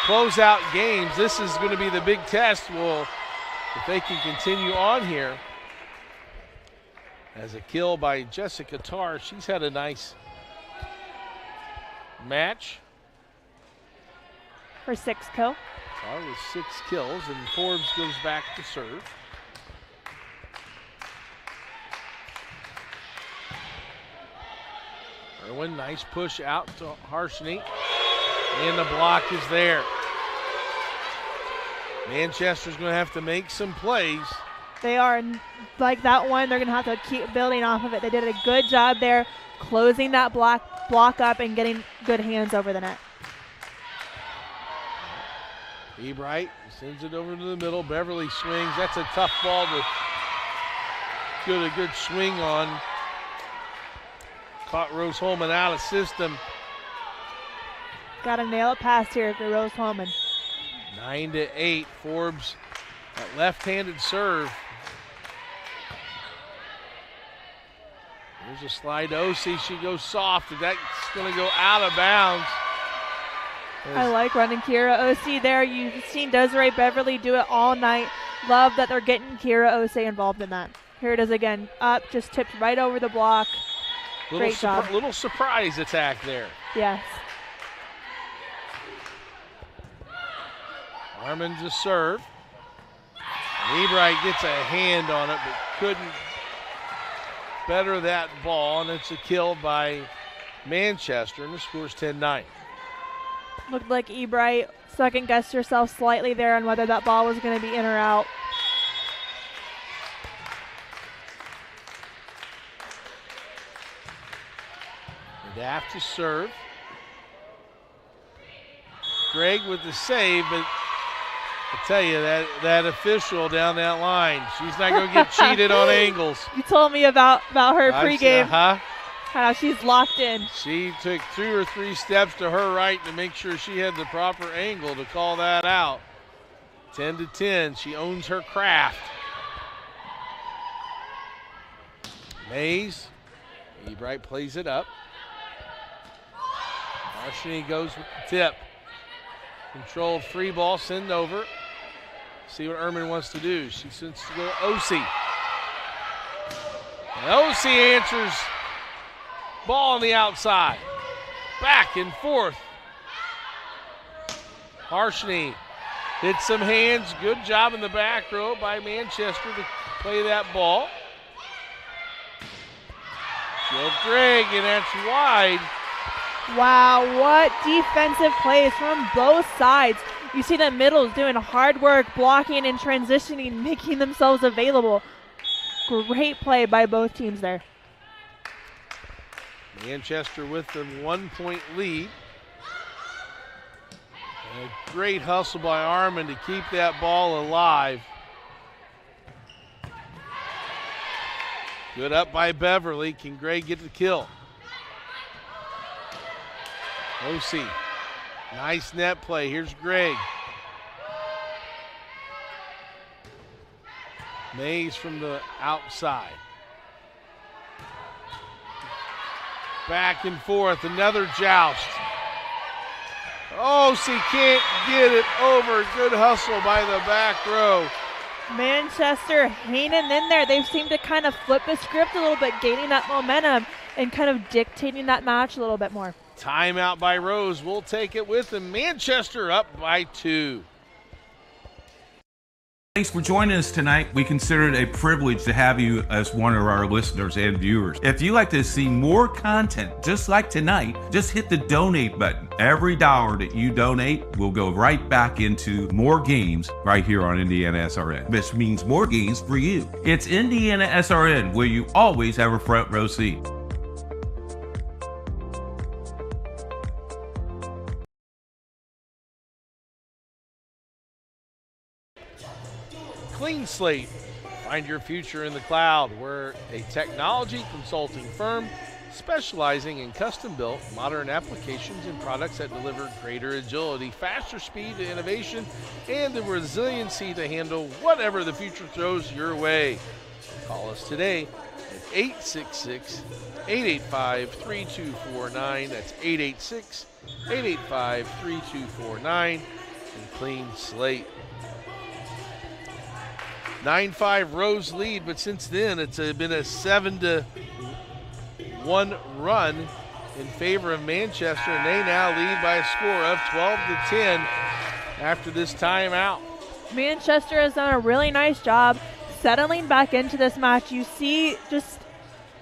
close out games. This is going to be the big test. Well, if they can continue on here. As a kill by Jessica Tarr. She's had a nice match. Her 6th kill. Tarr with 6 kills, and Forbes goes back to serve. Irwin, nice push out to Harshini. And the block is there. Manchester's going to have to make some plays. They are, like that one, they're going to have to keep building off of it. They did a good job there closing that block up and getting good hands over the net. Ebright sends it over to the middle. Beverly swings. That's a tough ball to get a good swing on. Caught Rose-Hulman out of system. Got to nail it past here for Rose-Hulman. 9-8. Forbes, that left-handed serve. There's a slide to Osei. She goes soft, and that's going to go out of bounds. I like running Kira Osei there. You've seen Desiree Beverly do it all night. Love that they're getting Kira Osei involved in that. Here it is again. Up, just tipped right over the block. Great job. Little surprise attack there. Yes. Armin's a serve. Ebright gets a hand on it, but couldn't better that ball, and it's a kill by Manchester, and the score's 10-9. Looked like Ebright second-guessed herself slightly there on whether that ball was going to be in or out. Daft to serve. Greg with the save, but I tell you, that official down that line, she's not going to get cheated on angles. You told me about her pregame. How she's locked in. She took 2 or 3 steps to her right to make sure she had the proper angle to call that out. 10-10, she owns her craft. Mays, Ebright plays it up. Marshany goes with the tip. Controlled free ball, send over. See what Ehrman wants to do. She sends to go Osei. And Osei answers. Ball on the outside. Back and forth. Marshany hit some hands. Good job in the back row by Manchester to play that ball. Jill Gregg, and that's wide. Wow, what defensive plays from both sides. You see the middles doing hard work, blocking and transitioning, making themselves available. Great play by both teams there. Manchester with the 1-point lead. And a great hustle by Armin to keep that ball alive. Good up by Beverly. Can Gregg get the kill? Osei, nice net play. Here's Gregg. Mays from the outside. Back and forth, another joust. Osei can't get it over. Good hustle by the back row. Manchester hanging in there. They seem to kind of flip the script a little bit, gaining that momentum and kind of dictating that match a little bit more. Timeout by Rose. We'll take it with them. Manchester up by 2. Thanks for joining us tonight. We consider it a privilege to have you as one of our listeners and viewers. If you'd like to see more content just like tonight, just hit the donate button. Every dollar that you donate will go right back into more games right here on IndianaSRN, which means more games for you. It's IndianaSRN, where you always have a front row seat. Clean Slate. Find your future in the cloud. We're a technology consulting firm specializing in custom-built modern applications and products that deliver greater agility, faster speed to innovation, and the resiliency to handle whatever the future throws your way. Call us today at 866-885-3249. That's 886-885-3249. And Clean Slate. 9-5 Rose lead, but since then it's been a 7-1 run in favor of Manchester, and they now lead by a score of 12-10 after this timeout. Manchester has done a really nice job settling back into this match. You see just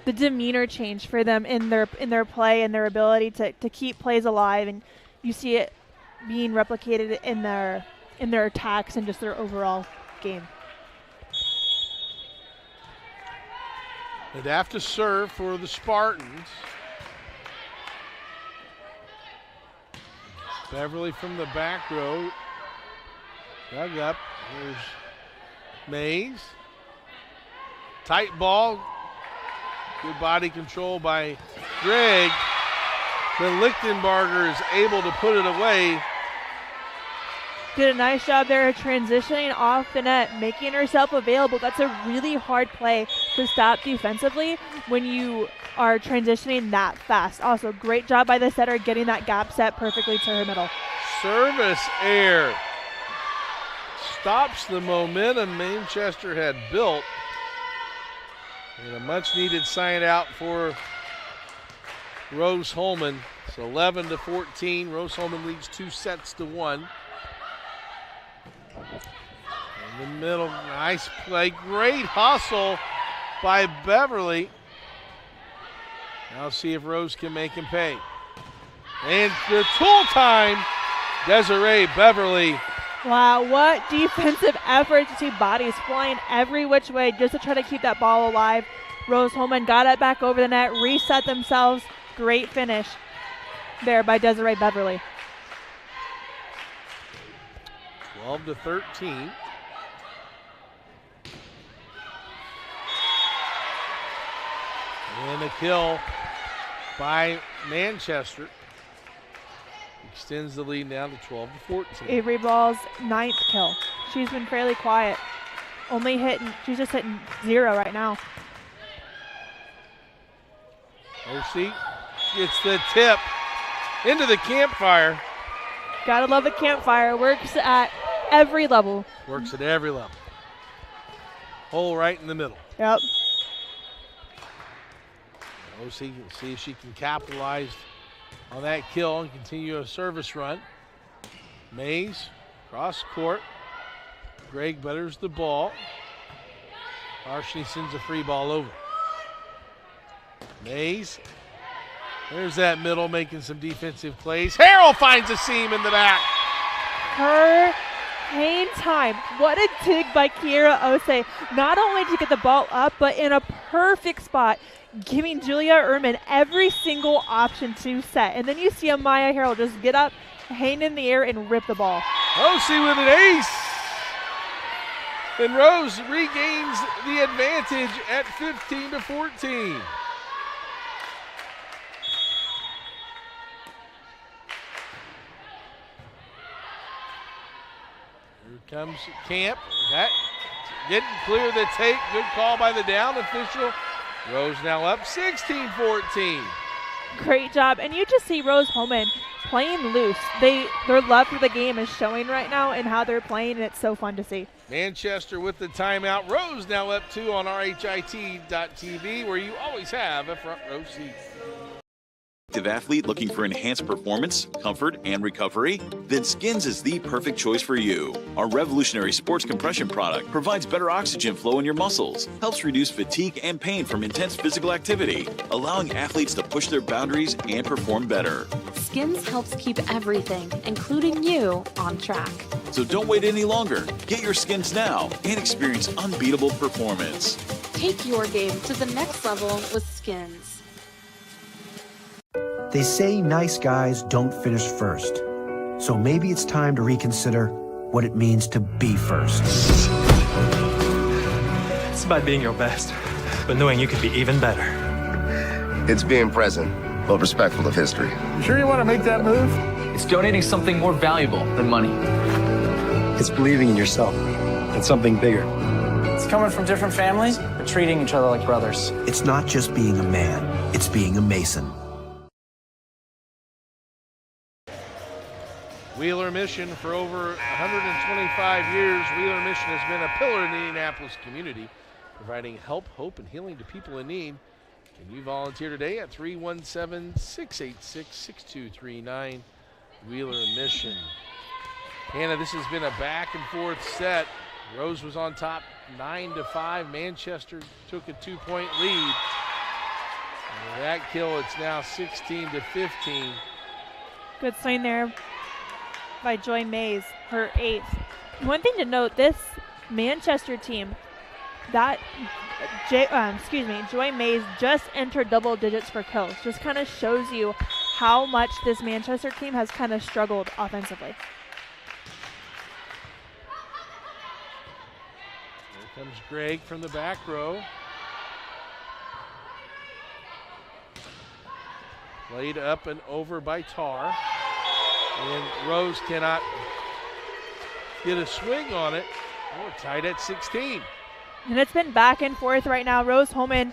the demeanor change for them in their play and their ability to keep plays alive, and you see it being replicated in their attacks and just their overall game. They'd have to serve for the Spartans. Beverly from the back row. Dug up. There's Mays. Tight ball. Good body control by Gregg. But Lichtenbarger is able to put it away. Did a nice job there transitioning off the net, making herself available. That's a really hard play to stop defensively when you are transitioning that fast. Also, great job by the setter getting that gap set perfectly to her middle. Service error stops the momentum Manchester had built. And a much-needed sign out for Rose-Hulman. It's 11-14. Rose-Hulman leads 2-1. In the middle, nice play. Great hustle by Beverly. Now see if Rose can make him pay. And the tool time, Desiree Beverly. Wow, what defensive effort to see bodies flying every which way just to try to keep that ball alive. Rose-Hulman got it back over the net, reset themselves. Great finish there by Desiree Beverly. 12-13. And a kill by Manchester. Extends the lead now to 12-14. Avery Ball's 9th kill. She's been fairly quiet. She's just hitting 0 right now. OC gets the tip into the campfire. Gotta love the campfire. Works at every level. Works at every level. Hole right in the middle. Yep. OC can see if she can capitalize on that kill and continue a service run. Mays, cross court. Gregg butters the ball. Arshni sends a free ball over. Mays, there's that middle making some defensive plays. Harrell finds a seam in the back. Her hang time. What a dig by Kiera Osei. Not only to get the ball up, but in a perfect spot, giving Julia Ehrman every single option to set. And then you see Amaya Harrell just get up, hang in the air, and rip the ball. Osei with an ace. And Rose regains the advantage at 15-14. Here comes Camp. That didn't clear the tape. Good call by the down official. Rose now up 16-14. Great job. And you just see Rose-Hulman playing loose. Their love for the game is showing right now in how they're playing, and it's so fun to see. Manchester with the timeout. Rose now up 2 on RHIT.TV, where you always have a front row seat. Active athlete looking for enhanced performance, comfort, and recovery? Then Skins is the perfect choice for you. Our revolutionary sports compression product provides better oxygen flow in your muscles, helps reduce fatigue and pain from intense physical activity, allowing athletes to push their boundaries and perform better. Skins helps keep everything, including you, on track. So don't wait any longer. Get your Skins now and experience unbeatable performance. Take your game to the next level with Skins. They say nice guys don't finish first. So maybe it's time to reconsider what it means to be first. It's about being your best, but knowing you could be even better. It's being present, but respectful of history. You sure you want to make that move? It's donating something more valuable than money. It's believing in yourself and something bigger. It's coming from different families, but treating each other like brothers. It's not just being a man, it's being a Mason. Wheeler Mission for over 125 years. Wheeler Mission has been a pillar in the Indianapolis community, providing help, hope, and healing to people in need. Can you volunteer today at 317-686-6239? Wheeler Mission. Hannah, this has been a back and forth set. Rose was on top 9-5. Manchester took a 2-point lead. And with that kill, it's now 16-15. Good swing there by Joy Mays, her 8th. One thing to note, this Manchester team, Joy Mays just entered double digits for kills. Just kind of shows you how much this Manchester team has kind of struggled offensively. Here comes Gregg from the back row. Played up and over by Tar. And Rose cannot get a swing on it. We're tied at 16. And it's been back and forth right now. Rose-Hulman,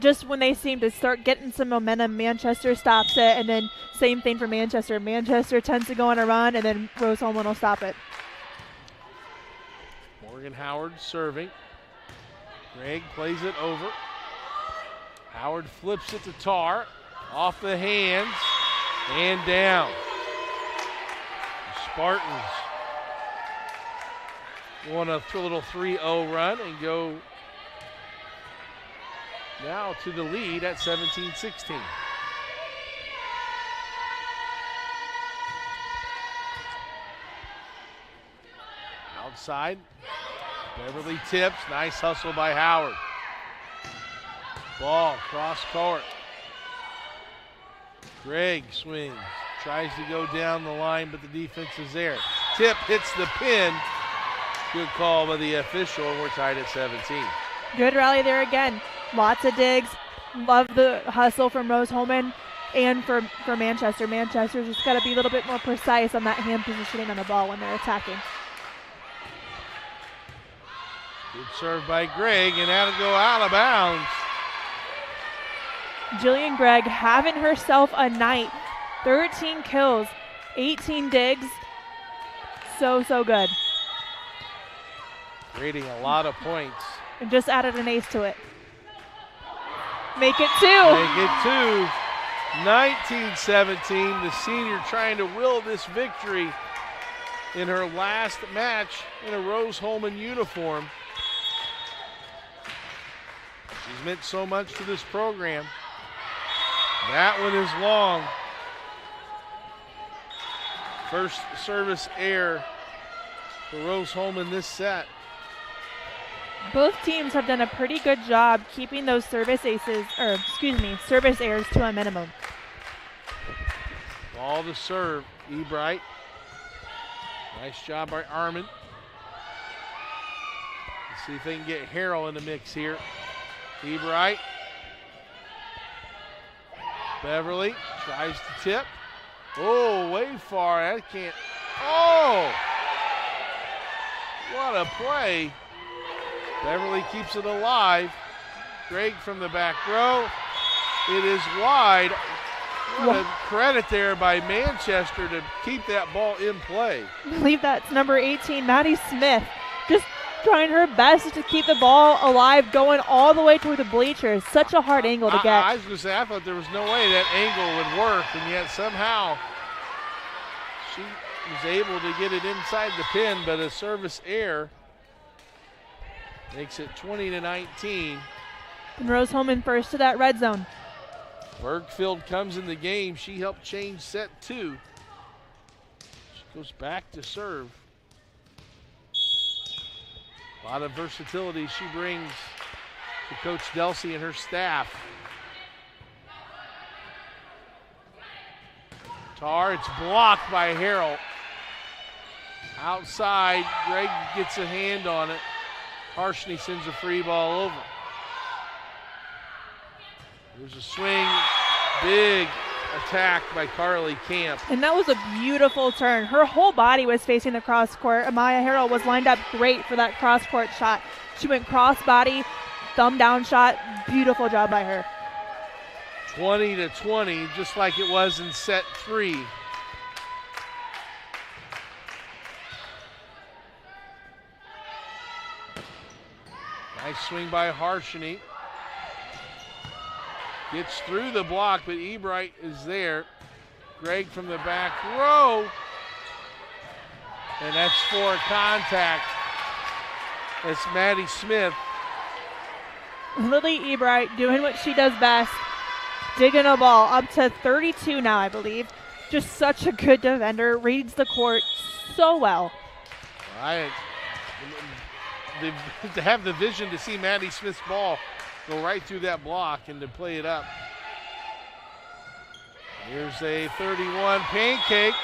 just when they seem to start getting some momentum, Manchester stops it, and then same thing for Manchester. Manchester tends to go on a run, and then Rose-Hulman will stop it. Morgan Howard serving. Gregg plays it over. Howard flips it to Tar. Off the hands and down. The Spartans want a little 3-0 run and go now to the lead at 17-16. Outside, Beverly tips. Nice hustle by Howard. Ball cross court. Gregg swings, tries to go down the line, but the defense is there. Tip hits the pin. Good call by the official, and we're tied at 17. Good rally there again. Lots of digs. Love the hustle from Rose-Hulman and for Manchester. Manchester's just got to be a little bit more precise on that hand positioning on the ball when they're attacking. Good serve by Gregg, and that'll go out of bounds. Jillian Gregg having herself a night. 13 kills, 18 digs. So good. Creating a lot of points. And just added an ace to it. Make it 2. Make it 2. 19-17. The senior trying to will this victory in her last match in a Rose-Hulman uniform. She's meant so much to this program. That one is long. First service error for Rose-Hulman this set. Both teams have done a pretty good job keeping those service errors to a minimum. Ball to serve, Ebright. Nice job by Armin. Let's see if they can get Harrell in the mix here. Ebright. Beverly tries to tip. Oh, way far. That can't. Oh! What a play. Beverly keeps it alive. Gregg from the back row. It is wide. What a credit there by Manchester to keep that ball in play. I believe that's number 18, Maddie Smith. Just trying her best to keep the ball alive, going all the way toward the bleachers. Such a hard angle to get. I was going to say, I thought there was no way that angle would work, and yet somehow she was able to get it inside the pin, but a service error makes it 20-19. And Rose-Hulman first to that red zone. Bergfield comes in the game. She helped change set 2. She goes back to serve. A lot of versatility she brings to Coach Delsey and her staff. Tar, it's blocked by Harrell. Outside, Gregg gets a hand on it. Harshney sends a free ball over. There's a swing, big attack by Carly Camp. And that was a beautiful turn. Her whole body was facing the cross court. Amaya Harrell was lined up great for that cross court shot. She went cross body, thumb down shot. Beautiful job by her. 20-20, just like it was in set 3. Nice swing by Harshney. Gets through the block, but Ebright is there. Gregg from the back row. And that's for contact. That's Maddie Smith. Lily Ebright doing what she does best. Digging a ball up to 32 now, I believe. Just such a good defender. Reads the court so well. To have the vision to see Maddie Smith's ball go right through that block and to play it up. Here's a 31 pancake.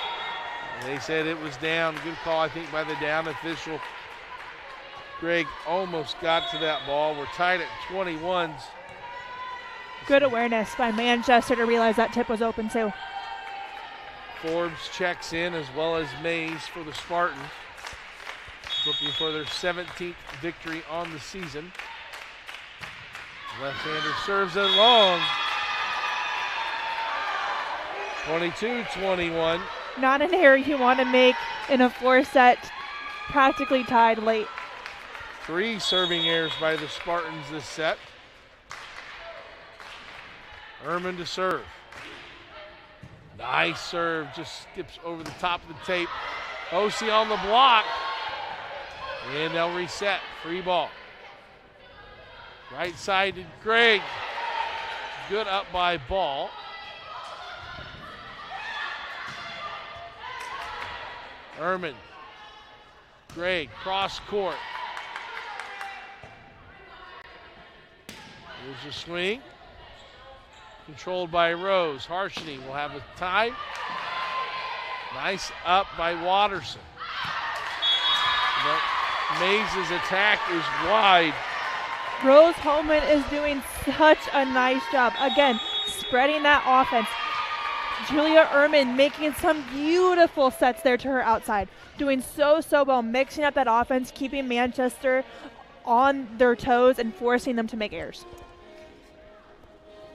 They said it was down. Good call, I think, by the down official. Gregg almost got to that ball. We're tied at 21s. Good awareness by Manchester to realize that tip was open too. Forbes checks in as well as Mays for the Spartans, looking for their 17th victory on the season. Left-hander serves it long. 22-21. Not an error you want to make in a 4-set, practically tied late. 3 serving errors by the Spartans this set. Ehrman to serve. Nice serve, just skips over the top of the tape. OC on the block. And they'll reset, free ball. Right side to Gregg. Good up by Ball. Ehrman. Gregg, cross court. Here's a swing. Controlled by Rose. Harshini will have a tie. Nice up by Watterson. But Mays' attack is wide. Rose Holman is doing such a nice job. Again, spreading that offense. Julia Ehrman making some beautiful sets there to her outside. Doing so well, mixing up that offense, keeping Manchester on their toes and forcing them to make errors.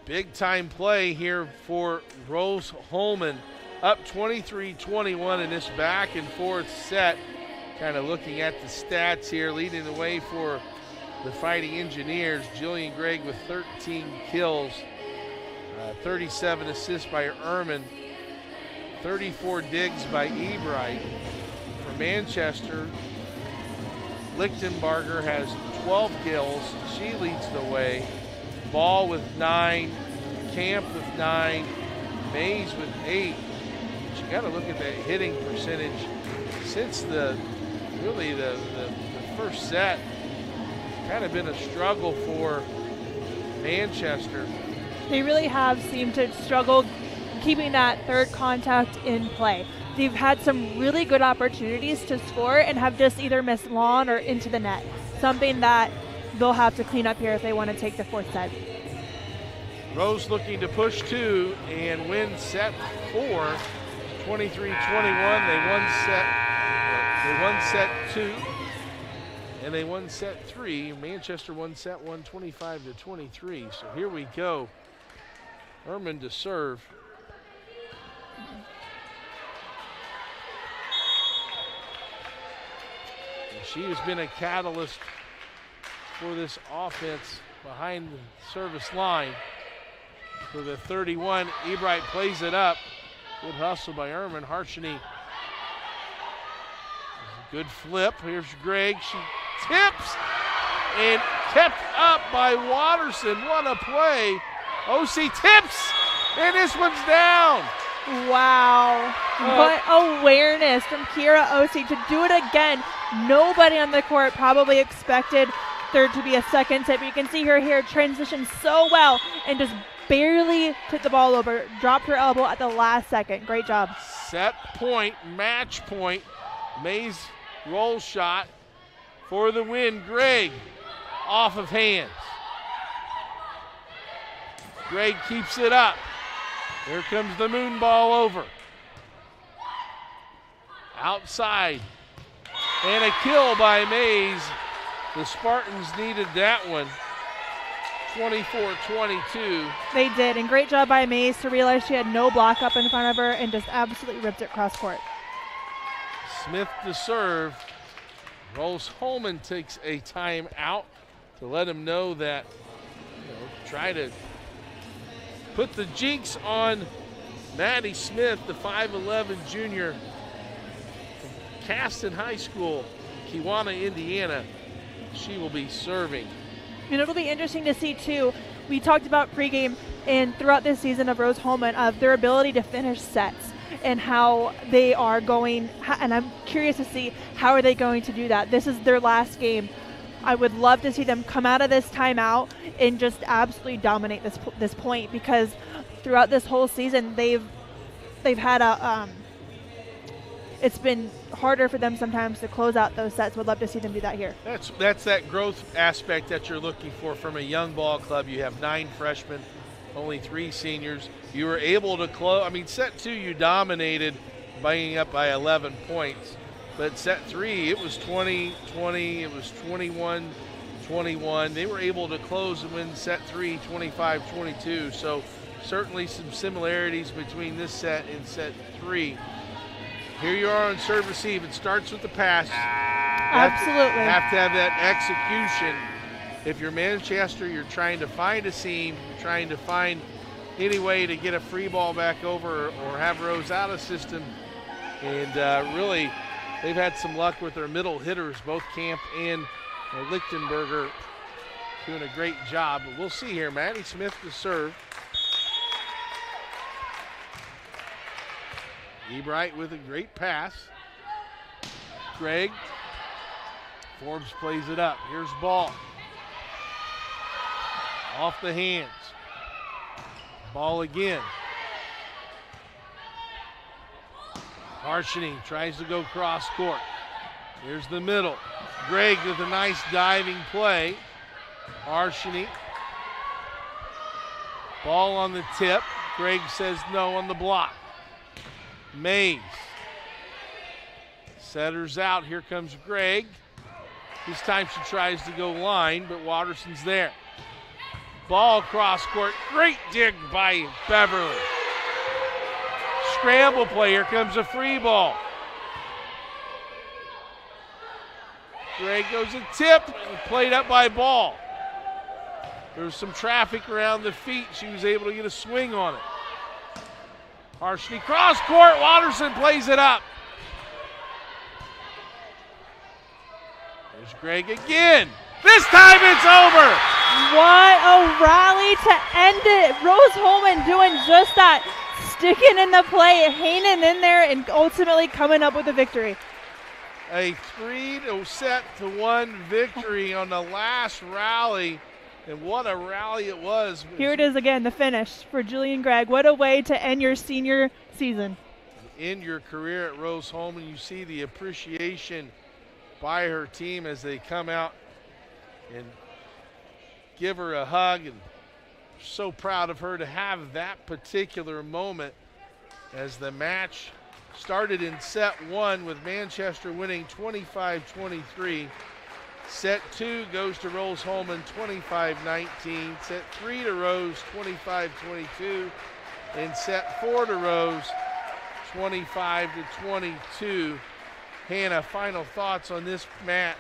Big time play here for Rose Holman. Up 23-21 in this back and forth set. Kind of looking at the stats here, leading the way for the Fighting Engineers. Jillian Gregg with 13 kills, 37 assists by Ehrman, 34 digs by Ebright. For Manchester, Lichtenbarger has 12 kills. She leads the way. Ball with 9, Camp with 9, Mays with 8. But you got to look at that hitting percentage since the first set. Kind of been a struggle for Manchester. They really have seemed to struggle keeping that third contact in play. They've had some really good opportunities to score and have just either missed lawn or into the net. Something that they'll have to clean up here if they want to take the 4th set. Rose looking to push 2 and win set 4, 23-21. They won set 2, and they won set 3. Manchester won set 1, 25-23. So here we go. Ehrman to serve. And she has been a catalyst for this offense behind the service line. For the 31, Ebright plays it up. Good hustle by Ehrman. Harshini. Good flip. Here's Gregg. She tips and kept up by Watterson. What a play. OC tips, and this one's down. Wow. What awareness from Kira OC to do it again. Nobody on the court probably expected there to be a second tip. You can see her here transition so well and just barely took the ball over, dropped her elbow at the last second. Great job. Set point, match point. Mays roll shot for the win. Gregg off of hands. Gregg keeps it up. Here comes the moon ball over. Outside. And a kill by Mays. The Spartans needed that one. 24-22. They did, and great job by Mays to realize she had no block up in front of her and just absolutely ripped it cross court. Smith to serve. Rose Holman takes a timeout to let him know that, try to put the jinx on Maddie Smith, the 5'11 junior from Caston High School, Kewanna, Indiana. She will be serving. And it'll be interesting to see, too. We talked about pregame and throughout this season of Rose Holman of their ability to finish sets and how they are going, and I'm curious to see how are they going to do that. This is their last game. I would love to see them come out of this timeout and just absolutely dominate this point, because throughout this whole season they've had a it's been harder for them sometimes to close out those sets. Would love to see them do that here. That's that growth aspect that you're looking for from a young ball club. You have 9 freshmen only 3 seniors. You were able to close. I mean, set 2 you dominated, banging up by 11 points. But set 3, it was 20-20. It was 21-21. They were able to close and win set 3, 25-22. So certainly some similarities between this set and set 3. Here you are on serve receive. It starts with the pass. Absolutely. Have to have that execution. If you're Manchester, you're trying to find a seam, trying to find any way to get a free ball back over or have Rose out of system. And really, they've had some luck with their middle hitters, both Camp and Lichtenberger doing a great job. But we'll see here. Maddie Smith to serve. Ebright with a great pass. Gregg. Forbes plays it up. Here's ball. Off the hands. Ball again. Harshini tries to go cross court. Here's the middle. Gregg with a nice diving play. Harshini. Ball on the tip. Gregg says no on the block. Mays. Setters out. Here comes Gregg. This time she tries to go line, but Watterson's there. Ball cross court. Great dig by Beverly. Scramble play. Here comes a free ball. Gregg goes a tip. Played up by Ball. There was some traffic around the feet. She was able to get a swing on it. Harshini cross court. Watterson plays it up. There's Gregg again. This time it's over. What a rally to end it. Rose Holman doing just that. Sticking in the play, hanging in there, and ultimately coming up with a victory. A 3-1 victory on the last rally. And what a rally it was. Here it is again, the finish for Julian Gregg. What a way to end your senior season. In your career at Rose Holman, you see the appreciation by her team as they come out and give her a hug. And so proud of her to have that particular moment as the match started in set 1 with Manchester winning 25-23. Set 2 goes to Rose Holman 25-19. Set 3 to Rose 25-22. And set 4 to Rose 25-22. Hannah, final thoughts on this match?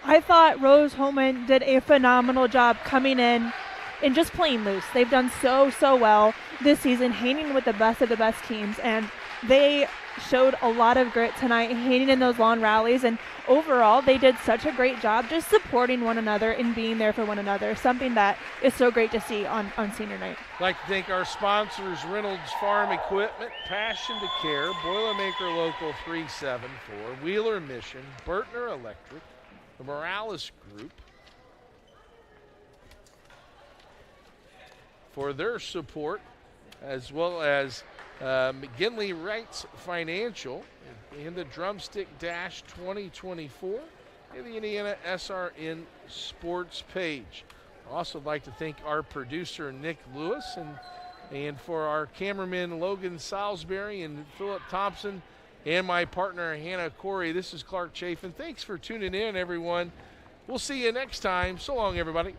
I thought Rose Holman did a phenomenal job coming in and just playing loose. They've done so well this season, hanging with the best of the best teams, and they showed a lot of grit tonight, hanging in those long rallies, and overall they did such a great job just supporting one another and being there for one another, something that is so great to see on senior night. I'd like to thank our sponsors, Reynolds Farm Equipment, Passion to Care, Boilermaker Local 374, Wheeler Mission, Bertner Electric, the Morales Group, for their support, as well as McGinley Wrights Financial and the Drumstick Dash 2024 and the IndianaSRN Sports page. I'd also like to thank our producer, Nick Lewis, and for our cameraman, Logan Salisbury and Philip Thompson, and my partner, Hannah Corey. This is Clark Chafin. Thanks for tuning in, everyone. We'll see you next time. So long, everybody.